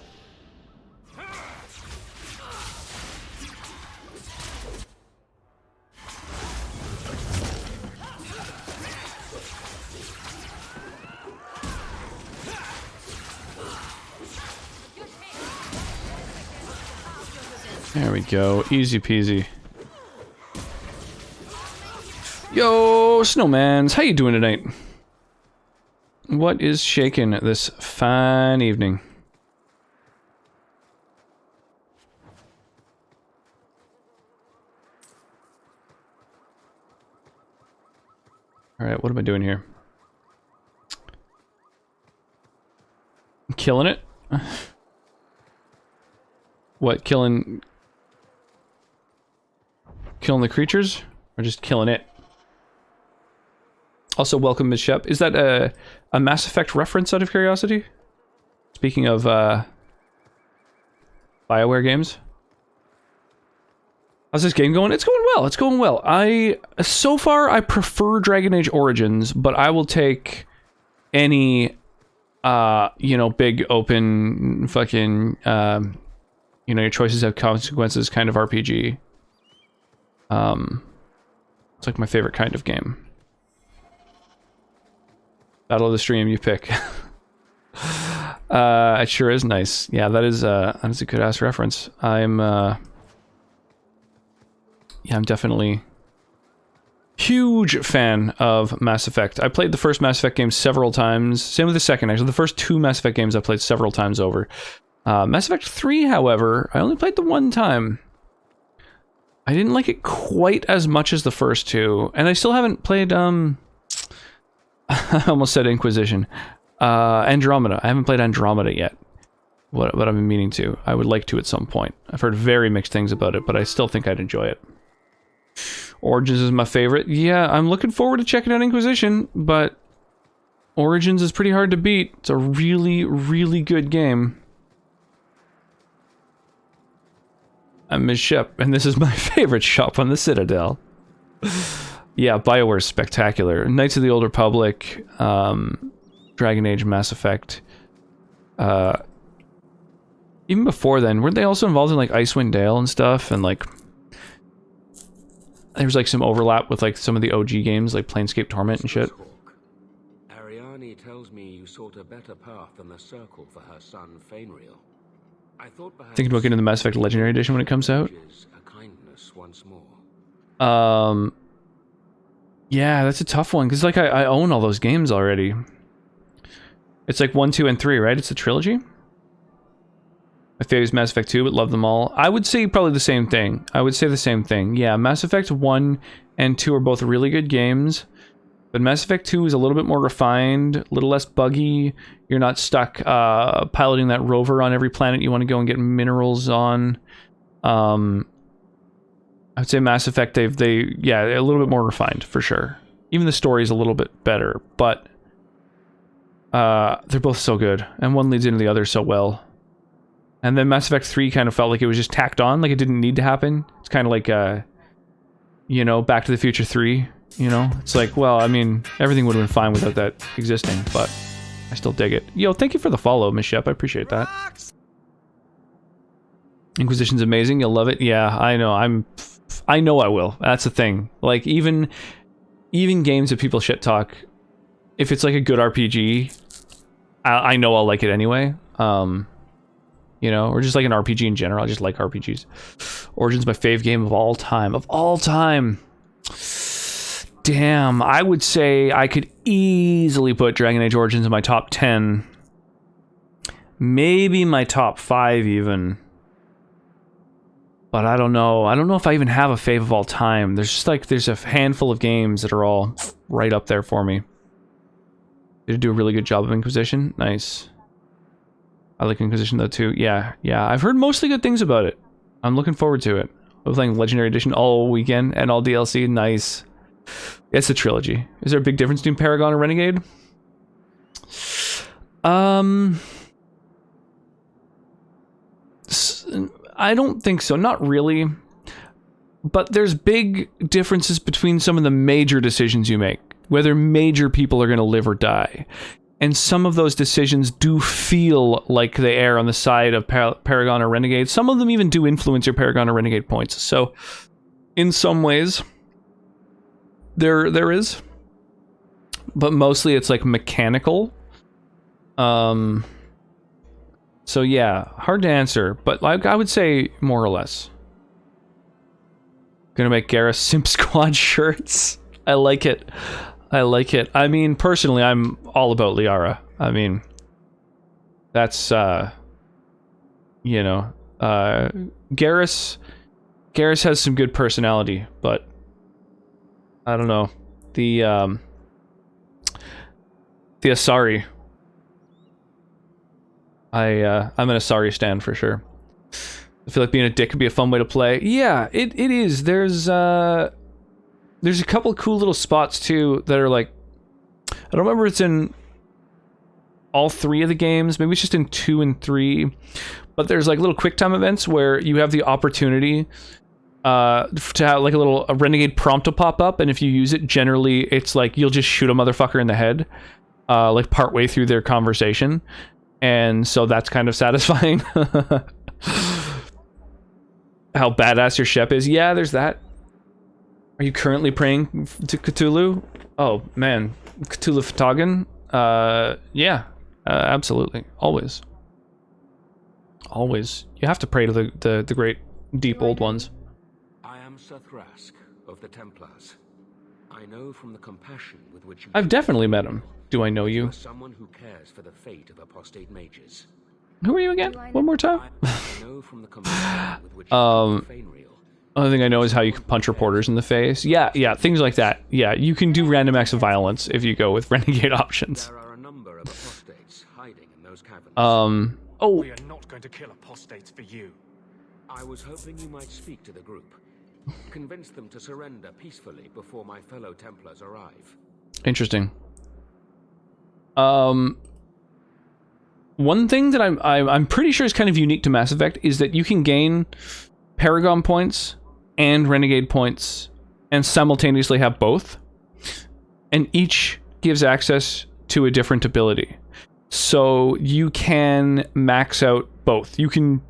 There we go. Easy peasy. Yo, snowmans, how you doing tonight? What is shaking this fine evening? Alright, what am I doing here? I'm killing it? What, killing the creatures? Or just killing it? Also, welcome, Ms. Shep. Is that a Mass Effect reference, out of curiosity? Speaking of BioWare games. How's this game going? It's going well. It's going well. So far, I prefer Dragon Age Origins, but I will take any, you know, big open fucking, you know, your choices have consequences kind of RPG. It's like my favorite kind of game. Battle of the Stream, you pick. It sure is nice. Yeah, that is a good ass reference. Yeah, I'm definitely huge fan of Mass Effect. I played the first Mass Effect game several times. Same with the second, actually. The first two Mass Effect games I played several times over. Mass Effect 3, however, I only played the one time. I didn't like it quite as much as the first two, and I still haven't played, I almost said Inquisition. Andromeda. I haven't played Andromeda yet. What I've been meaning to. I would like to at some point. I've heard very mixed things about it, but I still think I'd enjoy it. Origins is my favorite. Yeah, I'm looking forward to checking out Inquisition, but Origins is pretty hard to beat. It's a really, really good game. I'm Ms. Shep, and this is my favorite shop on the Citadel. Yeah, BioWare's spectacular. Knights of the Old Republic, Dragon Age, Mass Effect. Even before then, weren't they also involved in like Icewind Dale and stuff? And like, there was like some overlap with like some of the OG games, like Planescape Torment and shit. Ariane tells me you sought a better path than the Circle for her son Fainriel. I thought perhaps Thinking about getting the Mass Effect Legendary Edition when it comes out. A kindness once more. Yeah, that's a tough one, because like I own all those games already. It's like 1, 2, and 3, right? It's a trilogy? My favorite is Mass Effect 2, but love them all. I would say probably the same thing. I would say the same thing. Yeah, Mass Effect 1 and 2 are both really good games, but Mass Effect 2 is a little bit more refined, a little less buggy. You're not stuck piloting that rover on every planet you want to go and get minerals on. I would say Mass Effect, yeah, a little bit more refined, for sure. Even the story is a little bit better, but they're both so good, and one leads into the other so well. And then Mass Effect 3 kind of felt like it was just tacked on, like it didn't need to happen. It's kind of like, you know, Back to the Future 3, you know? It's like, well, I mean, everything would have been fine without that existing, but I still dig it. Yo, thank you for the follow, Miss Shep. I appreciate that. Inquisition's amazing. You'll love it. Yeah, I know. I know I will. That's the thing. Like, even games that people shit talk, if it's like a good RPG, I know I'll like it anyway. You know, or just like an RPG in general. I just like RPGs. Origin's my fave game of all time. Of all time! Damn, I would say I could easily put Dragon Age Origins in my top 10. Maybe my top 5 even. But I don't know. I don't know if I even have a fave of all time. There's just like, there's a handful of games that are all right up there for me. Did do a really good job of Inquisition. Nice. I like Inquisition though too. Yeah. I've heard mostly good things about it. I'm looking forward to it. I'm playing Legendary Edition all weekend and all DLC. Nice. It's a trilogy. Is there a big difference between Paragon and Renegade? I don't think so. Not really. But there's big differences between some of the major decisions you make. Whether major people are going to live or die. And some of those decisions do feel like they err on the side of Paragon or Renegade. Some of them even do influence your Paragon or Renegade points. So, in some ways, there is. But mostly it's like mechanical. So yeah, hard to answer. But like, I would say more or less. Gonna make Garrus Simp Squad shirts. I like it. I like it. I mean, personally, I'm all about Liara. I mean, that's, you know, Garrus has some good personality, but I don't know. The Asari. I'm an Asari stan for sure. I feel like being a dick could be a fun way to play. Yeah, it is. There's a couple of cool little spots too that are like, I don't remember if it's in all 3 of the games, maybe it's just in 2 and 3, but there's like little quick time events where you have the opportunity to have like a renegade prompt to pop up, and if you use it, generally it's like you'll just shoot a motherfucker in the head like partway through their conversation, and so that's kind of satisfying. How badass your Shep is. Yeah, there's that. Are you currently praying to Cthulhu? Oh, man. Cthulhu Fhtagn? Yeah. Absolutely. Always. Always. You have to pray to the great, deep old ones. I am Sir Thrask of the Templars. I know from the compassion with which you... I've definitely met him. Do I know you? Someone who cares for the fate of apostate mages. Who are you again? One more time? I know from the compassion with which you only thing I know is how you can punch reporters in the face. Yeah, things like that. Yeah, you can do random acts of violence if you go with renegade options. There are a number of apostates hiding in those caverns. Oh. We are not going to kill apostates for you. I was hoping you might speak to the group. Convince them to surrender peacefully before my fellow Templars arrive. Interesting. One thing that I'm pretty sure is kind of unique to Mass Effect is that you can gain Paragon points and Renegade points and simultaneously have both, and each gives access to a different ability, so you can max out both. You can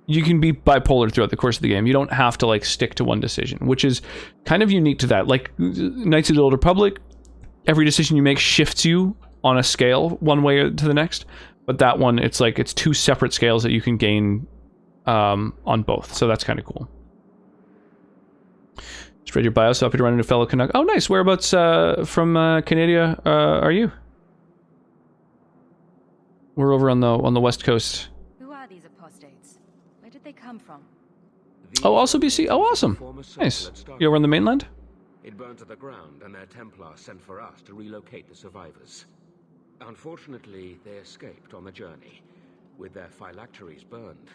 be bipolar throughout the course of the game. You don't have to like stick to one decision, which is kind of unique to that. Like Knights of the Old Republic, every decision you make shifts you on a scale one way to the next, but that one, it's like it's 2 separate scales that you can gain on both, so that's kind of cool. Spread your bio, so happy to run into fellow Canuck. Oh, nice. Whereabouts from Canada are you? We're over on the west coast. Who are these apostates? Where did they come from? Oh, also BC. Oh, awesome. Nice. You over on the mainland? It burned to the ground, and their Templars sent for us to relocate the survivors. Unfortunately, they escaped on the journey. With their phylacteries burned,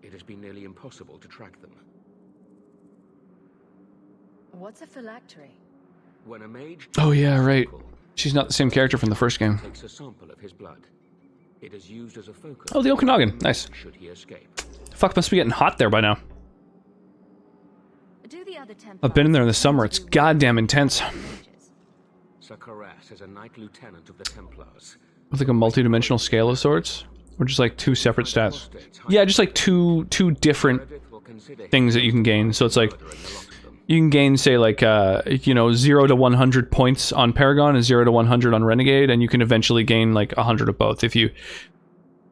it has been nearly impossible to track them. What's a phylactery? When a mage... Oh yeah, right. She's not the same character from the first game. Takes a sample of his blood. It is used as a focus. Oh, the Okanagan. Nice. Should he escape. Fuck, must be getting hot there by now. Do the other Templars I've been in there in the summer. It's goddamn intense. Sakaras is a Knight Lieutenant of the Templars. With like a multi-dimensional scale of sorts? Or just like two separate stats? Yeah, just like two different things that you can gain. So it's like, you can gain, say, like, you know, 0 to 100 points on Paragon and 0 to 100 on Renegade, and you can eventually gain like 100 of both if you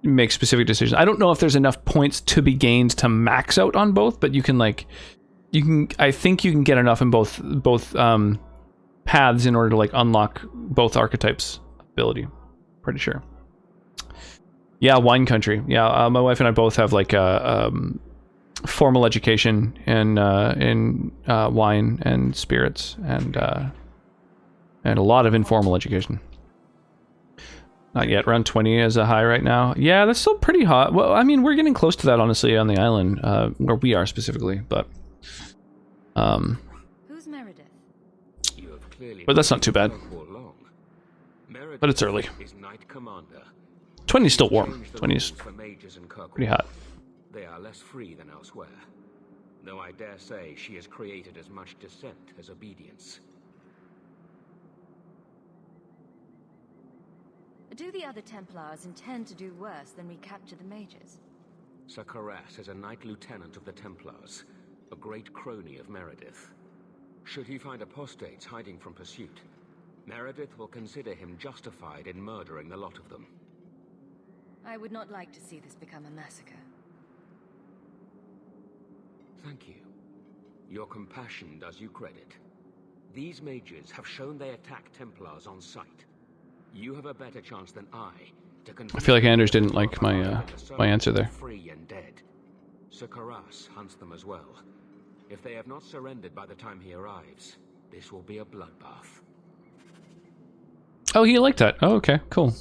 make specific decisions. I don't know if there's enough points to be gained to max out on both, but you can like, I think you can get enough in both paths in order to like unlock both archetypes ability. Pretty sure. Yeah, wine country. Yeah, my wife and I both have like a formal education in wine and spirits, and a lot of informal education. Not yet. Around 20 is a high right now. Yeah, that's still pretty hot. Well, I mean, we're getting close to that, honestly, on the island, where we are specifically, but Who's Meredith? but that's not too bad. But it's early. 20 is still warm. 20 is pretty hot. They are less free than elsewhere. Though I dare say she has created as much dissent as obedience. Do the other Templars intend to do worse than recapture the mages? Sakaras is a Knight Lieutenant of the Templars, a great crony of Meredith. Should he find apostates hiding from pursuit, Meredith will consider him justified in murdering the lot of them. I would not like to see this become a massacre. Thank you. Your compassion does you credit. These mages have shown they attack Templars on sight. You have a better chance than I feel like Anders didn't like my my answer there. Free and dead. Sakaras hunts them as well. If they have not surrendered by the time he arrives, this will be a bloodbath. Oh, he liked that. Oh, okay, cool.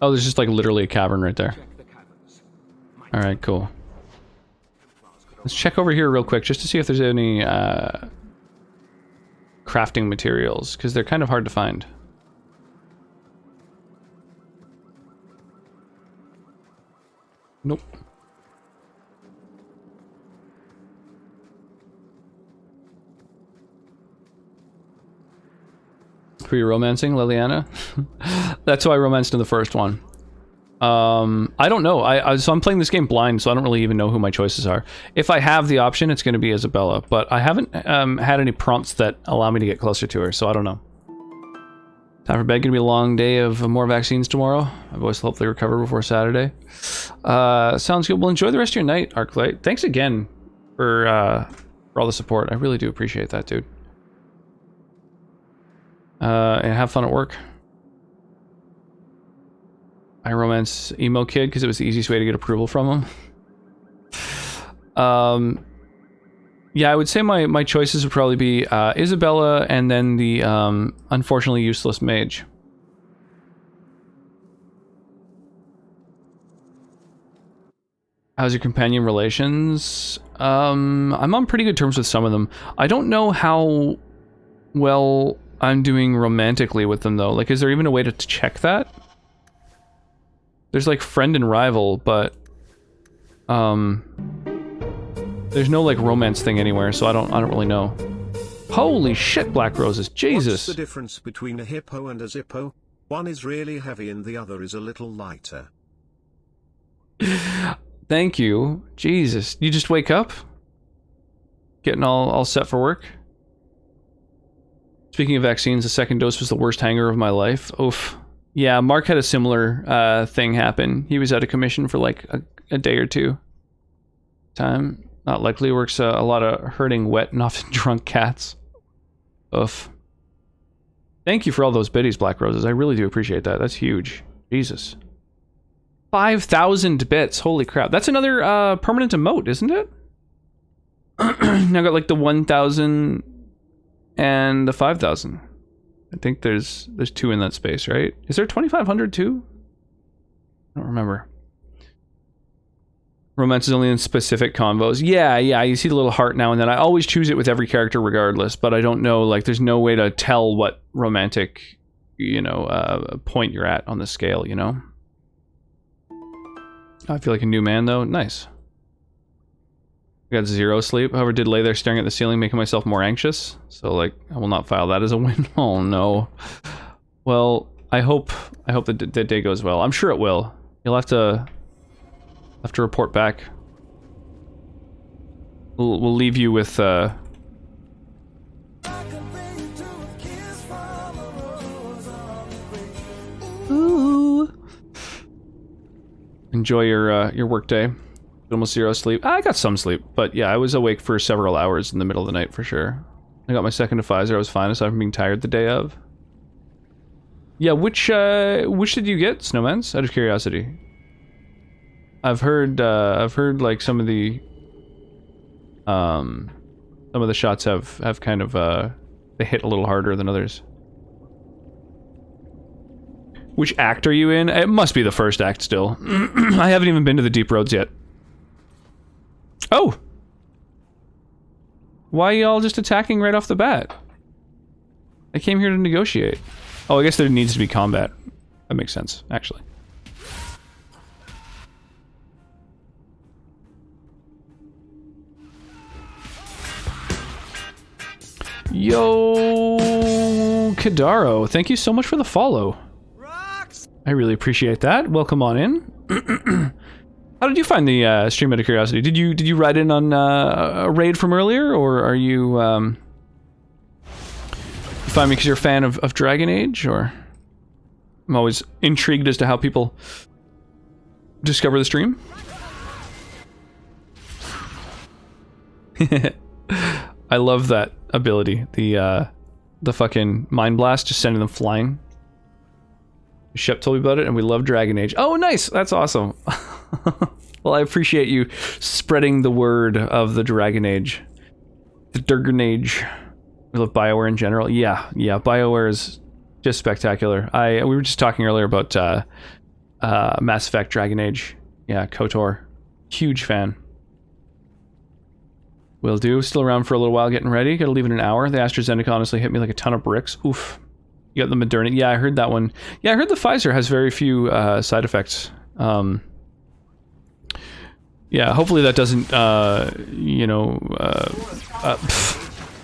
Oh, there's just like literally a cavern right there. All right, cool. Let's check over here real quick just to see if there's any crafting materials, because they're kind of hard to find. Nope. Who are you romancing, Liliana? That's who I romanced in the first one. I don't know. So I'm playing this game blind, so I don't really even know who my choices are. If I have the option, it's going to be Isabella, but I haven't had any prompts that allow me to get closer to her, so I don't know. Time for bed. Gonna be a long day of more vaccines tomorrow. My voice will hopefully recover before Saturday. Sounds good. Well, enjoy the rest of your night, Arclight. Thanks again for all the support. I really do appreciate that, dude. And have fun at work. I romance Emo Kid because it was the easiest way to get approval from him. Yeah, I would say my choices would probably be Isabella and then the unfortunately useless mage. How's your companion relations? I'm on pretty good terms with some of them. I don't know how well I'm doing romantically with them though. Like, is there even a way to check that? There's like friend and rival, but there's no like romance thing anywhere, so I don't really know. Holy shit, black roses, Jesus. What's the difference between a hippo and a zippo? One is really heavy and the other is a little lighter. Thank you. Jesus, you just wake up? Getting all set for work? Speaking of vaccines, the second dose was the worst hangover of my life. Oof. Yeah, Mark had a similar thing happen. He was out of commission for like a day or two. Time. Not likely. Works a lot of herding wet and often drunk cats. Oof. Thank you for all those biddies, Black Roses. I really do appreciate that. That's huge. Jesus. 5,000 bits. Holy crap. That's another permanent emote, isn't it? Now I got like the 1,000 and the 5,000. I think there's two in that space, right? Is there 2,500 too? I don't remember. Romance is only in specific combos. Yeah, you see the little heart now and then. I always choose it with every character regardless, but I don't know, like, there's no way to tell what romantic, you know, point you're at on the scale, you know? I feel like a new man, though. Nice. I got 0 sleep. However, did lay there staring at the ceiling, making myself more anxious. So, like, I will not file that as a win. Oh, no. Well, I hope that the day goes well. I'm sure it will. You'll have to report back. We'll leave you with, Ooh. Enjoy your work day. Almost 0 sleep. I got some sleep, but yeah, I was awake for several hours in the middle of the night for sure. I got my second Pfizer. I was fine aside from being tired the day of. Yeah, which did you get, Snowman's? Out of curiosity. I've heard like some of the shots have kind of they hit a little harder than others. Which act are you in? It must be the first act still. I haven't even been to the deep roads yet. Oh! Why are y'all just attacking right off the bat? I came here to negotiate. Oh, I guess there needs to be combat. That makes sense, actually. Yo, Kadaro, thank you so much for the follow. I really appreciate that. Welcome on in. How did you find the stream out of curiosity? Did you write in on a raid from earlier, or are you you find me because you're a fan of Dragon Age, or? I'm always intrigued as to how people discover the stream. I love that ability. The fucking Mind Blast, just sending them flying. Shep told me about it, and we love Dragon Age. Oh, nice! That's awesome. Well, I appreciate you spreading the word of the Dragon Age. The Dragon Age. We love BioWare in general. Yeah, BioWare is just spectacular. We were just talking earlier about Mass Effect Dragon Age. Yeah, KOTOR. Huge fan. Will do. Still around for a little while getting ready. Gotta leave in an hour. The AstraZeneca honestly hit me like a ton of bricks. Oof. You got the Moderna. Yeah, I heard that one. Yeah, I heard the Pfizer has very few side effects. Yeah, hopefully that doesn't,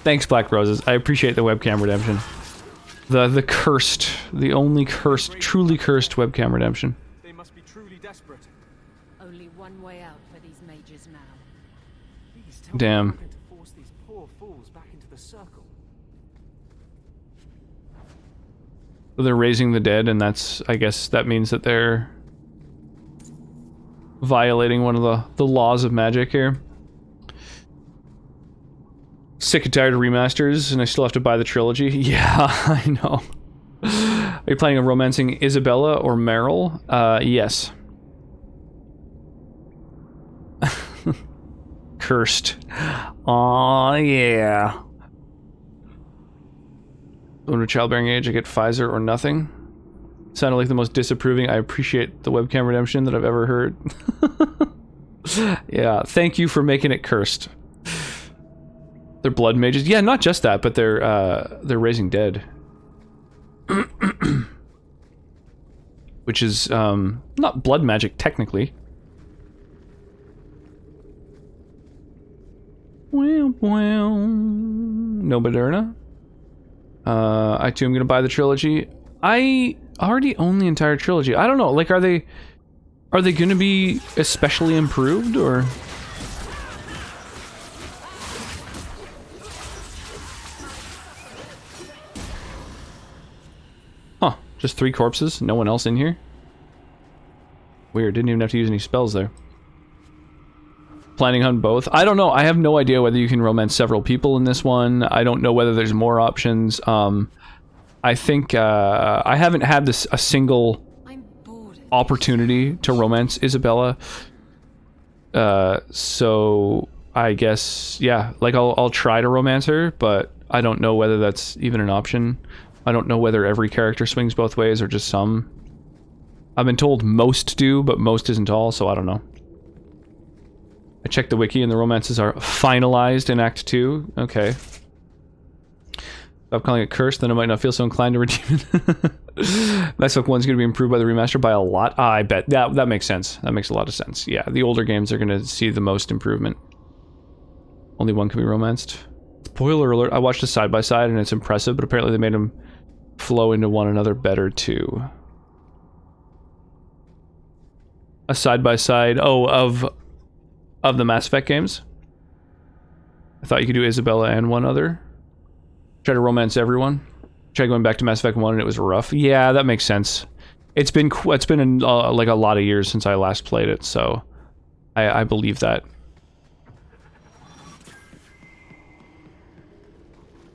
thanks, Black Roses. I appreciate the webcam redemption. The cursed, the only cursed, truly cursed webcam redemption. They must be truly desperate. Only one way out for these mages now. Please tell Damn. me how to force these poor fools back into the circle. So they're raising the dead, and that's, I guess that means that they're violating one of the laws of magic here. Sick and tired of remasters, and I still have to buy the trilogy. Yeah, I know. Are you planning on romancing Isabella or Meryl? Yes. Cursed. Aw, yeah. When we're childbearing age, I get Pfizer or nothing. Sounded like the most disapproving. I appreciate the webcam redemption that I've ever heard. Yeah, thank you for making it cursed. They're blood mages. Yeah, not just that, but they're raising dead. Which is not blood magic technically. No Moderna. I too am gonna buy the trilogy. I already own the entire trilogy. I don't know, like, are they gonna be especially improved, or? Huh, just 3 corpses, no one else in here? Weird, didn't even have to use any spells there. Planning on both? I don't know, I have no idea whether you can romance several people in this one. I don't know whether there's more options. I think, I haven't had a single opportunity to romance Isabella. So I guess, yeah, like I'll try to romance her, but I don't know whether that's even an option. I don't know whether every character swings both ways or just some. I've been told most do, but most isn't all, so I don't know. I checked the wiki and the romances are finalized in Act 2. Okay. Stop calling it cursed, then I might not feel so inclined to redeem it. Mass Effect 1 is going to be improved by the remaster by a lot. I bet. That makes sense. That makes a lot of sense. Yeah, the older games are going to see the most improvement. Only one can be romanced. Spoiler alert, I watched a side-by-side and it's impressive, but apparently they made them flow into one another better too. A side-by-side, of the Mass Effect games? I thought you could do Isabella and one other. Try to romance everyone. Try going back to Mass Effect 1 and it was rough. Yeah, that makes sense. It's been like a lot of years since I last played it, so I believe that.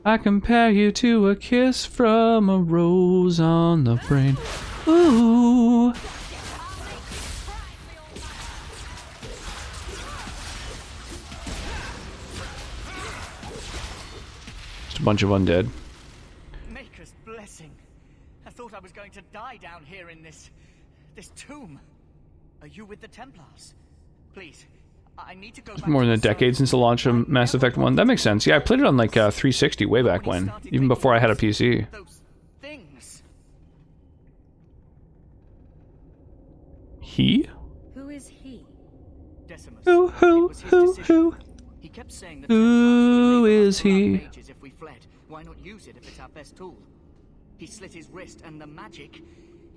I compare you to a kiss from a rose on the brain. Ooh. Just a bunch of undead. Maker's blessing. I thought I was going to die down here in this tomb. Are you with the Templars? Please, I need to go back. More than a decade since the launch of Mass Effect 1. That makes sense. Yeah, I played it on like 360 way back when, even before I had a PC. He? Who is he? Decimus. Who? He kept saying that Who is he? mages if we fled. Why not use it if it's our best tool? He slit his wrist and the magic,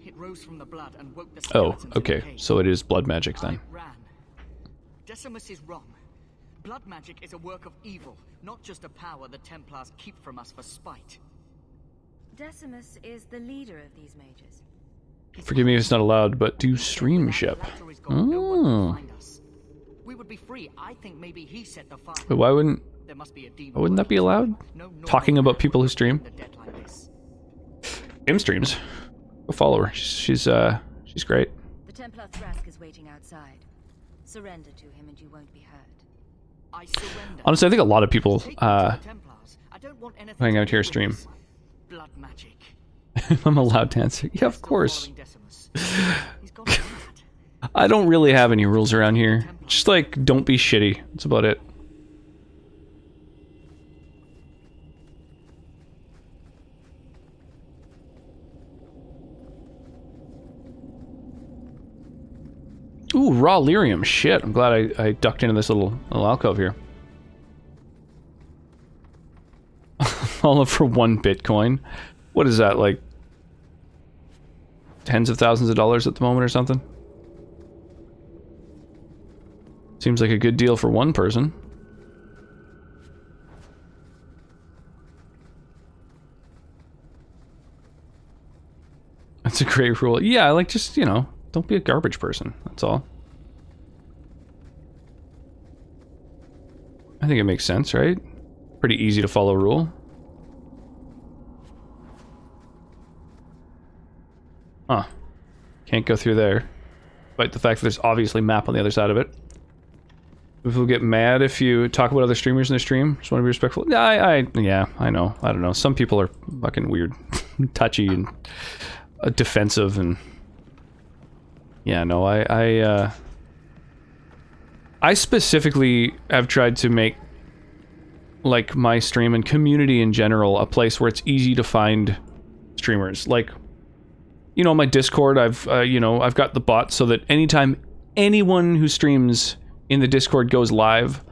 it rose from the blood and woke the skeletons Oh, okay. So it is blood magic then. I ran. Decimus is wrong. Blood magic is a work of evil, not just a power the Templars keep from us for spite. Decimus is the leader of these mages. Forgive me if it's not allowed, but do stream ship. Oh. We would be free. I think maybe he set the fire. But wouldn't that be allowed? Talking about people who stream? Im streams. Go follow her. She's great. The Templar Thrask is waiting outside. Surrender to him and you won't be hurt. Honestly, I think a lot of people hang out here stream. Blood magic. I'm allowed to answer. Yeah, of course. I don't really have any rules around here. Just like, don't be shitty. That's about it. Ooh, raw lyrium. Shit, I'm glad I ducked into this little alcove here. All up for 1 Bitcoin. What is that, like tens of thousands of dollars at the moment or something? Seems like a good deal for one person. That's a great rule. Yeah, like just, you know, don't be a garbage person. That's all. I think it makes sense, right? Pretty easy to follow rule. Huh. Can't go through there. Despite the fact that there's obviously map on the other side of it. People get mad if you talk about other streamers in their stream. Just want to be respectful. Yeah, I know. I don't know. Some people are fucking weird. Touchy and defensive and... Yeah, no, I specifically have tried to make like my stream and community in general a place where it's easy to find streamers. Like, you know, my Discord, I've got the bot so that anytime anyone who streams in the Discord goes live,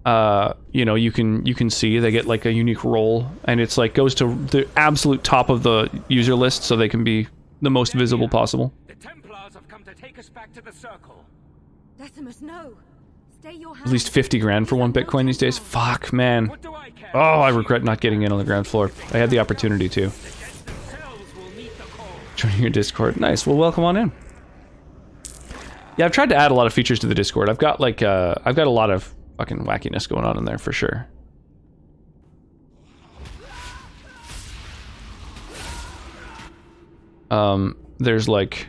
you know, you can see they get like a unique role, and it's like goes to the absolute top of the user list so they can be the most visible possible. The Templars have come to take us back to the circle. Decimus, no. Stay your hand. At least 50 grand for 1 Bitcoin these days. Fuck, man. Oh, I regret not getting in on the ground floor. I had the opportunity to. Joining your Discord. Nice. Well, welcome on in. Yeah, I've tried to add a lot of features to the Discord. I've got like I've got a lot of fucking wackiness going on in there for sure. There's like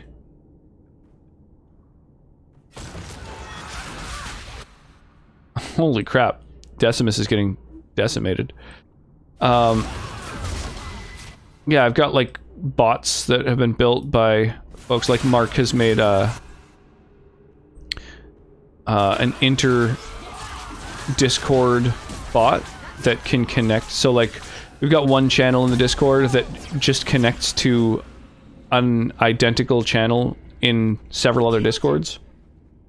holy crap. Decimus is getting decimated. Yeah, I've got like bots that have been built by folks like Mark has made an inter Discord bot that can connect. So like we've got one channel in the Discord that just connects to an identical channel in several other Discords.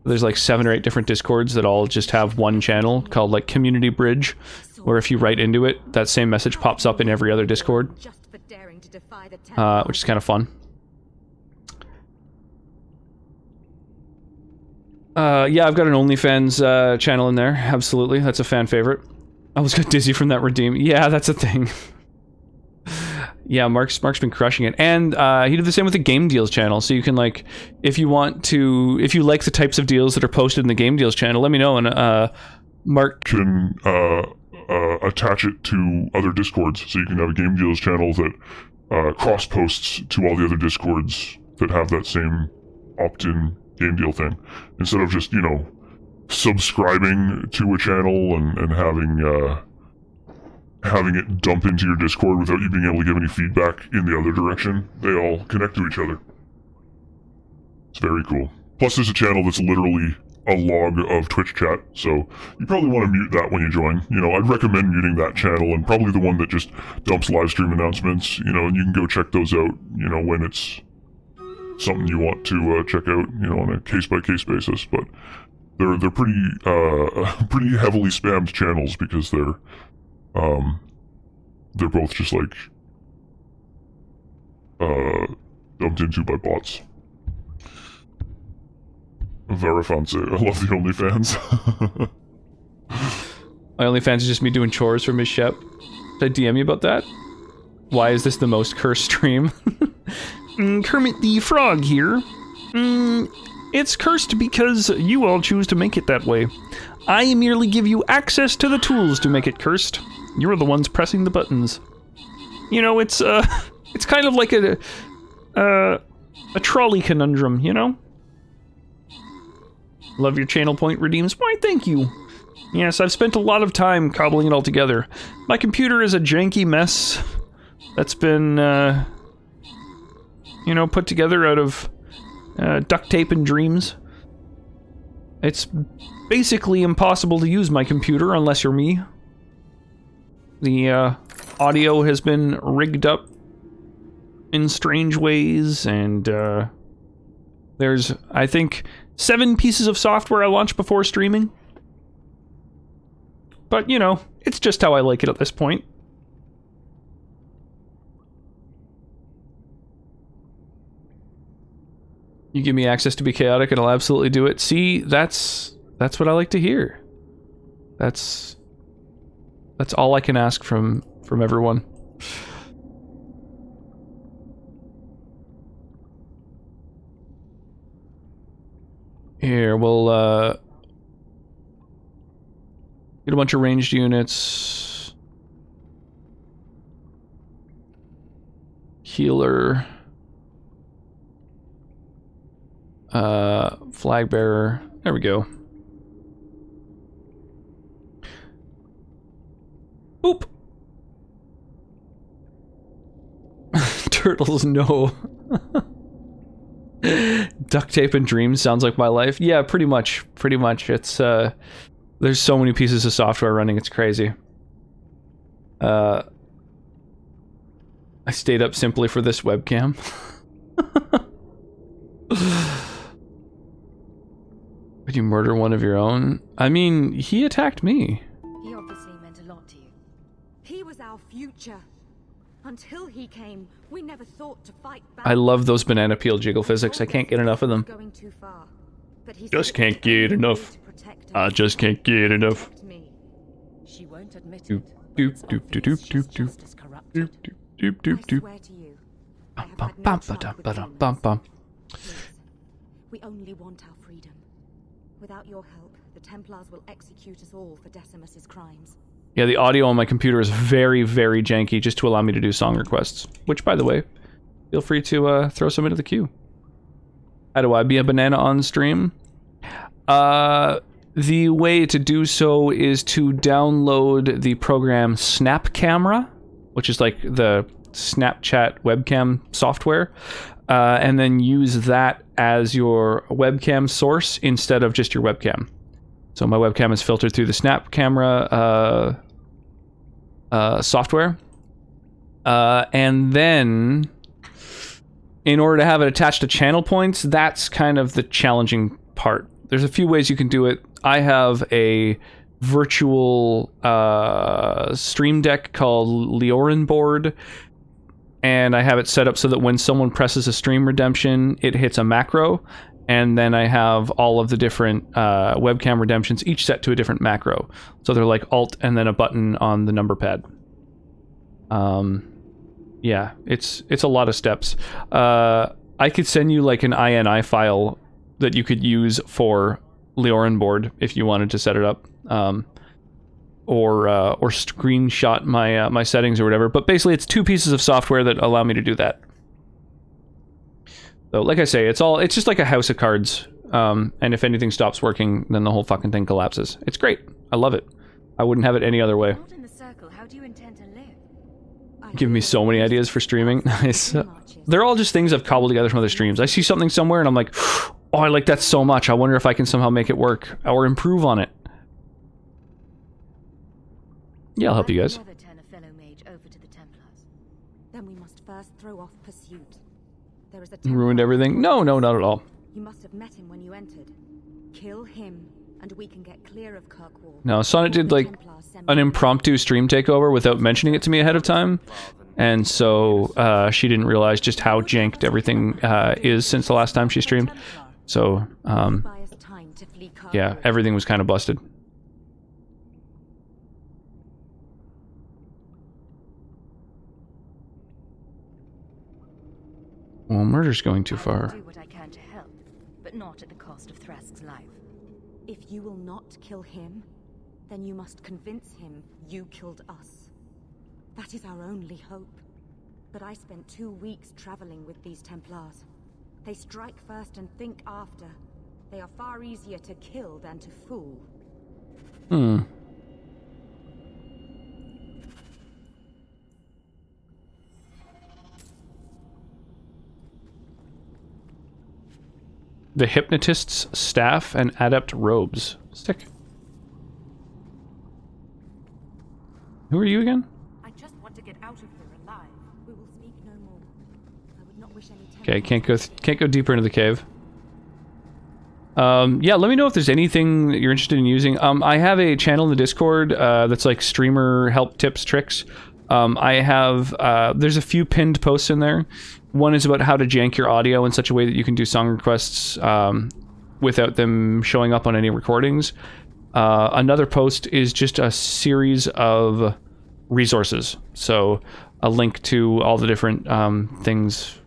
There's like 7 or 8 different Discords that all just have one channel called like Community Bridge, where if you write into it, that same message pops up in every other Discord, which is kind of fun. Yeah, I've got an OnlyFans channel in there. Absolutely, that's a fan favorite. I almost got dizzy from that redeem. Yeah, that's a thing. Yeah, Mark's been crushing it, and he did the same with the game deals channel. So you can like, if you like the types of deals that are posted in the game deals channel, let me know, and Mark can attach it to other Discords, so you can have a game deals channel that cross posts to all the other Discords that have that same opt-in game deal thing, instead of just, you know, subscribing to a channel and having it dump into your Discord without you being able to give any feedback in the other direction. They all connect to each other. It's very cool. Plus there's a channel that's literally a log of Twitch chat, so you probably want to mute that when you join. You know, I'd recommend muting that channel, and probably the one that just dumps live stream announcements, you know, and you can go check those out, you know, when it's something you want to check out, you know, on a case-by-case basis. But they're pretty pretty heavily spammed channels, because they're both just like dumped into by bots. Verifonse, I love the OnlyFans. My OnlyFans is just me doing chores for Miss Shep. Did I DM you about that? Why is this the most cursed stream? Kermit the Frog here. It's cursed because you all choose to make it that way. I merely give you access to the tools to make it cursed. You're the ones pressing the buttons. You know, it's kind of like a trolley conundrum, you know? Love your channel point redeems. Why, thank you. Yes, I've spent a lot of time cobbling it all together. My computer is a janky mess that's been, you know, put together out of duct tape and dreams. It's basically impossible to use my computer unless you're me. The audio has been rigged up in strange ways, and there's, I think, 7 pieces of software I launched before streaming. But, you know, it's just how I like it at this point. You give me access to be chaotic and I'll absolutely do it. See, that's what I like to hear. That's all I can ask from everyone. Here, we'll get a bunch of ranged units. Healer. Flag bearer. There we go. Boop. Turtles, no. Duct tape and dreams sounds like my life. Yeah, pretty much. Pretty much. It's, there's so many pieces of software running, it's crazy. I stayed up simply for this webcam. Would you murder one of your own? I mean, he attacked me. He obviously meant a lot to you. He was our future. Until he came, we never thought to fight back. I love those banana peel jiggle physics. I can't get enough of them. Going too far, but just can't get enough. I just can't get enough. She won't admit doop doop doop doop doop doop doop doop doop doop. I swear to you, Bum bum. we only want our freedom. Without your help, the Templars will execute us all for Decimus's crimes. Yeah, the audio on my computer is very, very janky just to allow me to do song requests. Which, by the way, feel free to throw some into the queue. How do I be a banana on stream? The way to do so is to download the program Snap Camera, which is like the Snapchat webcam software, and then use that as your webcam source instead of just your webcam. So my webcam is filtered through the Snap Camera software, And then, in order to have it attached to channel points, that's kind of the challenging part. There's a few ways you can do it. I have a virtual stream deck called Leorin board, and I have it set up so that when someone presses a stream redemption, it hits a macro, and then I have all of the different webcam redemptions, each set to a different macro. So they're like Alt and then a button on the number pad. Yeah, it's a lot of steps. I could send you like an INI file that you could use for Leorin board if you wanted to set it up, or screenshot my my settings or whatever. But basically, it's 2 pieces of software that allow me to do that. So, like I say, it's just like a house of cards. And if anything stops working, then the whole fucking thing collapses. It's great. I love it. I wouldn't have it any other way. Not in the circle. How do you intend to live? Give me so many ideas for streaming. Nice. They're all just things I've cobbled together from other streams. I see something somewhere and I'm like, oh, I like that so much. I wonder if I can somehow make it work or improve on it. Yeah, I'll help you guys. Never turn a fellow mage over to the Templars. Then we must first throw off pursuit. There is a Ruined everything? No, not at all. You must have met him when you entered. Kill him, and we can get clear of Kirkwall. No, Sonnet did like an impromptu stream takeover without mentioning it to me ahead of time. And so she didn't realize just how janked everything is since the last time she streamed. So, yeah, everything was kind of busted. Well, murder's going too far. Do what I can to help, but not at the cost of Thrask's life. If you will not kill him, then you must convince him you killed us. That is our only hope. But I spent 2 weeks traveling with these Templars. They strike first and think after. They are far easier to kill than to fool. The Hypnotist's staff and adept robes. Sick. Who are you again? I just want to get out of here alive. We will speak no more. I would not wish any Okay, can't go deeper into the cave. Yeah, let me know if there's anything that you're interested in using. I have a channel in the Discord that's like streamer help tips tricks. I have there's a few pinned posts in there. One is about how to jank your audio in such a way that you can do song requests without them showing up on any recordings. Another post is just a series of resources. So a link to all the different things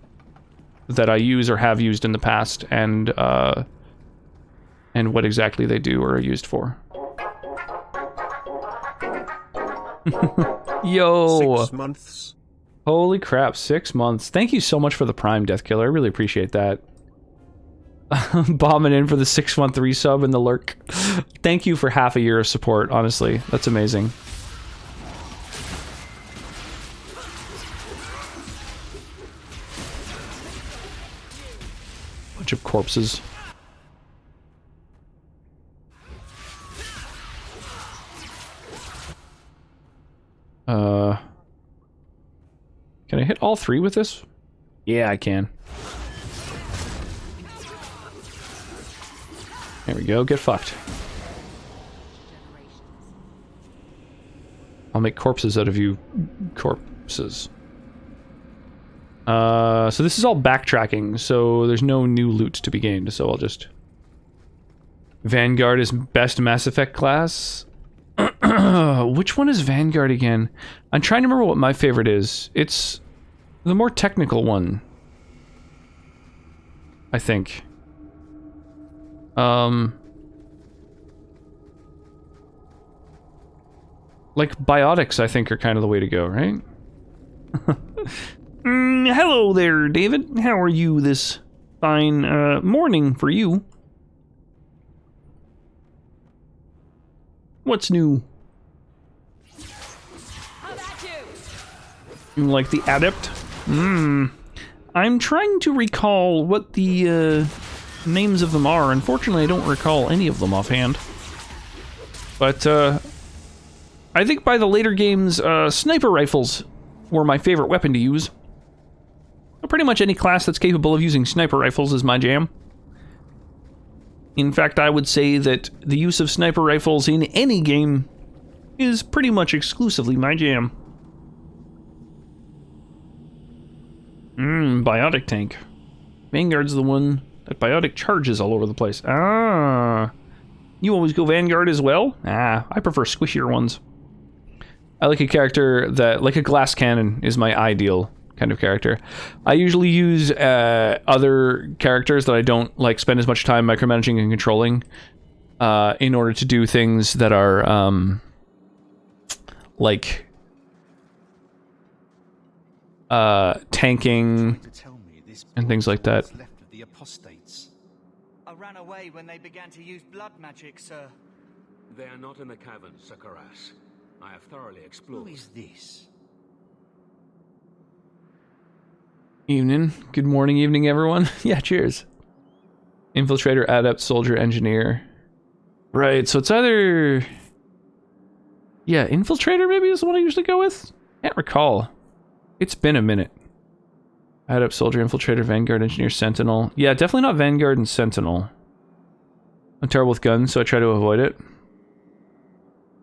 that I use or have used in the past, and what exactly they do or are used for. Yo! 6 months. Holy crap, 6 months. Thank you so much for the Prime, Death Killer. I really appreciate that. Bombing in for the 6-month resub and the lurk. Thank you for half a year of support, honestly. That's amazing. Bunch of corpses. Can I hit all 3 with this? Yeah, I can. There we go, get fucked. I'll make corpses out of you corpses. So this is all backtracking, so there's no new loot to be gained, so I'll just... Vanguard is best Mass Effect class? Which one is Vanguard again? I'm trying to remember what my favorite is. It's the more technical one, I think. Like biotics, I think, are kind of the way to go, right? Hello there, David. How are you this fine morning for you? What's new? Like the adept? I'm trying to recall what the names of them are. Unfortunately, I don't recall any of them offhand. But I think by the later games, sniper rifles or my favorite weapon to use. Pretty much any class that's capable of using sniper rifles is my jam. In fact, I would say that the use of sniper rifles in any game is pretty much exclusively my jam. Biotic tank. Vanguard's the one that biotic charges all over the place. Ah. You always go Vanguard as well? Ah, I prefer squishier ones. I like a character that, like a glass cannon, is my ideal kind of character. I usually use other characters that I don't like spend as much time micromanaging and controlling in order to do things that are like tanking and things like that. I ran away when they began to use blood magic, sir. They are not in the caverns, Sakaras. I have thoroughly explored. Who is this? Evening. Good morning, evening, everyone. Yeah, cheers. Infiltrator, adept, soldier, engineer. Right, so it's either... Yeah, infiltrator maybe is the one I usually go with? Can't recall. It's been a minute. Adept, soldier, infiltrator, vanguard, engineer, sentinel. Yeah, definitely not vanguard and sentinel. I'm terrible with guns, so I try to avoid it.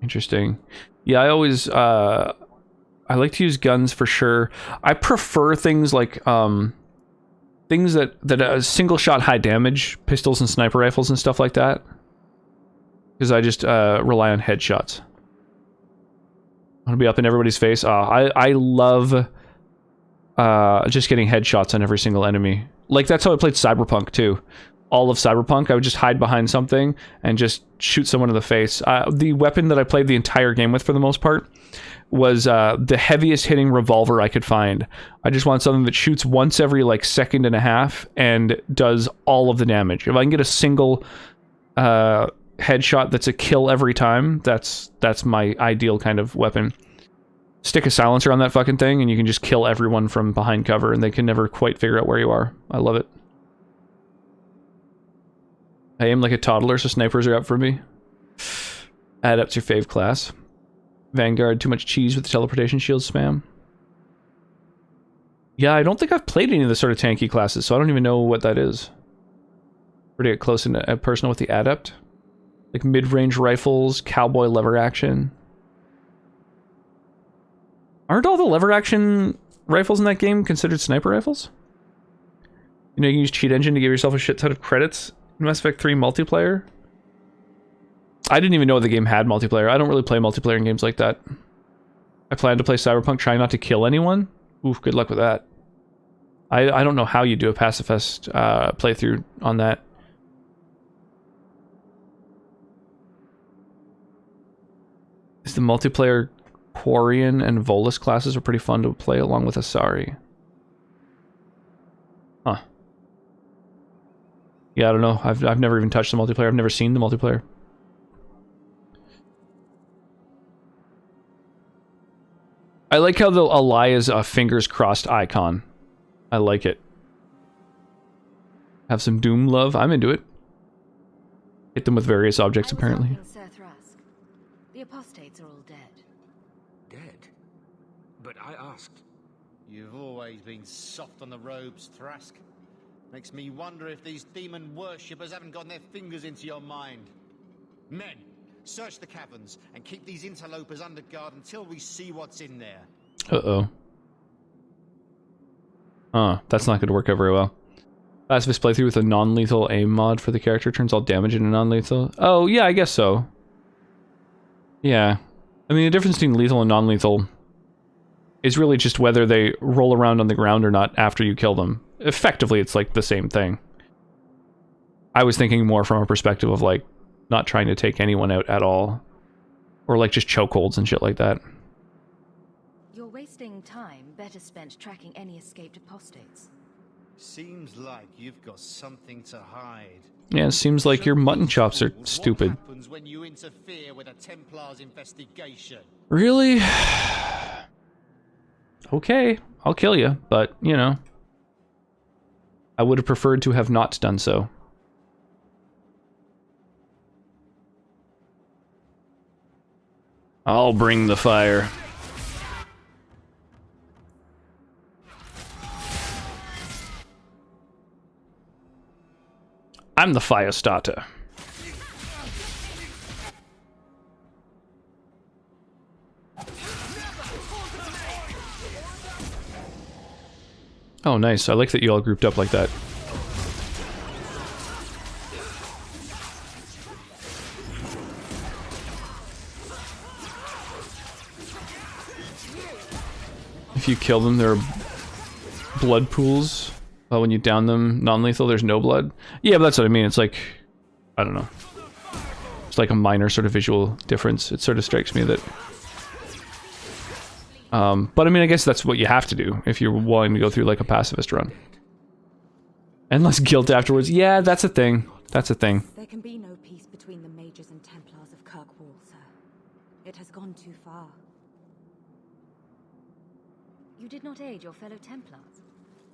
Interesting. Yeah, I always... I like to use guns for sure. I prefer things like things that single shot high damage, pistols and sniper rifles and stuff like that. Because I just rely on headshots. I want to be up in everybody's face. I love just getting headshots on every single enemy. Like that's how I played Cyberpunk too. All of Cyberpunk, I would just hide behind something and just shoot someone in the face. The weapon that I played the entire game with for the most part was the heaviest hitting revolver I could find. I just want something that shoots once every like second and a half and does all of the damage. If I can get a single headshot that's a kill every time, that's my ideal kind of weapon. Stick a silencer on that fucking thing and you can just kill everyone from behind cover and they can never quite figure out where you are. I love it. I aim like a toddler, so snipers are up for me. Adept's your fave class. Vanguard, too much cheese with the teleportation shield spam. Yeah, I don't think I've played any of the sort of tanky classes, so I don't even know what that is. Pretty get close and personal with the adept. Like mid-range rifles, cowboy lever action. Aren't all the lever action rifles in that game considered sniper rifles? You know, you can use cheat engine to give yourself a shit ton of credits in Mass Effect 3 multiplayer. I didn't even know the game had multiplayer. I don't really play multiplayer in games like that. I plan to play Cyberpunk, trying not to kill anyone. Oof, good luck with that. I don't know how you do a pacifist playthrough on that. Is the multiplayer Quarian and Volus classes are pretty fun to play along with Asari. Huh. Yeah, I don't know. I've never even touched the multiplayer. I've never seen the multiplayer. I like how the Alaya's fingers crossed icon. I like it. Have some Doom love. I'm into it. Hit them with various objects, apparently. The apostates are all dead. Dead? But I asked. You've always been soft on the robes, Thrask. Makes me wonder if these demon worshippers haven't gotten their fingers into your mind. Men, search the caverns and keep these interlopers under guard until we see what's in there. Uh-oh. That's not going to work out very well. Pacifist playthrough with a non-lethal aim mod for the character turns all damage into non-lethal. Oh, yeah, I guess so. Yeah. I mean, the difference between lethal and non-lethal is really just whether they roll around on the ground or not after you kill them. Effectively, it's like the same thing. I was thinking more from a perspective of, like, not trying to take anyone out at all. Or, like, just chokeholds and shit like that. You're wasting time better spent tracking any escaped apostates. Seems like you've got something to hide. Yeah, it seems like your mutton chops are stupid. What happens when you interfere with a Templar's investigation? Really? Okay, I'll kill you, but, you know. I would have preferred to have not done so. I'll bring the fire. I'm the fire starter. Oh, nice. I like that you all grouped up like that. If you kill them, there are blood pools. When you down them non-lethal, there's no blood. Yeah, but that's what I mean. It's like, I don't know. It's like a minor sort of visual difference. It sort of strikes me that... but I mean, I guess that's what you have to do if you're wanting to go through like a pacifist run. And less guilt afterwards. Yeah, that's a thing. That's a thing. There can be no peace between the mages and Templars of Kirkwall, sir. It has gone too far. You did not aid your fellow Templars.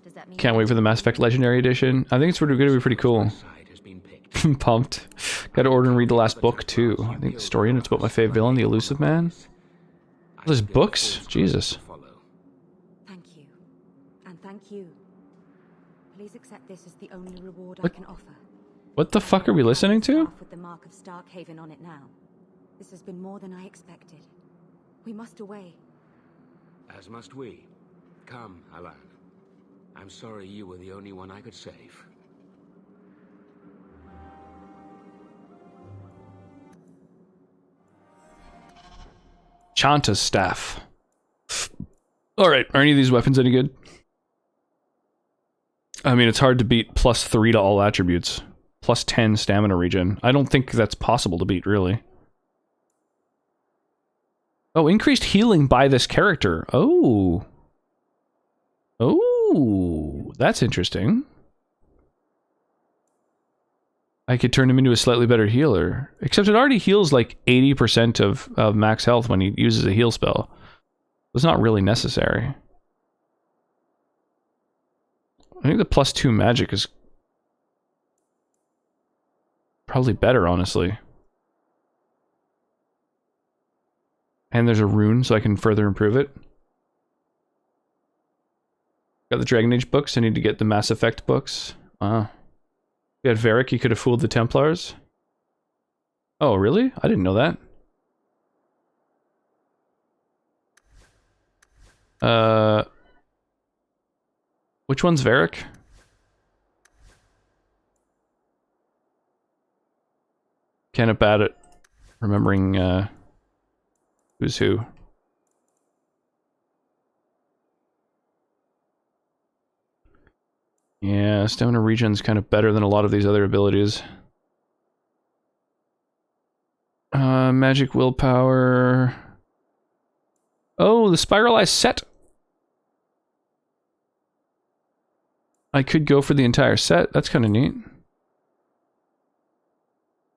Does that mean... Can't wait for the Mass Effect Legendary Edition. I think it's going to be pretty cool. Pumped. Gotta order and read the last book, too. I think the story in it's about my fave villain, the Elusive Man. There's books? Jesus. Thank you. And thank you. Please accept this as the only reward What? I can offer. What the fuck are we listening to? With the mark of Starkhaven on it now. This has been more than I expected. We must away. As must we. Come, Alan. I'm sorry you were the only one I could save. Chanta's staff. Alright, are any of these weapons any good? I mean, it's hard to beat +3 to all attributes. +10 stamina regen. I don't think that's possible to beat, really. Oh, increased healing by this character. Oh. Oh, that's interesting. I could turn him into a slightly better healer. Except it already heals like 80% of max health when he uses a heal spell. It's not really necessary. I think the +2 magic is probably better, honestly. And there's a rune, so I can further improve it. Got the Dragon Age books. I need to get the Mass Effect books. Wow. You had Varric, you could have fooled the Templars. Oh, really? I didn't know that. Which one's Varric? Kind of bad at remembering, who's who. Yeah, stamina regen's kind of better than a lot of these other abilities. Magic willpower. Oh, the spiralized set. I could go for the entire set. That's kind of neat.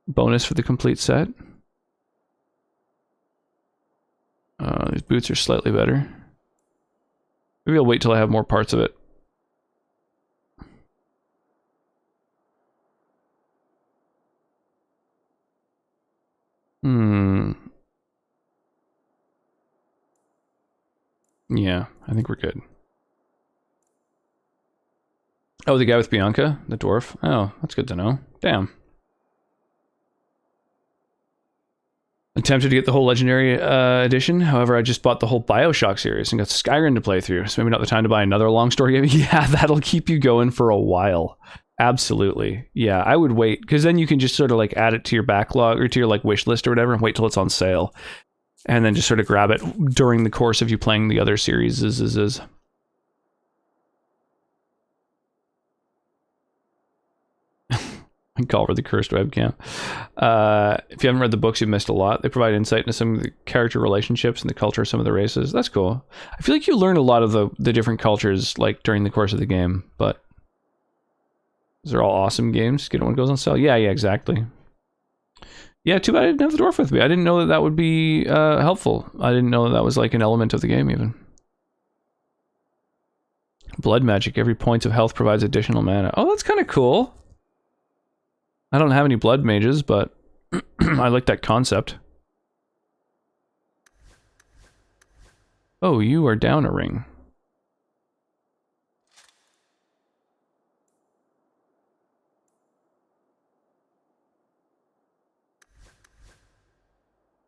Bonus for the complete set. These boots are slightly better. Maybe I'll wait till I have more parts of it. Yeah, I think we're good. Oh, the guy with Bianca? The dwarf? Oh, that's good to know. Damn. Attempted to get the whole Legendary edition, however I just bought the whole Bioshock series and got Skyrim to play through, so maybe not the time to buy another long story game. Yeah, that'll keep you going for a while. Absolutely. Yeah, I would wait, because then you can just sort of like add it to your backlog, or to your like wish list or whatever, and wait till it's on sale. And then just sort of grab it during the course of you playing the other series. Call her the cursed webcam. If you haven't read the books, you've missed a lot. They provide insight into some of the character relationships and the culture of some of the races. That's cool. I feel like you learn a lot of the different cultures like during the course of the game, but these are all awesome games. Get it when it goes on sale. Yeah, exactly. Yeah, too bad I didn't have the dwarf with me. I didn't know that that would be helpful. I didn't know that was like an element of the game even. Blood magic. Every point of health provides additional mana. Oh, that's kind of cool. I don't have any blood mages, but I like that concept. Oh, you are down a ring.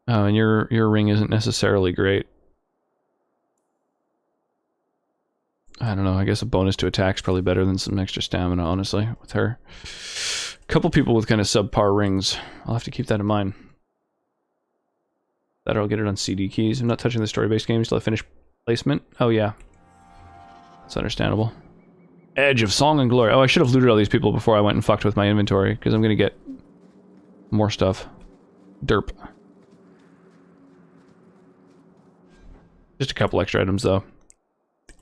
Oh, and your ring isn't necessarily great. I don't know, I guess a bonus to attack is probably better than some extra stamina, honestly, with her. A couple people with kind of subpar rings. I'll have to keep that in mind. That or I'll get it on CD keys. I'm not touching the story-based games till I finish placement. Oh yeah. That's understandable. Edge of Song and Glory. Oh, I should have looted all these people before I went and fucked with my inventory, because I'm gonna get more stuff. Derp. Just a couple extra items, though.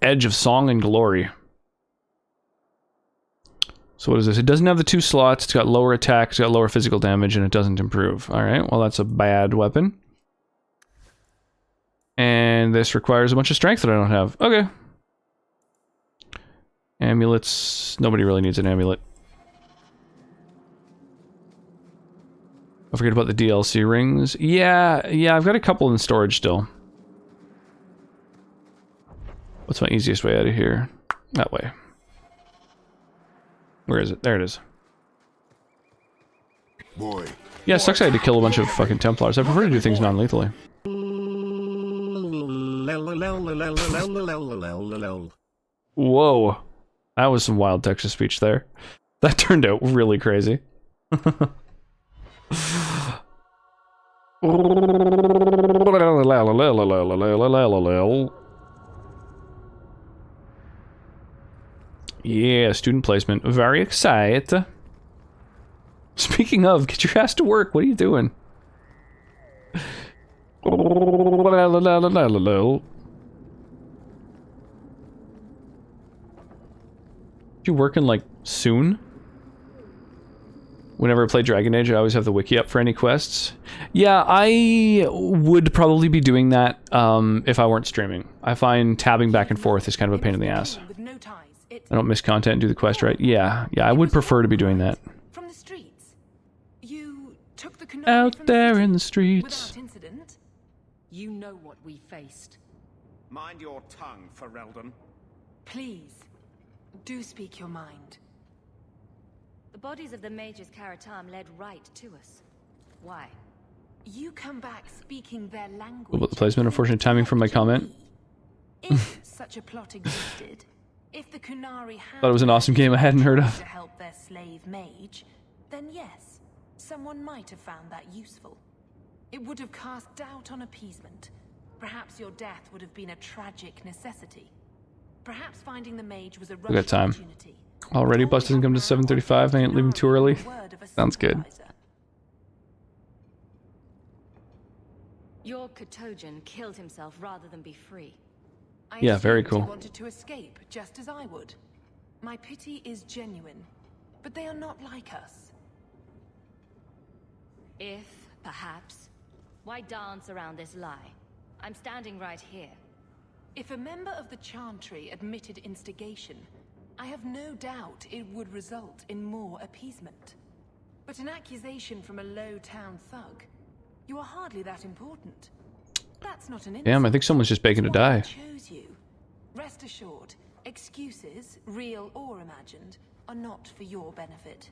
Edge of Song and Glory. So what is this? It doesn't have the 2 slots, it's got lower attack, it's got lower physical damage, and it doesn't improve. Alright, well that's a bad weapon. And this requires a bunch of strength that I don't have. Okay. Amulets. Nobody really needs an amulet. Don't forget about the DLC rings. Yeah, I've got a couple in storage still. What's my easiest way out of here? That way. Where is it? There it is. Boy. Yeah, it sucks I had to kill a bunch of fucking Templars. I prefer to do things non-lethally. Whoa. That was some wild Texas speech there. That turned out really crazy. Yeah, student placement. Very excited. Speaking of, get your ass to work. What are you doing? You working like soon? Whenever I play Dragon Age, I always have the wiki up for any quests. Yeah, I would probably be doing that if I weren't streaming. I find tabbing back and forth is kind of a pain in the ass. I don't miss content and do the quest right. Yeah, I would prefer to be doing that. From the streets. You took the Out there in the streets. Without incident. You know what we faced. Mind your tongue, Ferelden. Please, do speak your mind. The bodies of the mages Karatam led right to us. Why? You come back speaking their language. What about the placement? Unfortunate timing from my comment. If such a plot existed, if the Kunari had Thought it was an awesome game I hadn't heard of. to help their slave mage, then yes, someone might have found that useful. It would have cast doubt on appeasement. Perhaps your death would have been a tragic necessity. Perhaps finding the mage was a We got time. opportunity. Already, bus doesn't come to 7:35. I ain't leaving too early. Sounds good. Your Katojan killed himself rather than be free. Yeah, very assumed cool. He wanted to escape, just as I would. My pity is genuine, but they are not like us. If, perhaps, why dance around this lie? I'm standing right here. If a member of the Chantry admitted instigation, I have no doubt it would result in more appeasement. But an accusation from a low-town thug, you are hardly that important. That's not an insult. Damn, I think someone's just begging to die. Chose you. Rest assured, excuses, real or imagined, are not for your benefit.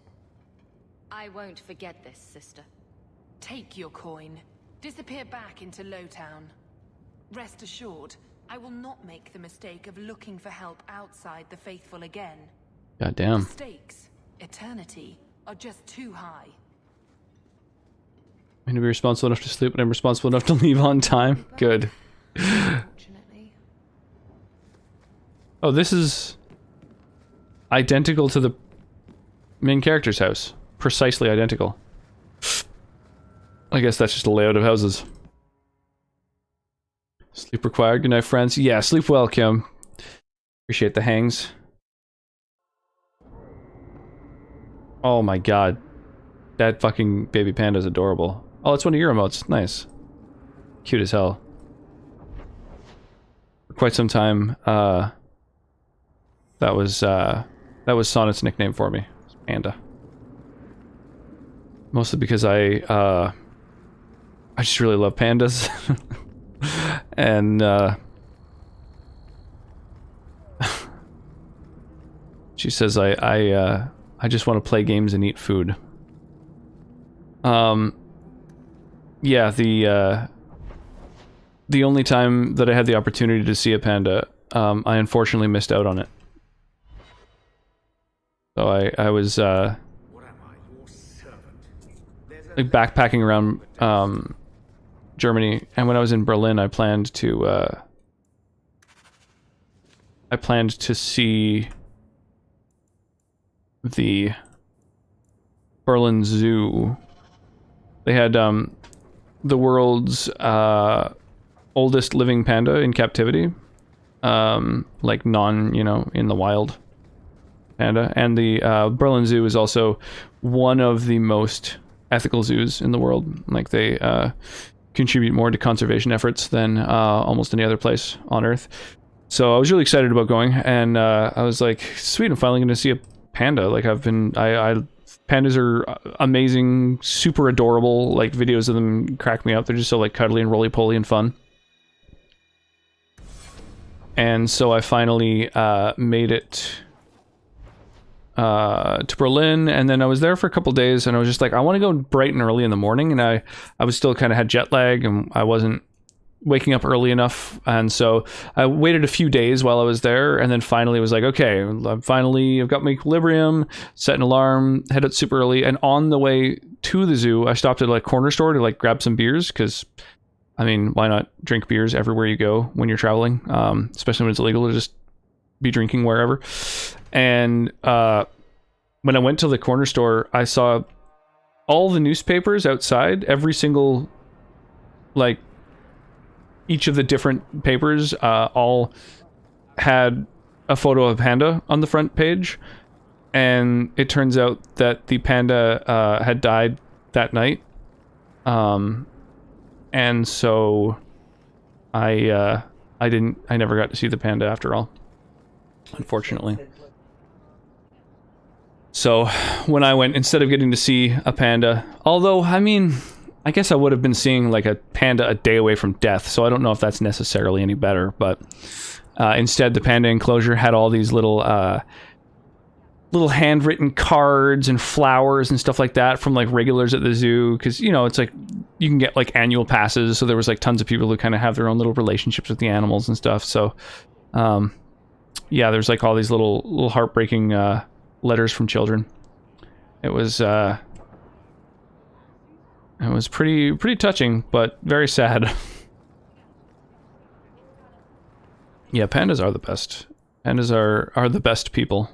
I won't forget this, sister. Take your coin. Disappear back into Lowtown. Rest assured, I will not make the mistake of looking for help outside the faithful again. God damn. The stakes, eternity, are just too high. I'm gonna be responsible enough to sleep, but I'm responsible enough to leave on time. Good. Oh, this is identical to the main character's house. Precisely identical. I guess that's just a layout of houses. Sleep required. Good night, friends. Yeah, sleep well, Kim. Appreciate the hangs. Oh my god. That fucking baby panda is adorable. Oh, it's one of your emotes. Nice. Cute as hell. For quite some time, that was Sonnet's nickname for me. Panda. Mostly because I just really love pandas. And, she says I just want to play games and eat food. yeah, the only time that I had the opportunity to see a panda, I unfortunately missed out on it. So I was like backpacking around Germany, and when I was in Berlin, I planned to see the Berlin Zoo. They had the world's oldest living panda in captivity, like non, in the wild panda, and the Berlin Zoo is also one of the most ethical zoos in the world. Like they contribute more to conservation efforts than almost any other place on Earth. So I was really excited about going, and I was like, sweet, I'm finally going to see a panda. Like pandas are amazing, super adorable. Like videos of them crack me up. They're just so like cuddly and roly-poly and fun. And so I finally made it to Berlin, and then I was there for a couple days, and I was just like, I want to go bright and early in the morning, and I was still kind of had jet lag, and I wasn't waking up early enough, and so I waited a few days while I was there, and then finally was like, okay, I've got my equilibrium, set an alarm, head out super early, and on the way to the zoo, I stopped at like corner store to like grab some beers, because I mean, why not drink beers everywhere you go when you're traveling, especially when it's illegal to just be drinking wherever. And when I went to the corner store, I saw all the newspapers outside, every single, like, each of the different papers all had a photo of a panda on the front page, and it turns out that the panda had died that night, and so I never got to see the panda after all, unfortunately. So when I went, instead of getting to see a panda, although I mean, I guess I would have been seeing like a panda a day away from death, so I don't know if that's necessarily any better, but instead the panda enclosure had all these little handwritten cards and flowers and stuff like that from like regulars at the zoo, because it's like you can get like annual passes, so there was like tons of people who kind of have their own little relationships with the animals and stuff. So yeah, there's like all these little heartbreaking letters from children. It was pretty touching, but very sad. Yeah, pandas are the best. Pandas are the best people.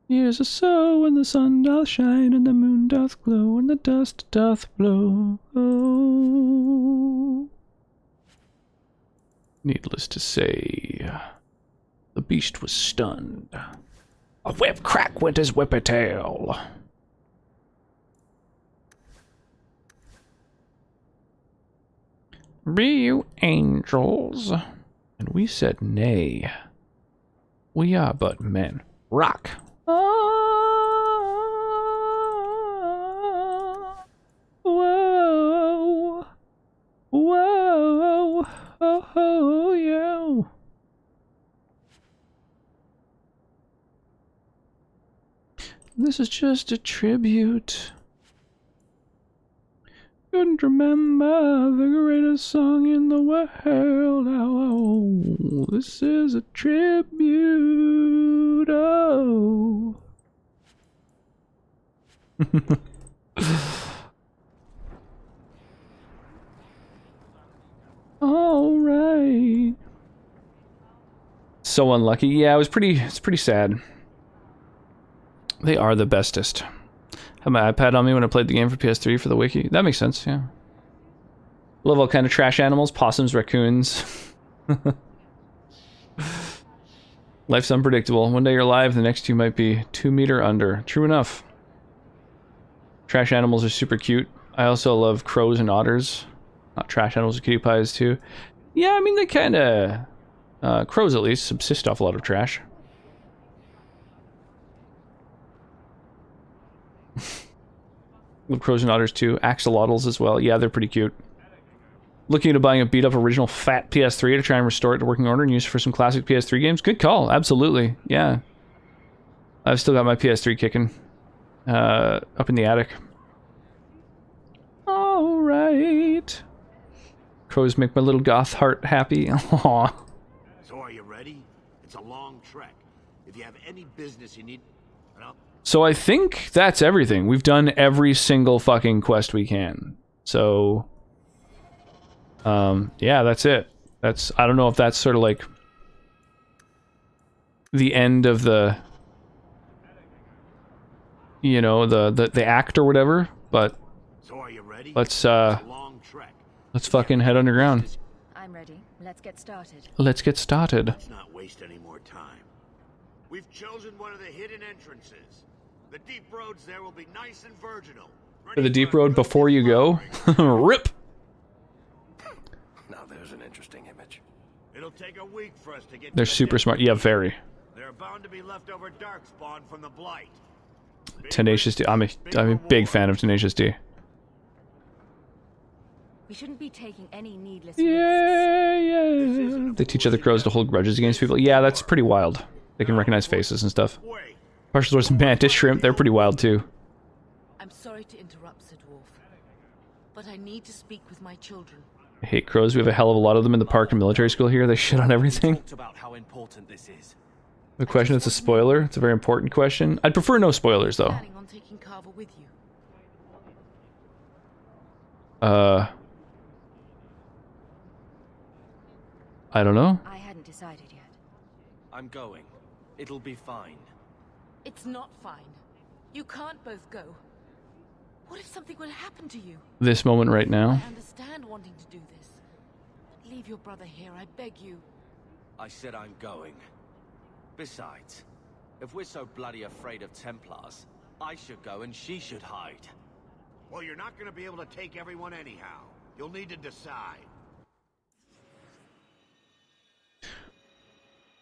Years or so when the sun doth shine and the moon doth glow and the dust doth blow. Oh. Needless to say, the beast was stunned. A whip crack went his whipper tail. Be you angels? And we said nay. We are but men. Rock. Whoa. Whoa. Oh, yeah. This is just a tribute. Couldn't remember the greatest song in the world. Oh, this is a tribute. Oh. All right. So unlucky. Yeah, it's pretty sad. They are the bestest. Had my iPad on me when I played the game for PS3 for the wiki. That makes sense, yeah. Love all kind of trash animals, possums, raccoons. Life's unpredictable. One day you're alive, the next you might be 2 meters under. True enough. Trash animals are super cute. I also love crows and otters. Not trash animals, cutie pies too. Yeah, I mean they kind of... crows at least subsist off a lot of trash. Love crows and otters too. Axolotls as well. Yeah, they're pretty cute. Looking into buying a beat-up original fat PS3 to try and restore it to working order and use it for some classic PS3 games. Good call. Absolutely. Yeah. I've still got my PS3 kicking. Up in the attic. Alright. right. Crows make my little goth heart happy. Aww. So are you ready? It's a long trek. If you have any business you need... Well, So I think that's everything. We've done every single fucking quest we can. So... yeah, that's it. That's... I don't know if that's sort of like... the end of the... you know, the act or whatever, but... so are you ready? Let's, It's a long trek. let's fucking head underground. I'm ready. Let's get started. Let's get started. Let's not waste any more time. We've chosen one of the hidden entrances. The deep roads there will be nice and virginal. For the deep road before you go. Rip! Now there's an interesting image. It'll take a week for us to get They're to the super depth. smart. Yeah, very. There are bound to be leftover darkspawn from the Blight. Tenacious D. I'm a big fan of Tenacious D. We shouldn't be taking any needless Yeah. They teach other crows to hold grudges against people. Yeah, that's pretty wild. They can recognize faces and stuff. Partial doors, mantis shrimp, they're pretty wild too. I'm sorry to interrupt, Sir Dwarf, but I need to speak with my children. I hate crows. We have a hell of a lot of them in the park and military school here. They shit on everything. Talked about how important this is. The question is a spoiler. It's a very important question. I'd prefer no spoilers though. Planning on taking Carver with you. I don't know. I hadn't decided yet. I'm going. It'll be fine. It's not fine. You can't both go. What if something would happen to you? This moment right now. I understand wanting to do this. But leave your brother here, I beg you. I said I'm going. Besides, if we're so bloody afraid of Templars, I should go and she should hide. Well, you're not going to be able to take everyone anyhow. You'll need to decide.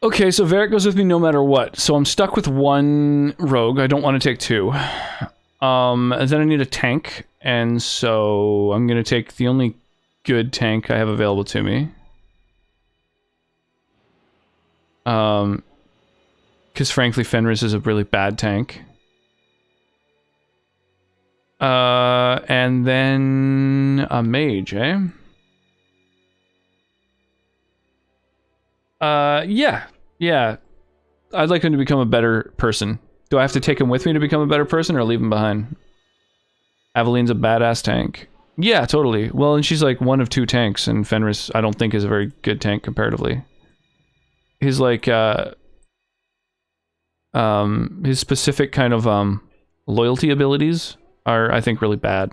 Okay, so Varric goes with me no matter what. So I'm stuck with one rogue. I don't want to take two. And then I need a tank. And so I'm going to take the only good tank I have available to me. Because frankly, Fenris is a really bad tank. And then a mage, eh? Yeah. I'd like him to become a better person. Do I have to take him with me to become a better person or leave him behind? Aveline's a badass tank. Yeah, totally. Well, and she's like one of two tanks, and Fenris, I don't think, is a very good tank comparatively. His like, his specific kind of, loyalty abilities are, I think, really bad.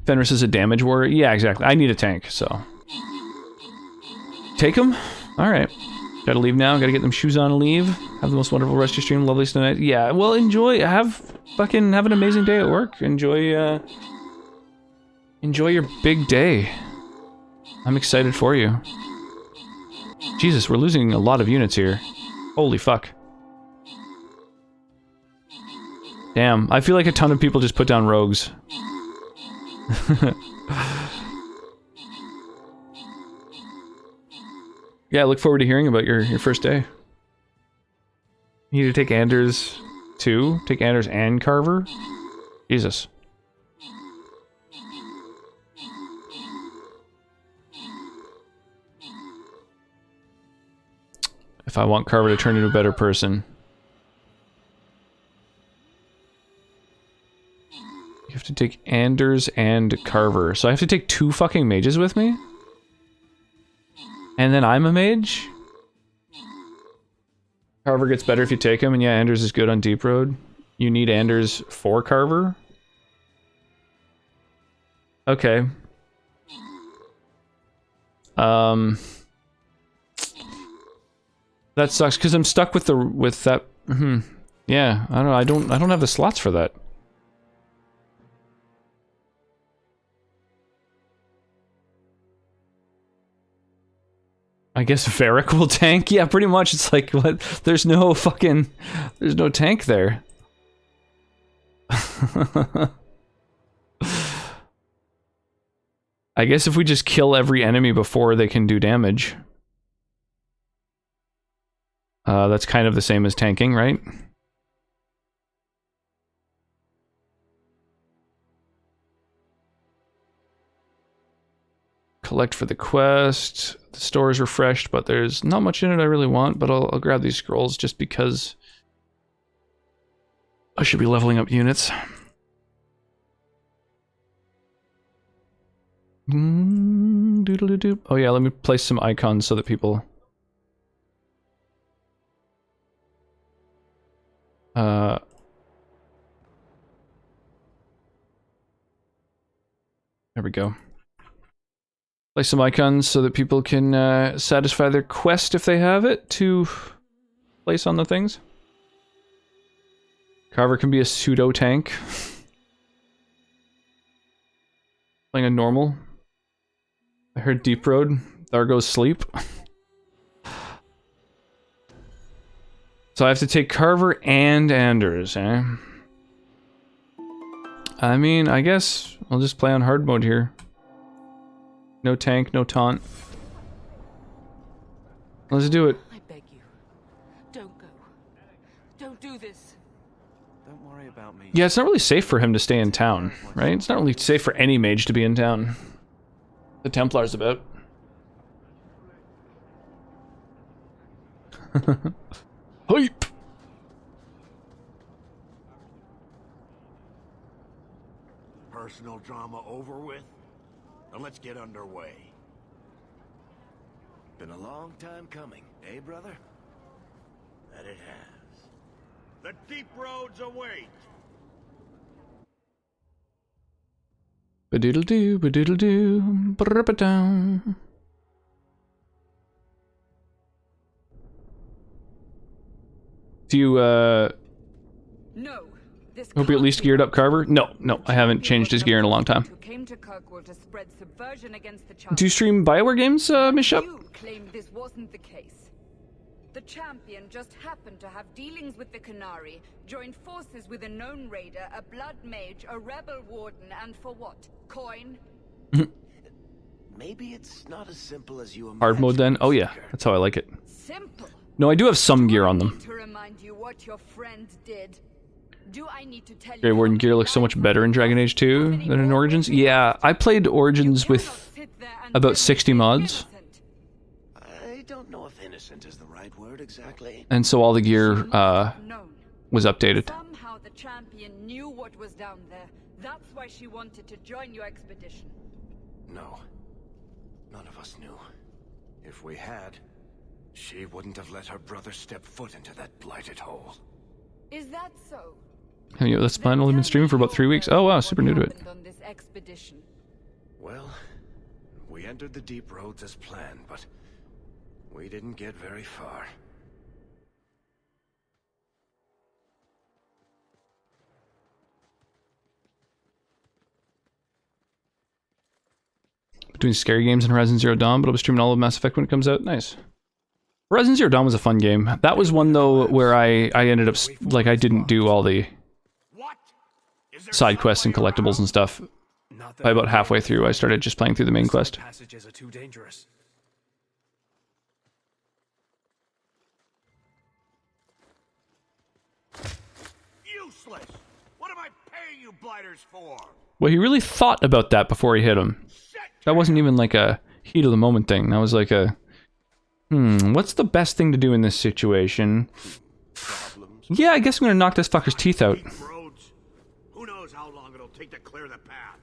Fenris is a damage warrior. Yeah, exactly. I need a tank, so. Take him? Alright. Gotta leave now. Gotta get them shoes on and leave. Have the most wonderful rest of your stream. Loveliest tonight. Yeah, well, enjoy. Have an amazing day at work. Enjoy, enjoy your big day. I'm excited for you. Jesus, we're losing a lot of units here. Holy fuck. Damn, I feel like a ton of people just put down rogues. Yeah, I look forward to hearing about your first day. You need to take Anders too? Take Anders and Carver? Jesus. If I want Carver to turn into a better person. You have to take Anders and Carver. So I have to take two fucking mages with me? And then I'm a mage? Carver gets better if you take him, and yeah, Anders is good on Deep Road. You need Anders for Carver? Okay. That sucks, because I'm stuck with that... Yeah, I don't have the slots for that. I guess Varric will tank? Yeah, pretty much. It's like, what? There's no tank there. I guess if we just kill every enemy before they can do damage. That's kind of the same as tanking, right? collect for the quest. The store is refreshed, but there's not much in it I really want, but I'll grab these scrolls just because I should be leveling up units. Doodle-doo-doo. Oh yeah, let me place some icons so that people... There we go. Place some icons so that people can satisfy their quest if they have it to place on the things. Carver can be a pseudo tank. Playing a normal. I heard Deep Road. There goes sleep. So I have to take Carver and Anders, eh? I mean, I guess I'll just play on hard mode here. No tank, no taunt. Let's do it. I beg you. Don't go. Don't do this. Don't worry about me. Yeah, it's not really safe for him to stay in town, right? It's not really safe for any mage to be in town. The Templar's about. Hype! Personal drama over with? Now let's get underway. Been a long time coming, eh, brother? That it has. The deep roads await! Ba-doodle-doo, ba-doodle-doo, ba-da-ba-down. Do you, No. hope you're at least geared up, Carver? No, I haven't changed his gear in a long time. Came to Kirkwall to spread subversion against the Do you stream Bioware games, Miss Shep? You claimed this wasn't the case. The champion just happened to have dealings with the Canary, joined forces with a known raider, a blood mage, a rebel warden, and for what? Coin? Maybe it's not as simple as you imagine. Hard mode then? Oh yeah, that's how I like it. Simple. No, I do have some gear on them. To remind you what your friend did. Do I need to tell Grey Warden gear looks so much better in Dragon Age 2 than in Origins. Yeah, I played Origins with about 60 mods. I don't know if innocent is the right word exactly. And so all the gear was updated. Somehow the champion knew what was down there. That's why she wanted to join your expedition. No. None of us knew. If we had, she wouldn't have let her brother step foot into that blighted hole. Is that so? Have you, that's fine. Only been streaming for about 3 weeks. Oh wow, super new to it. On this expedition. Well, we entered the deep roads as planned, but we didn't get very far. Between scary games and Horizon Zero Dawn, but I'll be streaming all of Mass Effect when it comes out. Nice. Horizon Zero Dawn was a fun game. That was one though where I ended up like I didn't do all the side quests and collectibles and stuff. By about halfway through, I started just playing through the main quest. Passages are too dangerous. Useless! What am I paying you blighters for? Well, he really thought about that before he hit him. That wasn't even like a heat of the moment thing. That was like a, what's the best thing to do in this situation? Yeah, I guess I'm gonna knock this fucker's teeth out. Who knows how long it'll take to clear the path?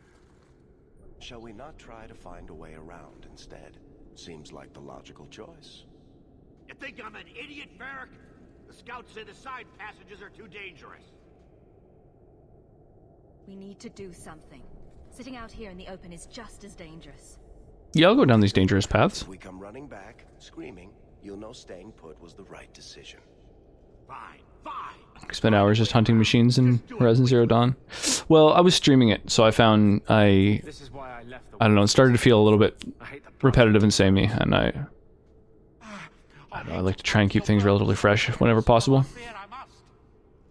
Shall we not try to find a way around instead? Seems like the logical choice. You think I'm an idiot, Varric? The scouts say the side passages are too dangerous. We need to do something. Sitting out here in the open is just as dangerous. Yeah, I'll go down these dangerous paths. If we come running back, screaming, you'll know staying put was the right decision. Fine. I spent hours just hunting machines in Horizon Zero Dawn. Well, I was streaming it, so I found I don't know, it started to feel a little bit repetitive and samey, and I don't know, I like to try and keep things relatively fresh whenever possible.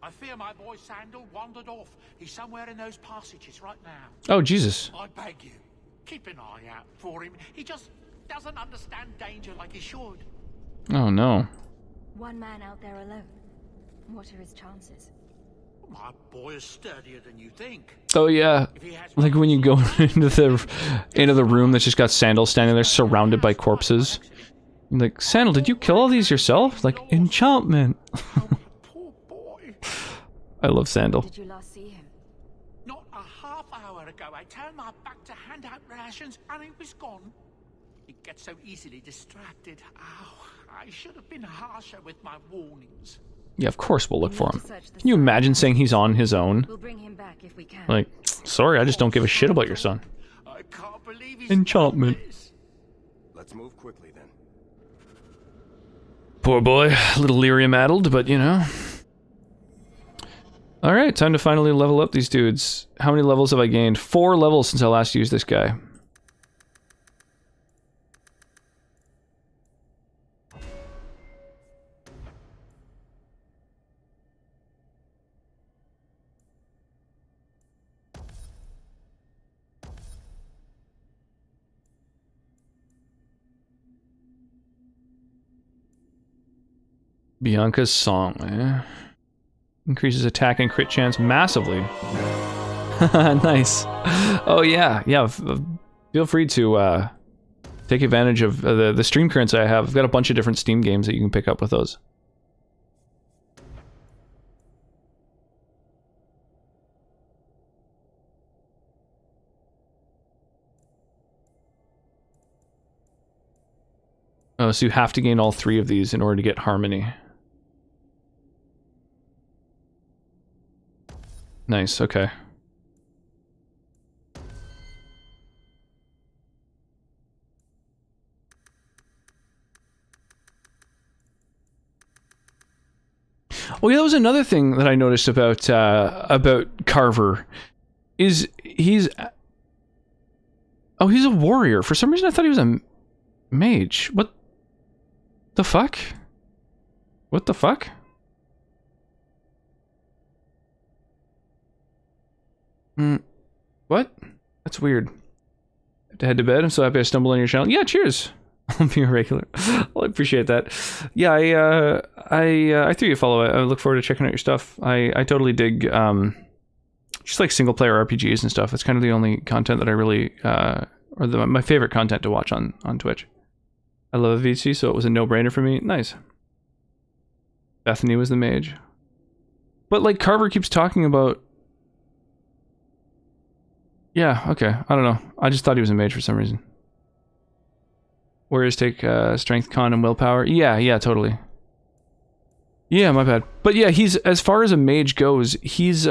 I fear my boy Sandal wandered off. He's somewhere in those passages right now. Oh, Jesus. I beg you, keep an eye out for him. He just doesn't understand danger like he should. Oh, no. One man out there alone. What are his chances? My boy is sturdier than you think. Oh yeah, like when you go into the room that's just got Sandal standing there surrounded by corpses. You're like, Sandal, did you kill all these yourself? Like, enchantment. I love Sandal. Did you last see him? Not a half hour ago, I turned my back to hand out rations and he was gone. He gets so easily distracted. Oh, I should have been harsher with my warnings. Yeah, of course we'll look for him. Can you imagine saying he's on his own? We'll bring him back if we can. Like, sorry, I just don't give a shit about your son. I can't believe he's Enchantment. Let's move quickly then. Poor boy, a little lyrium-addled, but you know. Alright, time to finally level up these dudes. How many levels have I gained? 4 levels since I last used this guy. Bianca's song, eh? Increases attack and crit chance massively. Nice. Oh yeah, yeah. Feel free to take advantage of the stream currency I have. I've got a bunch of different Steam games that you can pick up with those. Oh, so you have to gain all 3 of these in order to get Harmony. Nice, okay. Oh yeah, that was another thing that I noticed about Carver. Is he's... Oh, he's a warrior. For some reason I thought he was a mage. What the fuck? What the fuck? What? That's weird. Have to head to bed. I'm so happy I stumbled on your channel. Yeah, cheers. I'll be a regular. Well, I appreciate that. Yeah, I threw you a follow. I look forward to checking out your stuff. I totally dig just like single player RPGs and stuff. It's kind of the only content that I really my favorite content to watch on Twitch. I love VC, so it was a no-brainer for me. Nice. Bethany was the mage. But like Carver keeps talking about... Yeah, okay. I don't know. I just thought he was a mage for some reason. Warriors take strength, con, and willpower. Yeah, totally. Yeah, my bad. But yeah, he's, as far as a mage goes, he's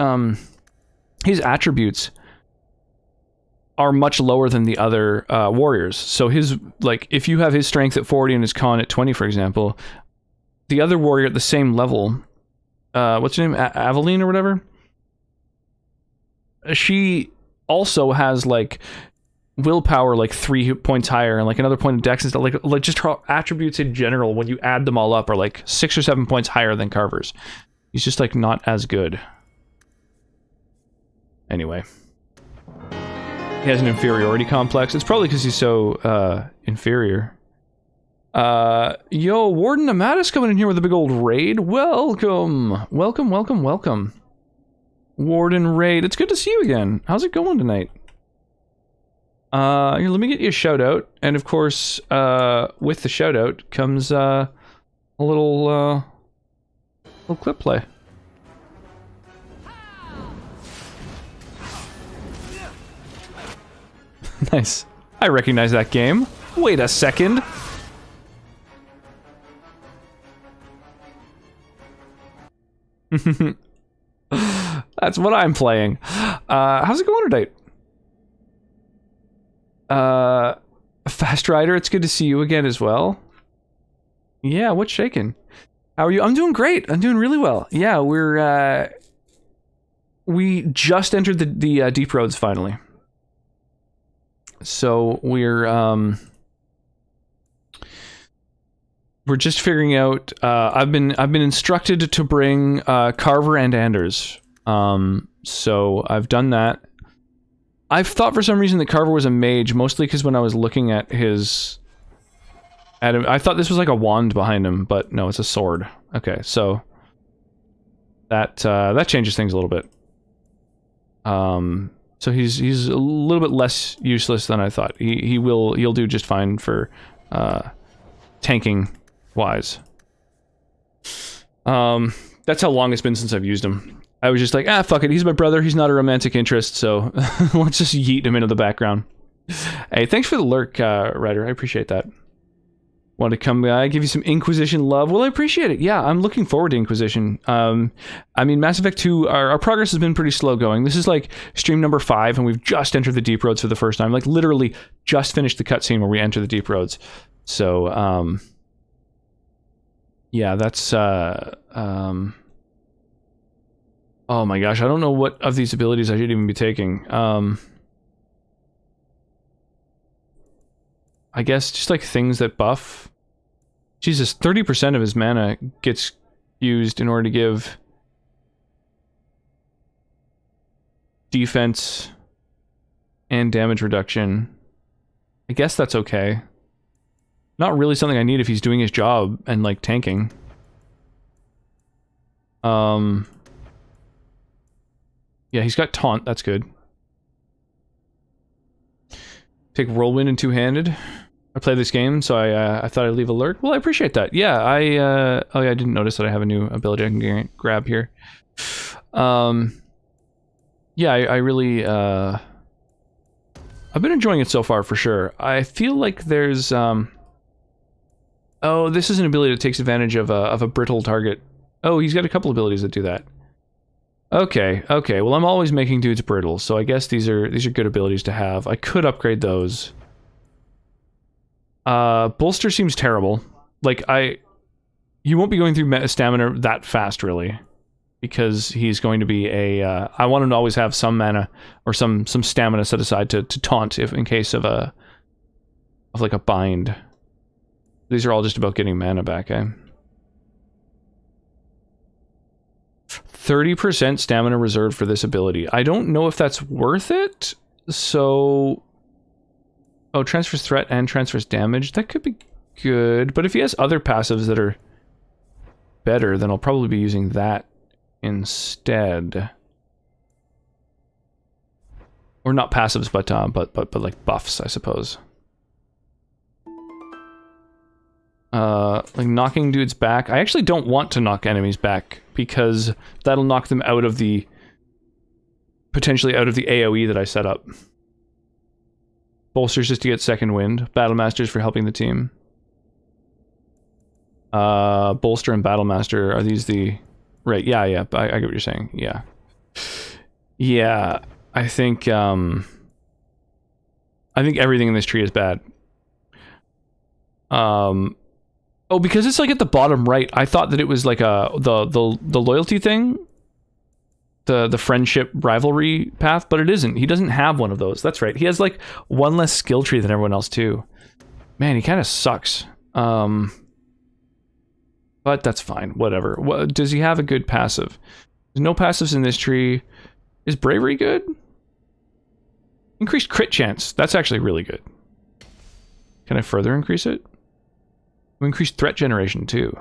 his attributes are much lower than the other warriors. So his, like, if you have his strength at 40 and his con at 20, for example, the other warrior at the same level, what's her name, Aveline or whatever, she also has, like, willpower, like, 3 points higher, and, like, another point of dex and stuff. Like just her attributes in general, when you add them all up, are, like, 6 or 7 points higher than Carver's. He's just, like, not as good. Anyway. He has an inferiority complex. It's probably because he's so, inferior. Yo, Warden Amatis coming in here with a big old raid. Welcome! Welcome. Warden raid. It's good to see you again. How's it going tonight? Here, let me get you a shout out. And of course, with the shout out comes, a little clip play. Nice. I recognize that game. Wait a second. That's what I'm playing. How's it going tonight? Fast Rider, it's good to see you again as well. Yeah, what's shaking? How are you? I'm doing great. I'm doing really well. Yeah, we just entered the deep roads finally. So we're just figuring out. I've been instructed to bring Carver and Anders. So I've done that. I've thought for some reason that Carver was a mage, mostly because when I was looking at his... I thought this was like a wand behind him, but no, it's a sword. Okay, so... that changes things a little bit. So he's a little bit less useless than I thought. He'll do just fine for tanking wise. That's how long it's been since I've used him. I was just like, fuck it, he's my brother, he's not a romantic interest, so let's just yeet him into the background. Hey, thanks for the lurk, Ryder, I appreciate that. Want to come by, give you some Inquisition love? Well, I appreciate it. Yeah, I'm looking forward to Inquisition. I mean, Mass Effect 2, our progress has been pretty slow going. This is like stream number 5, and we've just entered the Deep Roads for the first time. Like, literally just finished the cutscene where we enter the Deep Roads. So, yeah, that's, oh my gosh, I don't know what of these abilities I should even be taking. I guess just like things that buff. Jesus, 30% of his mana gets used in order to give defense and damage reduction. I guess that's okay. Not really something I need if he's doing his job and like tanking. Yeah, he's got taunt, that's good. Take whirlwind and two-handed. I play this game, so I thought I'd leave a lurk. Well, I appreciate that. Yeah, oh yeah, I didn't notice that I have a new ability I can grab here. Yeah, I really, I've been enjoying it so far for sure. I feel like there's, oh, this is an ability that takes advantage of a brittle target. Oh, he's got a couple abilities that do that. Okay, well I'm always making dudes brittle, so I guess these are good abilities to have. I could upgrade those. Bolster seems terrible. Like, you won't be going through stamina that fast, really. Because he's going to be a, I want him to always have some mana, or some stamina set aside to taunt, if in case of like a bind. These are all just about getting mana back, eh? 30% stamina reserved for this ability. I don't know if that's worth it, so... Oh, transfers threat and transfers damage. That could be good, but if he has other passives that are better, then I'll probably be using that instead. Or not passives, but like buffs, I suppose. Like knocking dudes back. I actually don't want to knock enemies back because that'll knock them out of the potentially out of the AoE that I set up. Bolsters just to get second wind. Battle Masters for helping the team. Bolster and Battle Master, are these the... Right, yeah, I get what you're saying, yeah. Yeah, I think everything in this tree is bad. Oh, because it's like at the bottom right, I thought that it was like the loyalty thing. The friendship rivalry path, but it isn't. He doesn't have one of those. That's right. He has like one less skill tree than everyone else too. Man, he kind of sucks. But that's fine. Whatever. Does he have a good passive? There's no passives in this tree. Is bravery good? Increased crit chance. That's actually really good. Can I further increase it? Increased threat generation too.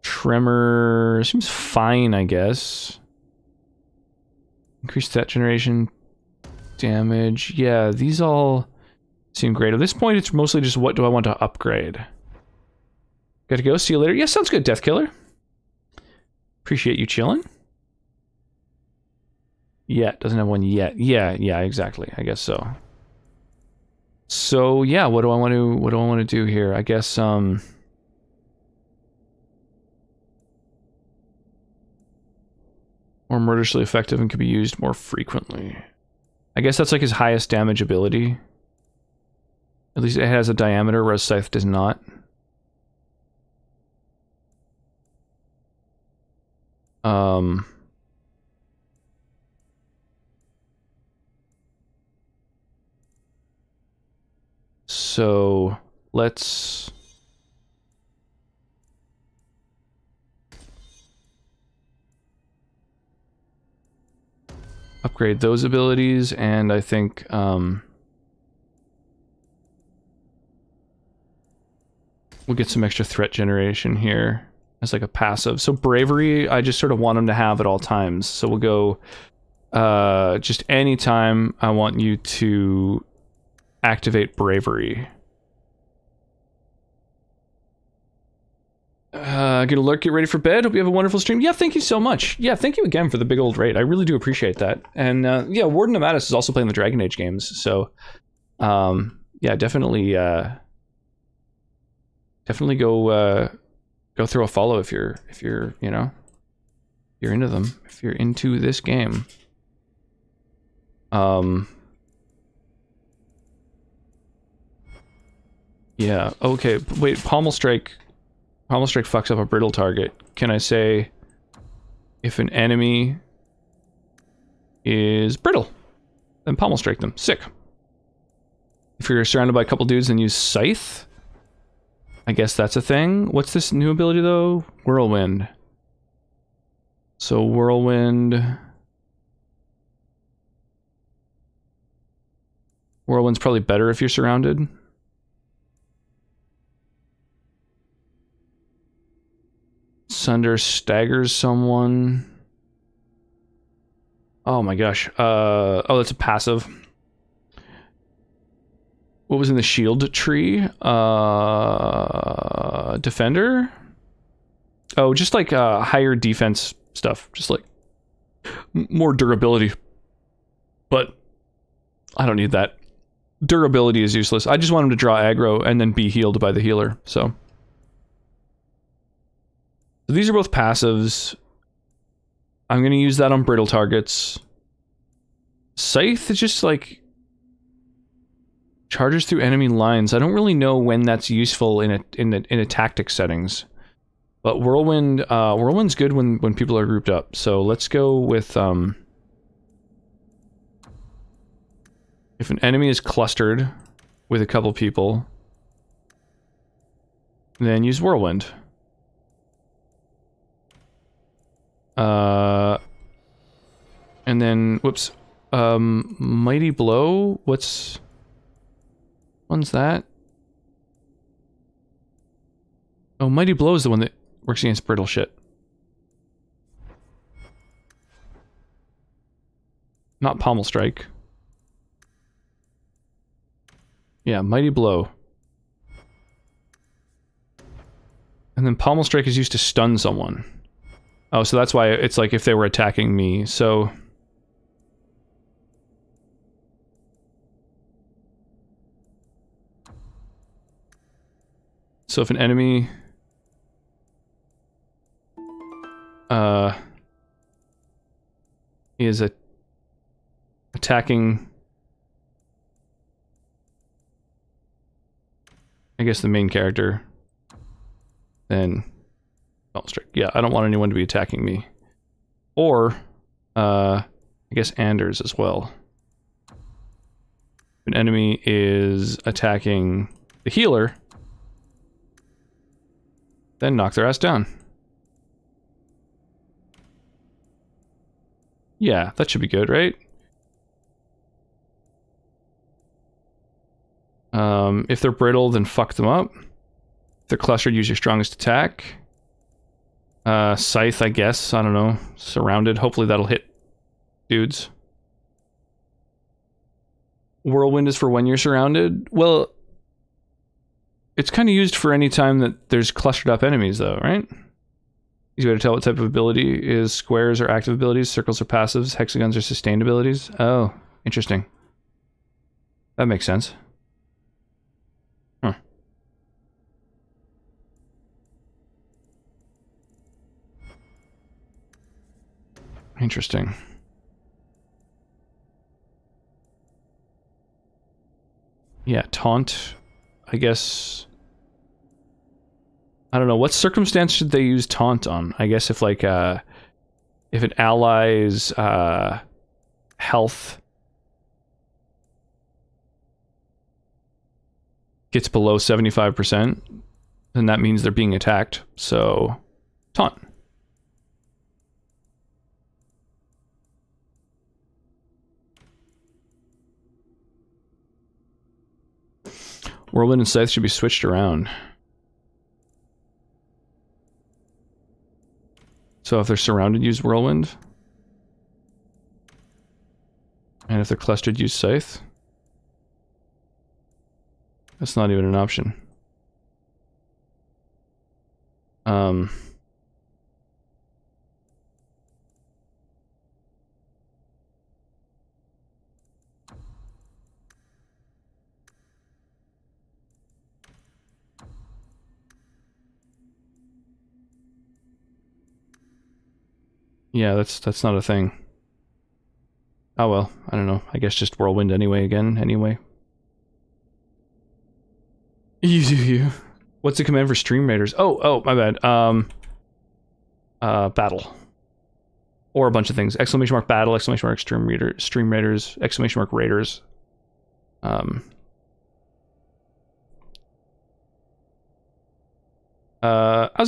Tremor seems fine, I guess. Increased threat generation, damage. Yeah, these all seem great. At this point, it's mostly just what do I want to upgrade. Gotta go. See you later. Yeah, sounds good, Death Killer. Appreciate you chilling. Yeah, doesn't have one yet. Yeah, exactly. I guess so. So yeah, what do I want to do here? I guess more murderously effective and could be used more frequently. I guess that's like his highest damage ability. At least it has a diameter, whereas Scythe does not. So let's upgrade those abilities, and I think we'll get some extra threat generation here as like a passive. So bravery, I just sort of want them to have at all times. So we'll go just anytime I want you to activate bravery. Gonna lurk, get ready for bed. Hope you have a wonderful stream. Yeah, thank you so much. Yeah, thank you again for the big old raid. I really do appreciate that. And yeah, Warden of Mattis is also playing the Dragon Age games, so yeah, definitely go throw a follow if you're you know, you're into them, if you're into this game. Yeah, okay, wait, Pommel Strike fucks up a brittle target. Can I say if an enemy is brittle, then Pommel Strike them? Sick. If you're surrounded by a couple dudes, then use Scythe. I guess that's a thing. What's this new ability though? Whirlwind. So Whirlwind's probably better if you're surrounded. Sunder staggers someone. Oh my gosh. Oh, that's a passive. What was in the shield tree? Defender? Oh, just like higher defense stuff. Just like more durability. But I don't need that. Durability is useless. I just want him to draw aggro and then be healed by the healer. So these are both passives. I'm going to use that on brittle targets. Scythe is just like charges through enemy lines. I don't really know when that's useful in a tactic settings. But Whirlwind's good when people are grouped up. So let's go with if an enemy is clustered with a couple people, then use Whirlwind. And then, whoops, Mighty Blow, when's that? Oh, Mighty Blow is the one that works against brittle shit. Not Pommel Strike. Yeah, Mighty Blow. And then Pommel Strike is used to stun someone. Oh, so that's why it's like if they were attacking me, so... So if an enemy... is attacking... I guess the main character, then... Strike. Yeah, I don't want anyone to be attacking me. Or, I guess Anders as well. If an enemy is attacking the healer, then knock their ass down. Yeah, that should be good, right? If they're brittle, then fuck them up. If they're clustered, use your strongest attack. Scythe, I guess. I don't know. Surrounded. Hopefully that'll hit dudes. Whirlwind is for when you're surrounded. Well, it's kind of used for any time that there's clustered up enemies, though, right? Easy way to tell what type of ability is. Squares are active abilities, circles are passives, hexagons are sustained abilities. Oh, interesting. That makes sense. Huh. Interesting. Yeah, taunt, I guess. I don't know, what circumstance should they use taunt on? I guess if like, if an ally's, health gets below 75%, then that means they're being attacked, so taunt. Whirlwind and Scythe should be switched around. So if they're surrounded, use Whirlwind. And if they're clustered, use Scythe. That's not even an option. Yeah, that's not a thing. Oh well, I don't know. I guess just Whirlwind anyway. You do you. What's the command for Stream Raiders? Oh, my bad. Battle. Or a bunch of things. Exclamation mark battle, exclamation mark Stream Raiders, exclamation mark Raiders. How's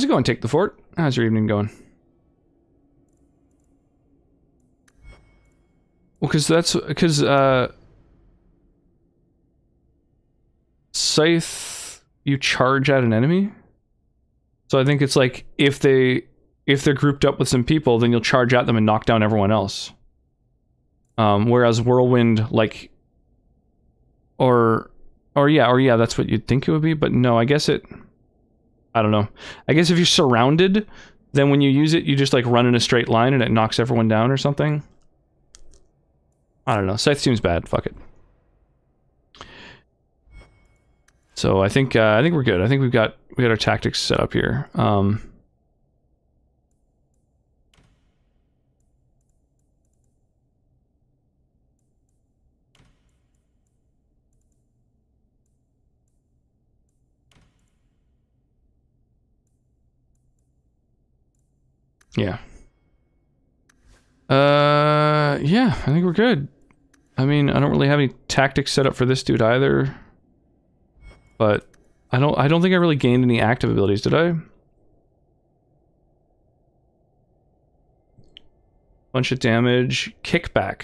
it going, Take the Fort? How's your evening going? Well, because Scythe, you charge at an enemy. So I think it's like, if they're grouped up with some people, then you'll charge at them and knock down everyone else. Whereas Whirlwind, like, or yeah, that's what you'd think it would be, but no, I guess I don't know. I guess if you're surrounded, then when you use it, you just like run in a straight line and it knocks everyone down or something. I don't know. Scythe seems bad. Fuck it. So I think we're good. I think we got our tactics set up here. Yeah. Yeah, I think we're good. I mean, I don't really have any tactics set up for this dude either. But I don't think I really gained any active abilities, did I? Bunch of damage. Kickback.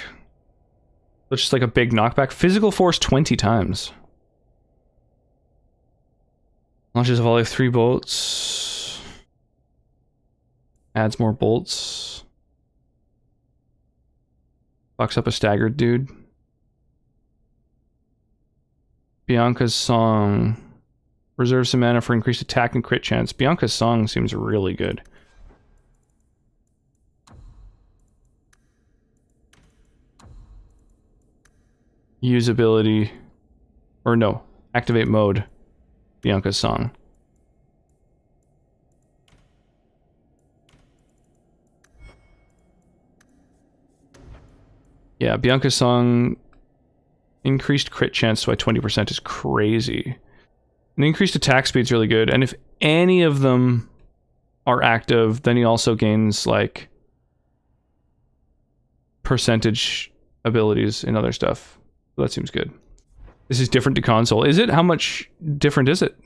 That's just like a big knockback. Physical force 20 times. Launches a volley of 3 bolts. Adds more bolts. Fucks up a staggered dude. Bianca's Song. Reserve some mana for increased attack and crit chance. Bianca's Song seems really good. Use ability. Or no. Activate mode. Bianca's Song. Yeah, Bianca's Song... Increased crit chance by 20% is crazy. And increased attack speed is really good. And if any of them are active, then he also gains, like, percentage abilities and other stuff. So that seems good. This is different to console. Is it? How much different is it?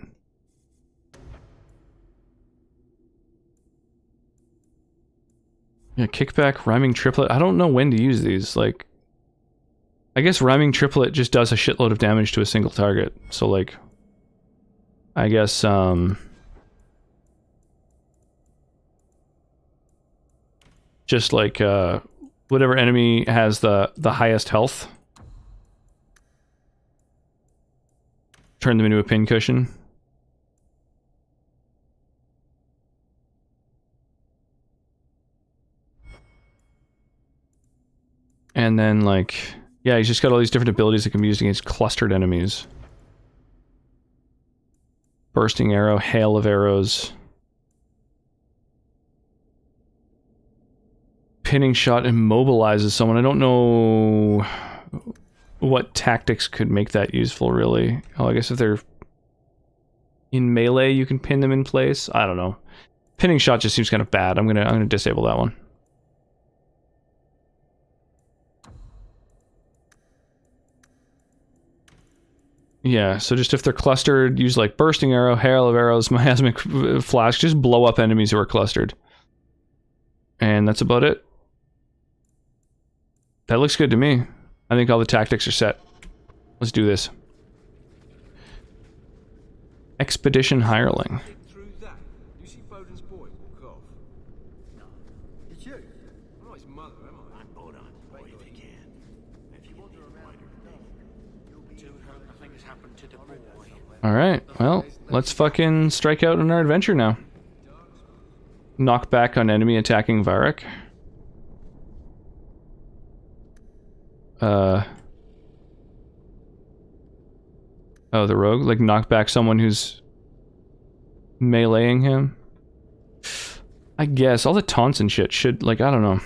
Yeah, kickback, rhyming triplet. I don't know when to use these. Like, I guess rhyming triplet just does a shitload of damage to a single target. So, like, I guess, just like, whatever enemy has the highest health, turn them into a pincushion. And then, like, yeah, he's just got all these different abilities that can be used against clustered enemies. Bursting arrow, hail of arrows. Pinning shot immobilizes someone. I don't know what tactics could make that useful, really. Oh, I guess if they're in melee, you can pin them in place. I don't know. Pinning shot just seems kind of bad. I'm gonna disable that one. Yeah, so just if they're clustered, use like bursting arrow, hail of arrows, miasmic flash, just blow up enemies who are clustered. And that's about it. That looks good to me. I think all the tactics are set. Let's do this. Expedition hireling. Through that, you see Bowden's boy walk off? No. It's you. I'm not his mother, am I? I'm Bowden, boy if you can. If you wander around, do hope nothing has happened to the boy. Alright, well, let's fucking strike out on our adventure now. Knock back on enemy attacking Varric. Oh, the rogue? Like, knock back someone who's meleeing him? I guess. All the taunts and shit should, like, I don't know.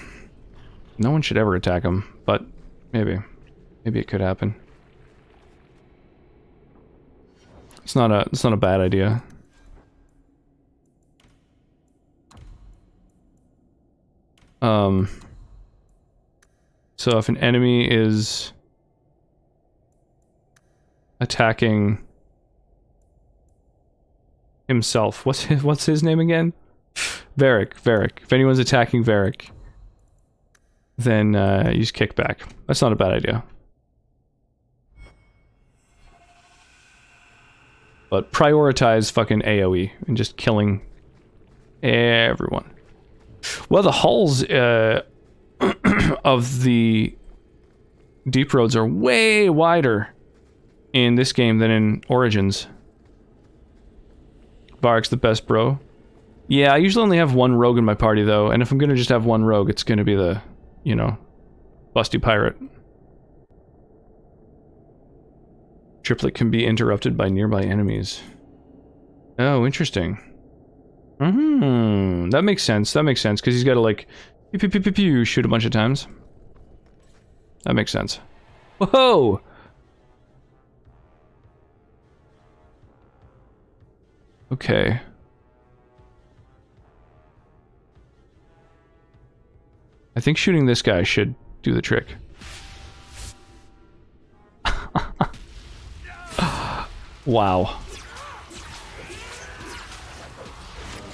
No one should ever attack him, but maybe. Maybe it could happen. It's not a bad idea. So if an enemy is attacking himself, what's his name again? Varric. If anyone's attacking Varric, then use kickback. That's not a bad idea. But prioritize fucking AoE and just killing everyone. Well, the hulls of the deep roads are way wider in this game than in Origins. Varric's the best, bro. Yeah, I usually only have one rogue in my party, though, and if I'm gonna just have one rogue, it's gonna be the, you know, busty pirate. Triplet can be interrupted by nearby enemies. Oh, interesting. That makes sense. That makes sense, because he's got to, like, pew, pew, pew, pew, pew, shoot a bunch of times. That makes sense. Whoa! Okay. I think shooting this guy should do the trick. Wow.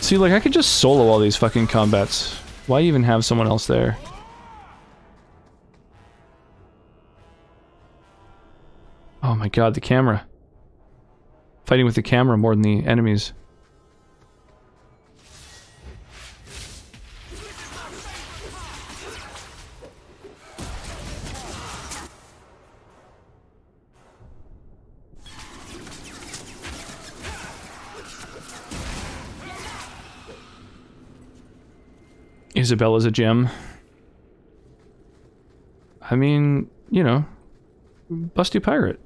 See, like, I could just solo all these fucking combats. Why even have someone else there? Oh my god, the camera. Fighting with the camera more than the enemies. Isabella's a gem. I mean, you know, busty pirate.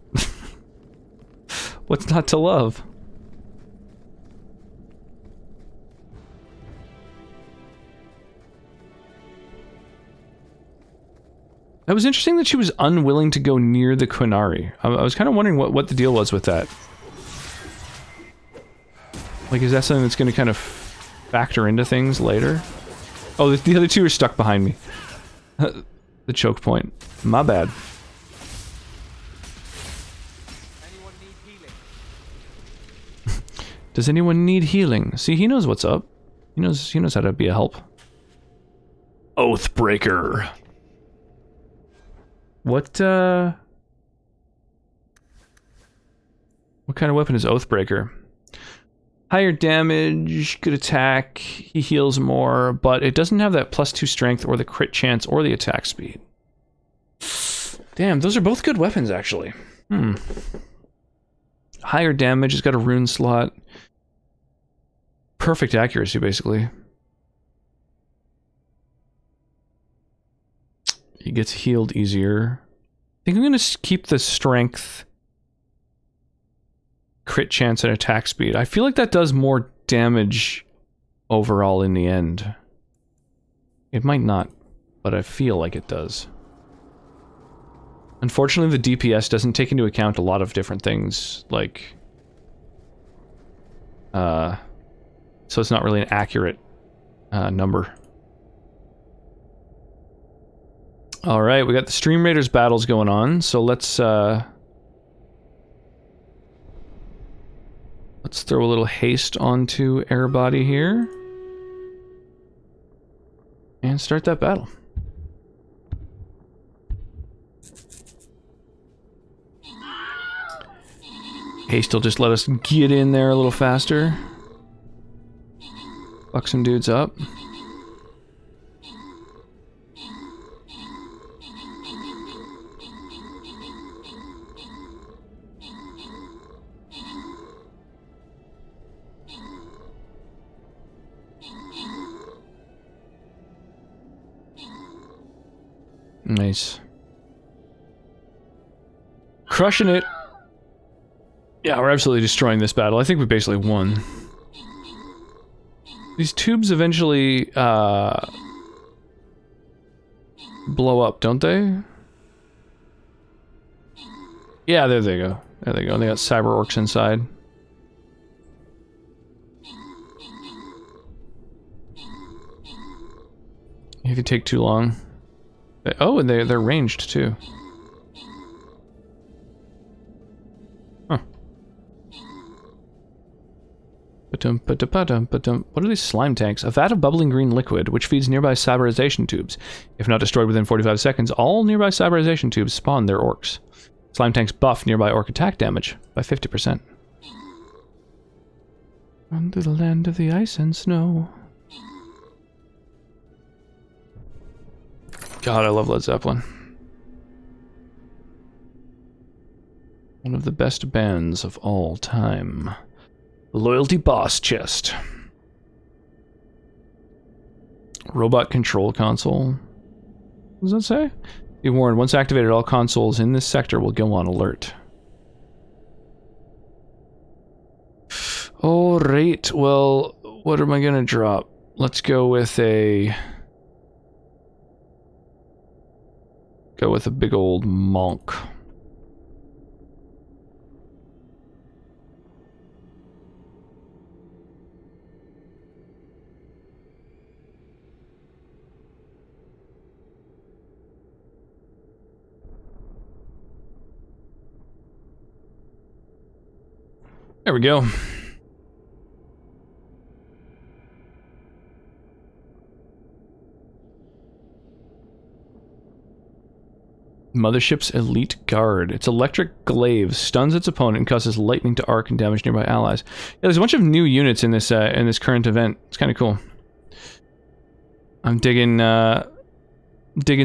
What's not to love? It was interesting that she was unwilling to go near the Qunari. I was kind of wondering what the deal was with that. Like, is that something that's going to kind of factor into things later? Oh, the other two are stuck behind me. The choke point. My bad. Does anyone need healing? See, he knows what's up. He knows how to be a help. Oathbreaker. What kind of weapon is Oathbreaker? Higher damage, good attack, he heals more, but it doesn't have that +2 strength or the crit chance or the attack speed. Damn, those are both good weapons, actually. Higher damage, it's got a rune slot. Perfect accuracy, basically. He gets healed easier. I think I'm going to keep the strength, crit chance, and attack speed. I feel like that does more damage overall in the end. It might not, but I feel like it does. Unfortunately, the DPS doesn't take into account a lot of different things, like... so it's not really an accurate number. Alright, we got the Stream Raiders battles going on, so let's throw a little haste onto Airbody here. And start that battle. Haste will just let us get in there a little faster. Fuck some dudes up. Nice. Crushing it. Yeah, we're absolutely destroying this battle. I think we basically won. These tubes eventually, blow up, don't they? Yeah, there they go. There they go. They got cyber orcs inside. If you take too long. Oh, and they're ranged too. Huh. What are these slime tanks? A vat of bubbling green liquid, which feeds nearby cyberization tubes. If not destroyed within 45 seconds, all nearby cyberization tubes spawn their orcs. Slime tanks buff nearby orc attack damage by 50%. Under the land of the ice and snow. God, I love Led Zeppelin. One of the best bands of all time. Loyalty Boss Chest. Robot Control Console. What does that say? Be warned, once activated, all consoles in this sector will go on alert. Alright, well, what am I gonna drop? Let's go with a... Go with a big old monk. There we go. Mothership's Elite Guard. Its electric glaive stuns its opponent and causes lightning to arc and damage nearby allies. Yeah, there's a bunch of new units in this current event. It's kind of cool. I'm digging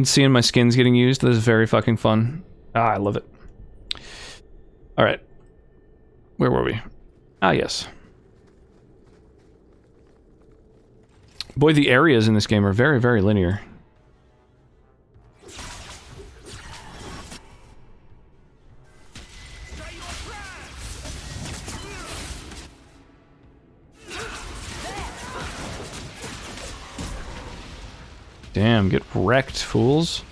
seeing my skins getting used. This is very fucking fun. Ah, I love it. All right. Where were we? Ah, yes. Boy, the areas in this game are very, very linear. Damn, get wrecked, fools.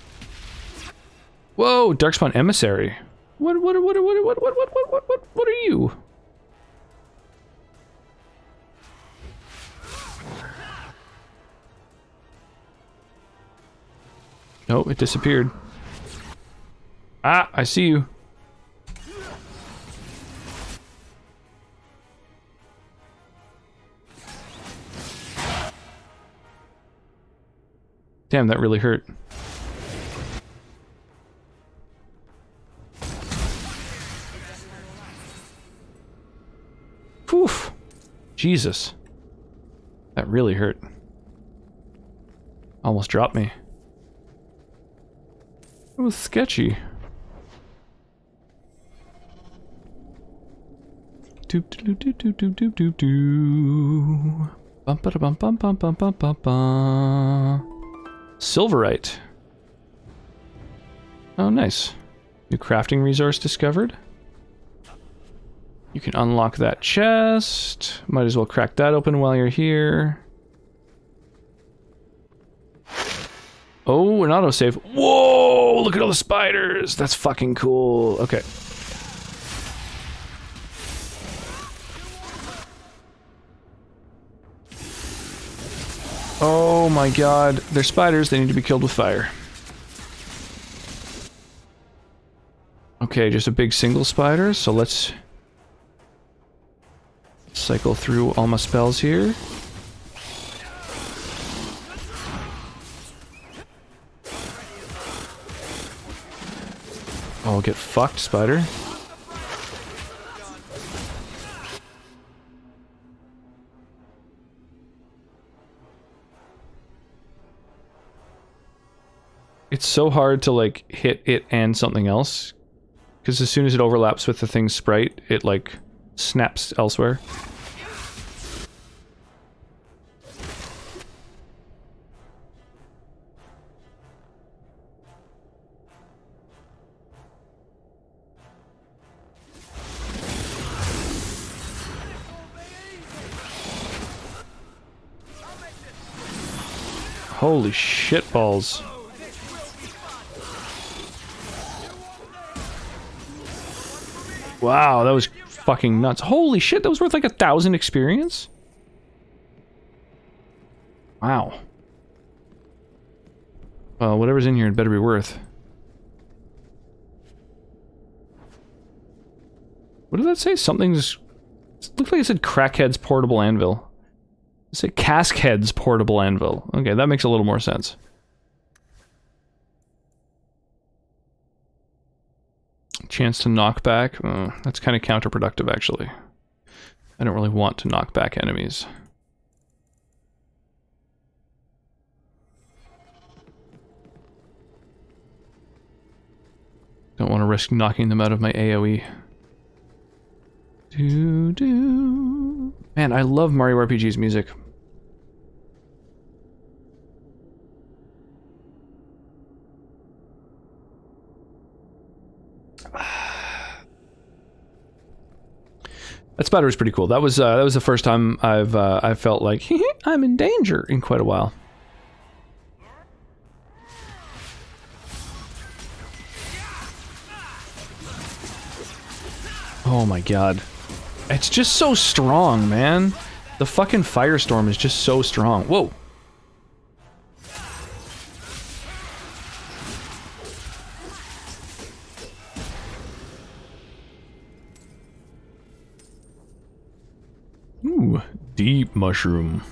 Whoa, Darkspawn Emissary. What are you? Oh, it disappeared. Ah, I see you. Damn, that really hurt. Poof. Jesus. That really hurt. Almost dropped me. It was sketchy. Doop doop doop doop doop doop doop doop. Bum ba da bum bum bum bum bum bum bum. Silverite. Oh, nice. New crafting resource discovered. You can unlock that chest. Might as well crack that open while you're here. Oh, an autosave. Whoa! Look at all the spiders! That's fucking cool. Okay. Oh my god. They're spiders. They need to be killed with fire. Okay, just a big single spider. So let's cycle through all my spells here. Oh, get fucked, spider. It's so hard to, like, hit it and something else. Because as soon as it overlaps with the thing's sprite, it, like, snaps elsewhere. Holy shit balls. Wow, that was fucking nuts. Holy shit, that was worth like 1,000 experience? Wow. Well, whatever's in here, it better be worth. What did that say? Something's... It looked like it said Crackhead's Portable Anvil. It said Caskhead's Portable Anvil. Okay, that makes a little more sense. Chance to knock back. That's kind of counterproductive, actually. I don't really want to knock back enemies. Don't want to risk knocking them out of my AoE. Man, I love Mario RPG's music. That spider was pretty cool. That was the first time I felt like I'm in danger in quite a while. Oh my god. It's just so strong, man. The fucking firestorm is just so strong. Whoa. Ooh, deep mushroom.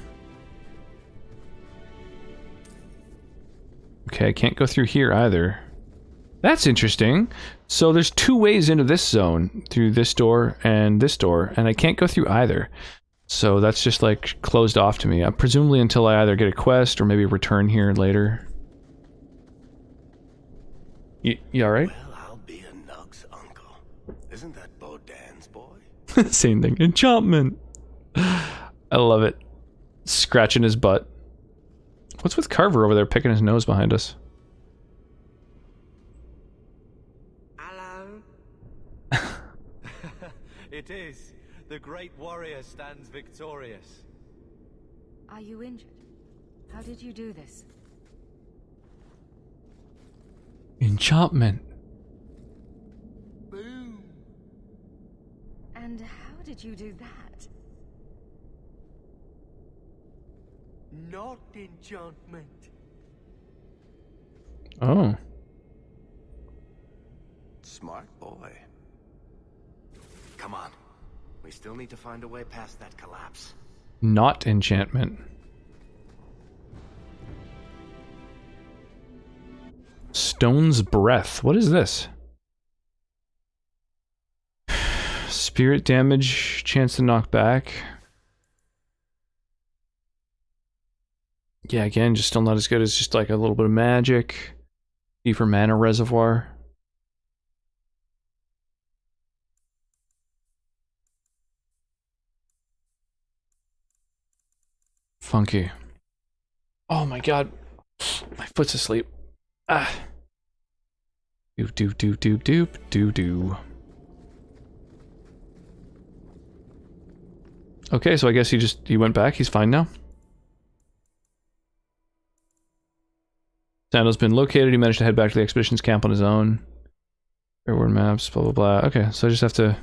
Okay, I can't go through here either. That's interesting. So there's two ways into this zone, through this door, and I can't go through either. So that's just like closed off to me. Presumably until I either get a quest or maybe return here later. You alright? Well, I'll be a Nug's uncle. Isn't that Bodan's boy? Same thing. Enchantment! I love it. Scratching his butt. What's with Carver over there picking his nose behind us? It is. The great warrior stands victorious. Are you injured? How did you do this? Enchantment. Boom. And how did you do that? Not enchantment. Oh. Smart boy. Come on. We still need to find a way past that collapse. Not enchantment. Stone's Breath. What is this? Spirit damage, chance to knock back. Yeah, again, just still not as good as just like a little bit of magic. Deeper mana reservoir. Funky. Oh my god. My foot's asleep. Ah. Doop doop doop doop doop doo doo. Okay, so I guess he went back. He's fine now. Sando's been located. He managed to head back to the expedition's camp on his own. Airborne maps, blah blah blah. Okay, so I just have to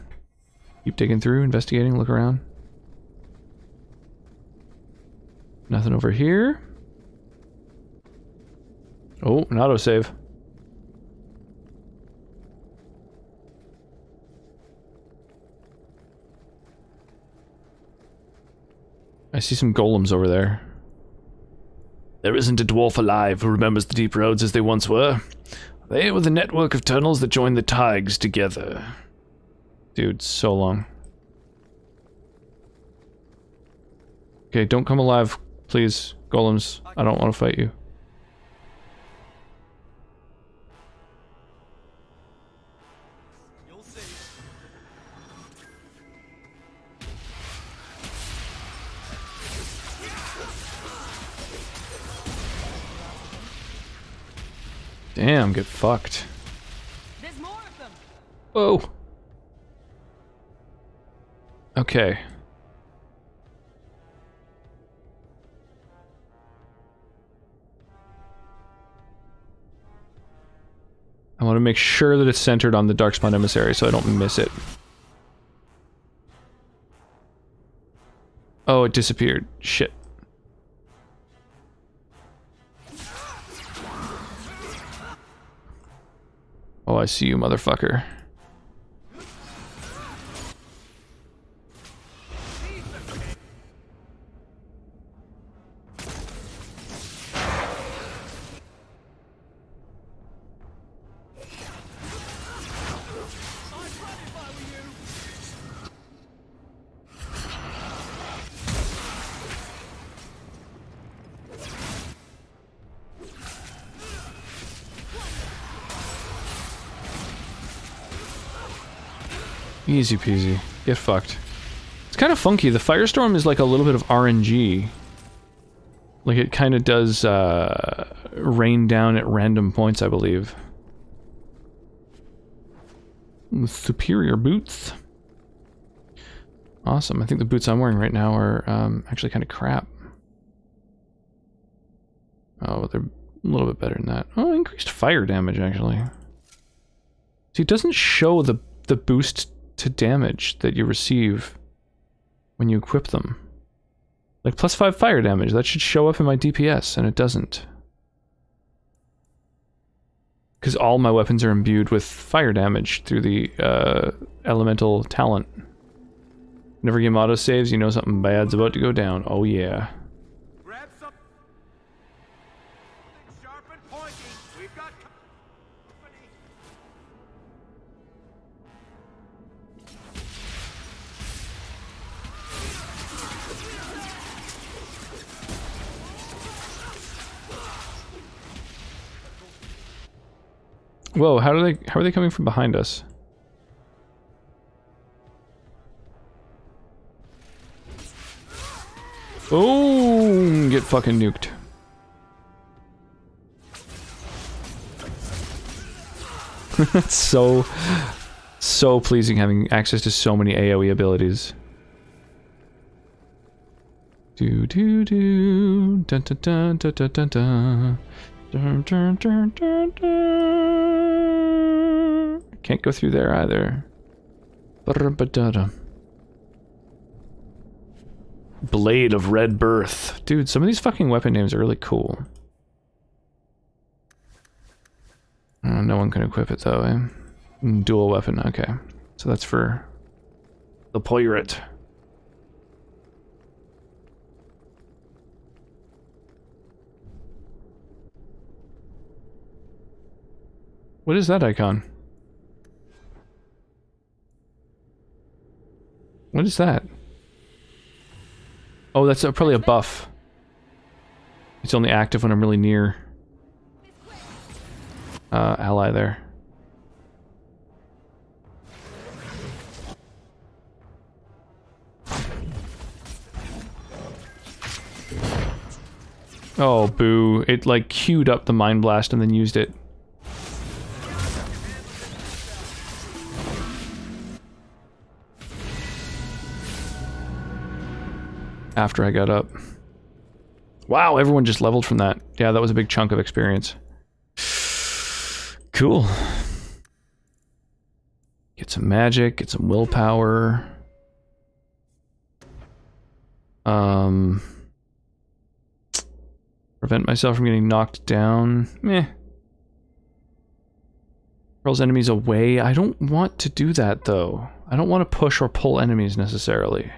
keep digging through, investigating, look around. Nothing over here. Oh, an autosave. I see some golems over there. There isn't a dwarf alive who remembers the deep roads as they once were. They were the network of tunnels that joined the Tigers together. Dude, so long. Okay, don't come alive, please, golems. I don't want to fight you. Damn, get fucked. There's more of them. Whoa. Okay. I want to make sure that it's centered on the Darkspawn Emissary so I don't miss it. Oh, it disappeared. Shit. Oh, I see you, motherfucker. Easy peasy. Get fucked. It's kind of funky. The Firestorm is like a little bit of RNG. Like it kind of does rain down at random points, I believe. Superior boots. Awesome. I think the boots I'm wearing right now are actually kind of crap. Oh, but they're a little bit better than that. Oh, increased fire damage, actually. See, it doesn't show the boost to damage that you receive when you equip them. Like +5 fire damage, that should show up in my DPS, and it doesn't. Because all my weapons are imbued with fire damage through the elemental talent. Whenever game auto-saves, you know something bad's about to go down. Oh yeah. Whoa, how are they coming from behind us? Oh, get fucking nuked. That's so pleasing having access to so many AoE abilities. Do do do dun dun dun dun dun dun dun. Dun, dun, dun, dun, dun. Can't go through there either. Blade of Red Birth. Dude, some of these fucking weapon names are really cool. No one can equip it though, eh? Dual weapon, okay. So that's for the pirate. What is that icon? What is that? Oh, that's probably a buff. It's only active when I'm really near. Ally there. Oh, boo. It like queued up the Mind Blast and then used it. After I got up. Wow, everyone just leveled from that. Yeah, that was a big chunk of experience. Cool. Get some magic, get some willpower. Prevent myself from getting knocked down. Meh. Hurls enemies away. I don't want to do that, though. I don't want to push or pull enemies, necessarily.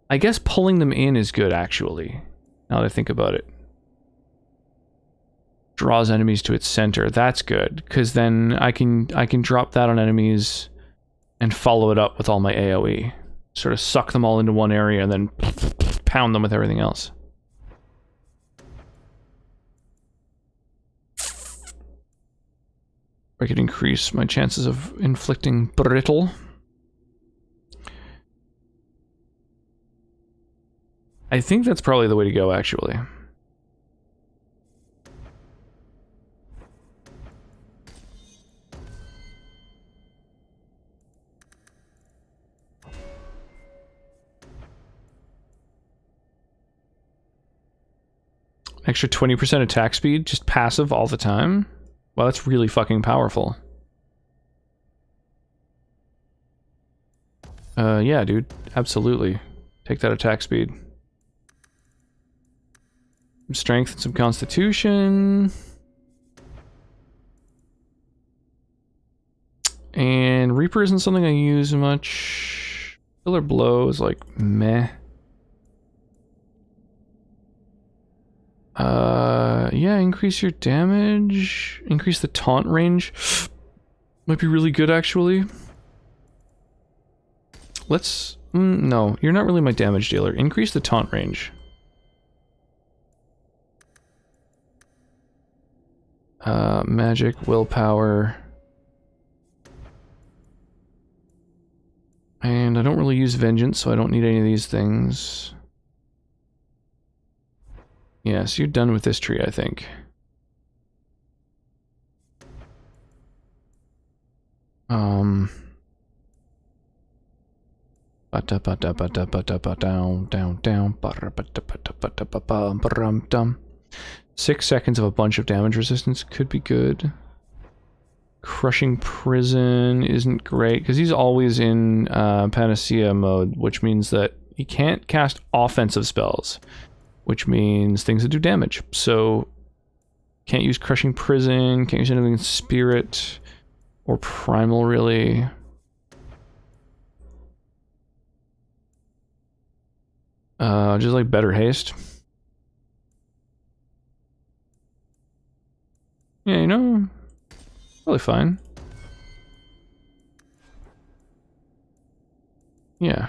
I guess pulling them in is good, actually, now that I think about it. Draws enemies to its center. That's good, because then I can drop that on enemies and follow it up with all my AoE. Sort of suck them all into one area and then pound them with everything else. I could increase my chances of inflicting brittle. I think that's probably the way to go, actually. Extra 20% attack speed, just passive all the time? Wow, that's really fucking powerful. Yeah, dude. Absolutely. Take that attack speed. Some strength and some constitution. And Reaper isn't something I use much. Killer Blow is like meh. Yeah, increase your damage. Increase the taunt range. Might be really good, actually. Let's... no, you're not really my damage dealer. Increase the taunt range. Magic, willpower. And I don't really use vengeance, so I don't need any of these things. Yeah, so you're done with this tree, I think. Down. 6 seconds of a bunch of damage resistance could be good. Crushing Prison isn't great, because he's always in Panacea mode, which means that he can't cast offensive spells, which means things that do damage. So, can't use Crushing Prison, can't use anything in Spirit, or Primal, really. Just like better haste. Yeah, you know, probably fine. Yeah.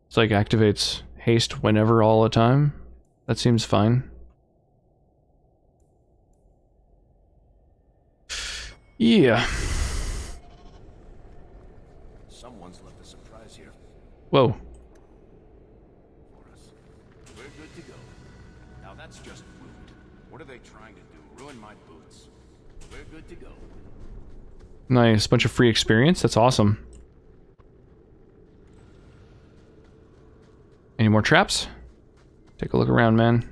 It's like activates haste whenever, all the time. That seems fine. Yeah. Someone's left a surprise here. Whoa. For us. We're good to go. Now that's just rude. What are they trying to do? Ruin my boots. We're good to go. Nice. Bunch of free experience. That's awesome. Any more traps? Take a look around, man.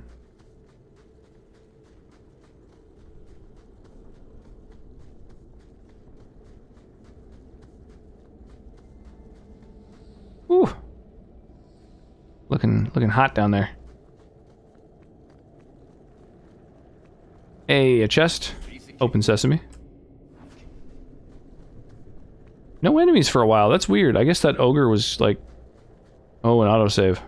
Ooh. Looking hot down there. Hey, a chest. Open sesame. No enemies for a while. That's weird. I guess that ogre was like... oh, an autosave.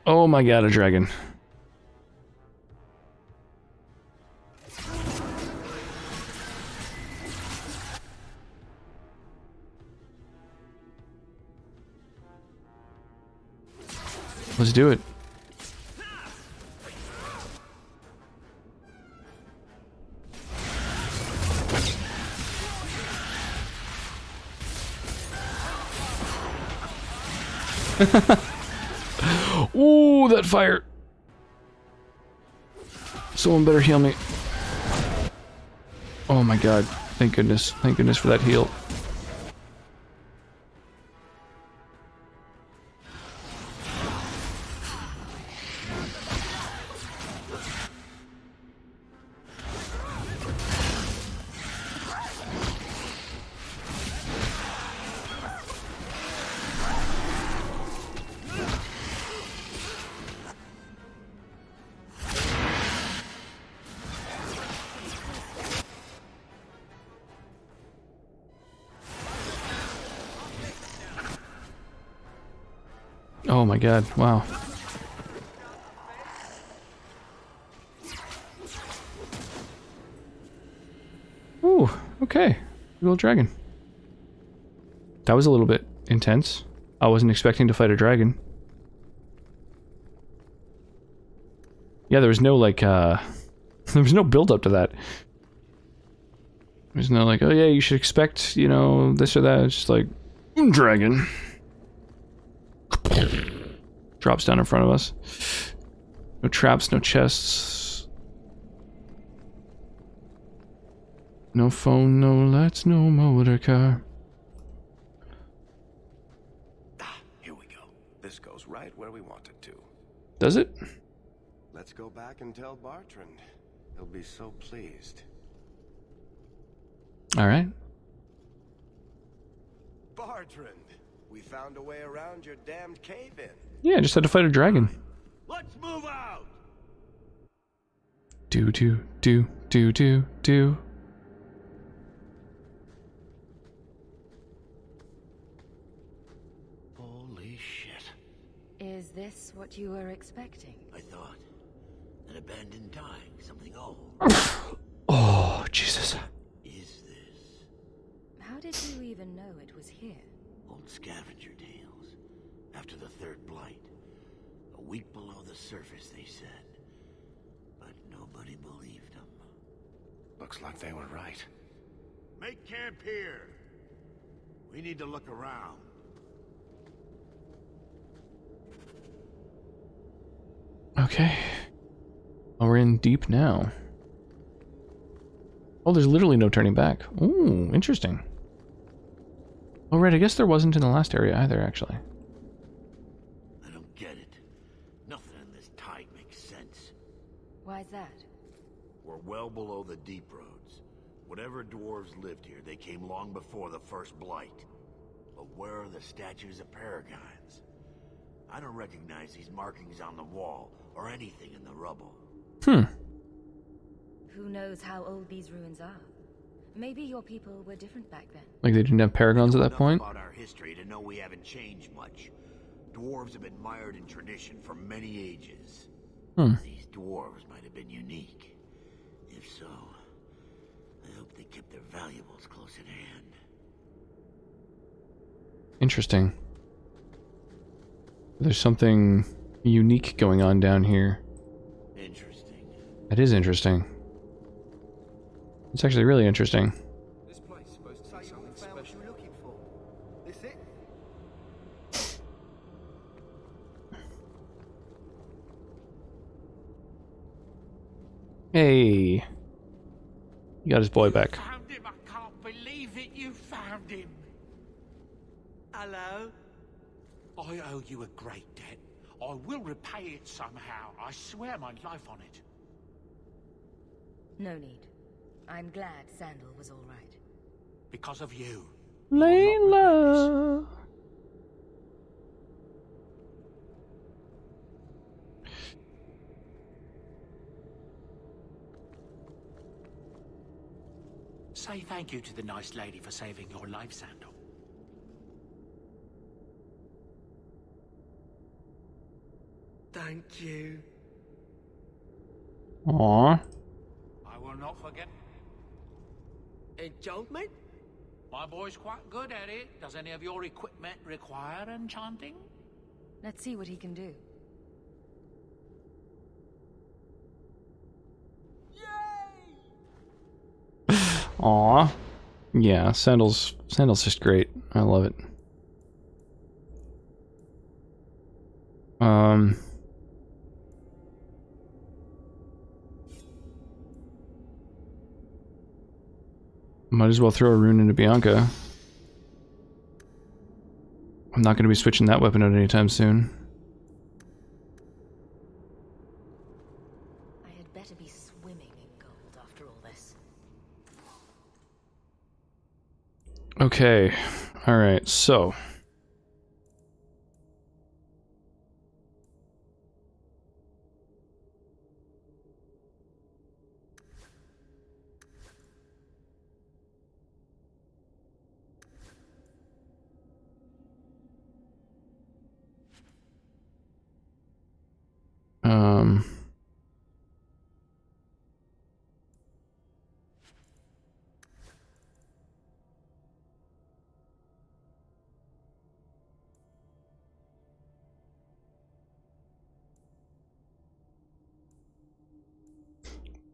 Oh my god, a dragon. Let's do it. Ooh, that fire. Someone better heal me. Oh my god. Thank goodness. Thank goodness for that heal. Oh my god, wow. Ooh, okay. Little dragon. That was a little bit intense. I wasn't expecting to fight a dragon. Yeah, there was no like there was no build up to that. There's no like, oh yeah, you should expect, you know, this or that. It's just like, dragon. Drops down in front of us. No traps, no chests. No phone, no lights, no motor car. right where we want it to. Does it? Let's go back and tell Bartrand. He'll be so pleased. All right. Bartrand, we found a way around your damned cave-in. Yeah, I just had to fight a dragon. Let's move out. Do. Holy shit. Is this what you were expecting? I thought. An abandoned dying, something old. Oh, Jesus. Is this? How did you even know it was here? Old scavenger tales. After the third blight. A week below the surface, they said. But nobody believed them. Looks like they were right. Make camp here. We need to look around. Okay. Oh, we're in deep now. Oh, there's literally no turning back. Ooh, interesting. Oh, right, I guess there wasn't in the last area either, actually. I don't get it. Nothing in this tide makes sense. Why's that? We're well below the deep roads. Whatever dwarves lived here, they came long before the first blight. But where are the statues of paragons? I don't recognize these markings on the wall, or anything in the rubble. Who knows how old these ruins are? Maybe your people were different back then. Like they didn't have paragons at that point? About our history to know we haven't changed much. Dwarves have been mired in tradition for many ages. These dwarves might have been unique. If so, I hope they kept their valuables close at hand. Interesting. There's something unique going on down here. Interesting. That is interesting. It's actually really interesting. This place is supposed to be something special. You're looking for. This it? Hey. He got his boy back. Found him. I can't believe it. You found him. Hello? I owe you a great debt. I will repay it somehow. I swear my life on it. No need. I'm glad Sandal was all right. Because of you. Layla. Say thank you to the nice lady for saving your life, Sandal. Thank you. Aww. I will not forget. Enchantment? My boy's quite good at it. Does any of your equipment require enchanting? Let's see what he can do. Aww. Yeah, Sandal's just great. I love it. Might as well throw a rune into Bianca. I'm not going to be switching that weapon out anytime soon. I had better be swimming in gold after all this. Okay. Alright, so.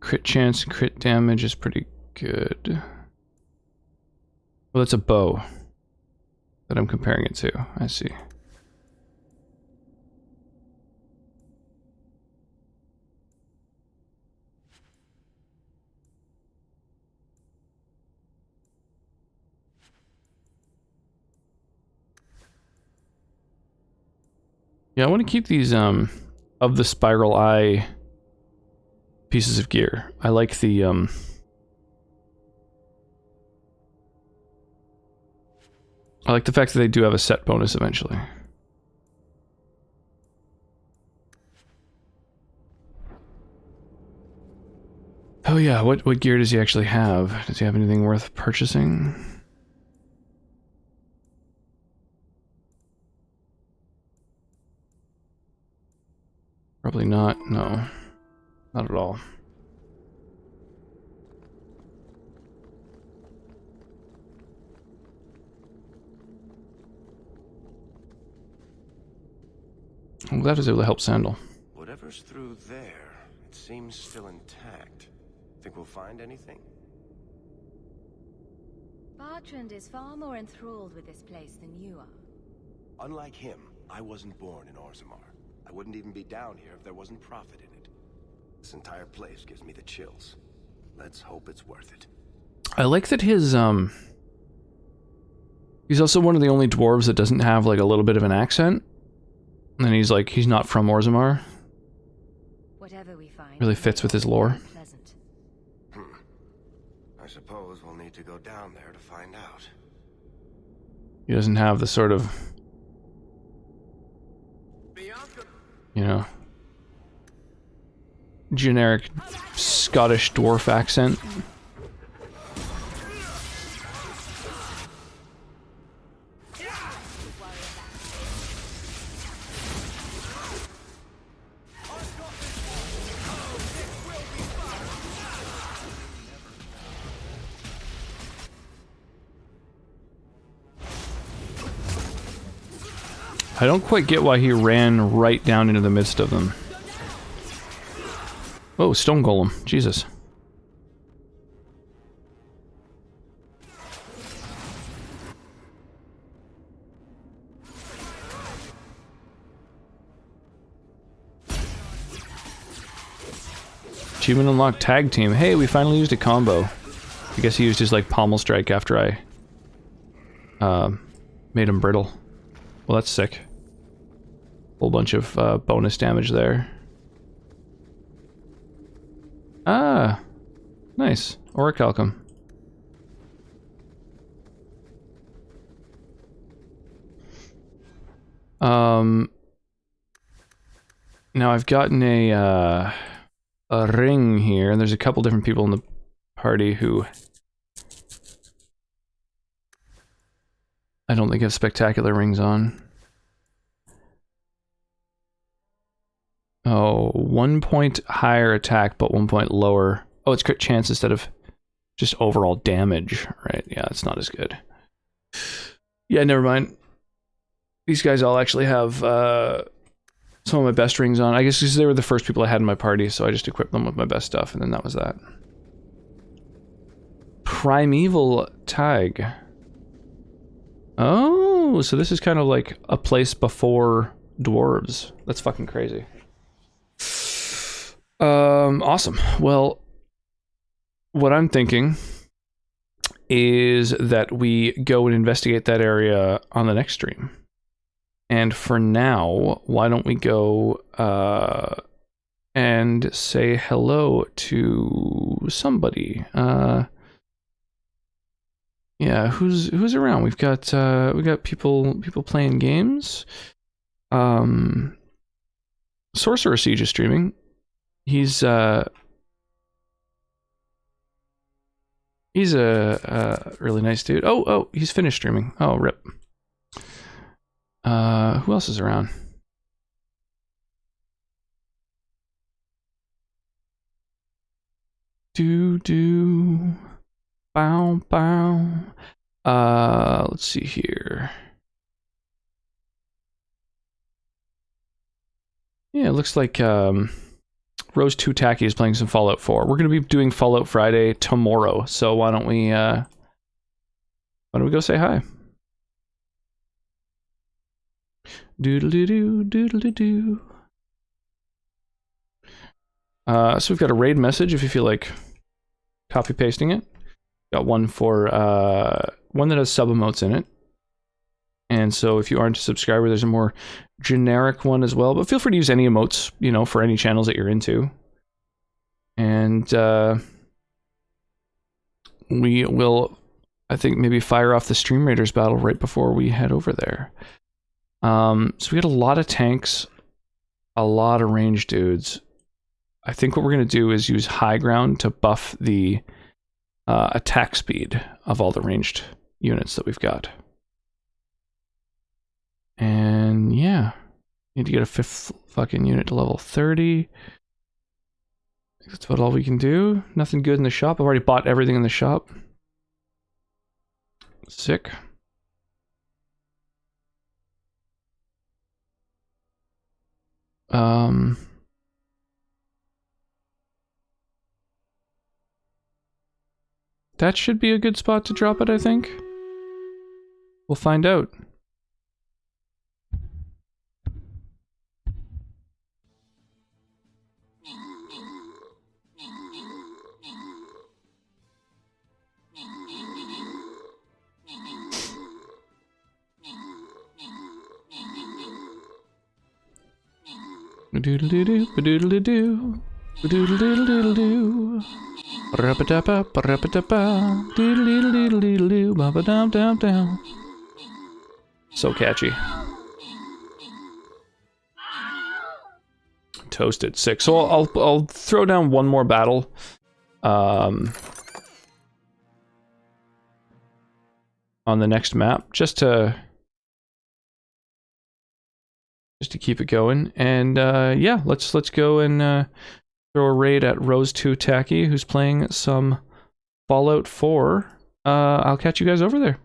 Crit chance and crit damage is pretty good. Well, that's a bow that I'm comparing it to. I see. Yeah, I want to keep these of the spiral eye pieces of gear. I like the I like the fact that they do have a set bonus eventually. Oh yeah, what gear does he actually have? Does he have anything worth purchasing? Probably not, no. Not at all. I'm glad I was able to help Sandal. Whatever's through there, it seems still intact. Think we'll find anything? Bertrand is far more enthralled with this place than you are. Unlike him, I wasn't born in Orzammar. I wouldn't even be down here if there wasn't profit in it. This entire place gives me the chills. Let's hope it's worth it. I like that his, he's also one of the only dwarves that doesn't have, like, a little bit of an accent. And he's like, he's not from Orzammar. Whatever we find Really fits with his lore. I suppose we'll need to go down there to find out. He doesn't have the sort of, you know, generic Scottish dwarf accent. I don't quite get why he ran right down into the midst of them. Oh, stone golem. Jesus. Achievement unlocked tag team. Hey, we finally used a combo. I guess he used his, like, pommel strike after I made him brittle. Well, that's sick. Whole bunch of bonus damage there. Ah, nice. Orichalcum. Now I've gotten a ring here, and there's a couple different people in the party who I don't think have spectacular rings on. Oh, 1 point higher attack, but 1 point lower. Oh, it's crit chance instead of just overall damage, right? Yeah, it's not as good. Yeah, never mind. These guys all actually have some of my best rings on. I guess because they were the first people I had in my party, so I just equipped them with my best stuff, and then that was that. Primeval Tag. Oh, so this is kind of like a place before dwarves. That's fucking crazy. Awesome. Well, what I'm thinking is that we go and investigate that area on the next stream. And for now, why don't we go and say hello to somebody? Yeah, who's around? We've got people playing games. Sorcerer Siege is streaming. He's a really nice dude. Oh, he's finished streaming. Oh, rip. Who else is around? Bow bow. Let's see here. Yeah, it looks like Rose 2 Tacky is playing some Fallout 4. We're going to be doing Fallout Friday tomorrow, so why don't we go say hi? Doodle-doo-doo, doodle-doo-doo. So we've got a raid message if you feel like copy-pasting it. Got one for, one that has sub-emotes in it. And so if you aren't a subscriber, there's a more generic one as well. But feel free to use any emotes, you know, for any channels that you're into. And we will, I think, maybe fire off the Stream Raiders battle right before we head over there. So we got a lot of tanks, a lot of ranged dudes. I think what we're going to do is use high ground to buff the attack speed of all the ranged units that we've got. And yeah, need to get a 5th fucking unit to level 30. That's about all we can do. Nothing good in the shop. I've already bought everything in the shop. Sick. That should be a good spot to drop it, I think. We'll find out. Ba-doodle-doo-doo, ba-doodle-doo-doo, ba-doodle-doodle-doodle-doo. Ba-ra-ba-da-ba, ba-ra-ba-da-ba, doodle-doodle-doodle-doodle-doo, ba-ba-dum-dum-dum. So catchy. Toasted. Sick. So I'll throw down one more battle. On the next map, just to keep it going. And yeah, let's go and throw a raid at Rose 2 Tacky, who's playing some Fallout 4. I'll catch you guys over there.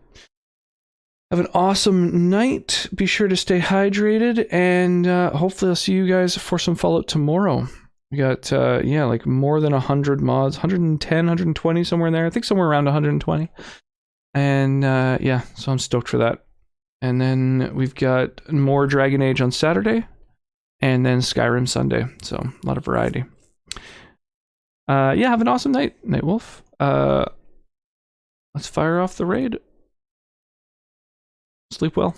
Have an awesome night. Be sure to stay hydrated, and hopefully I'll see you guys for some Fallout tomorrow. We got, yeah, like more than 100 mods, 110, 120, somewhere in there. I think somewhere around 120. And yeah, so I'm stoked for that. And then we've got more Dragon Age on Saturday, and then Skyrim Sunday. So a lot of variety. Yeah, have an awesome night, Nightwolf. Let's fire off the raid. Sleep well.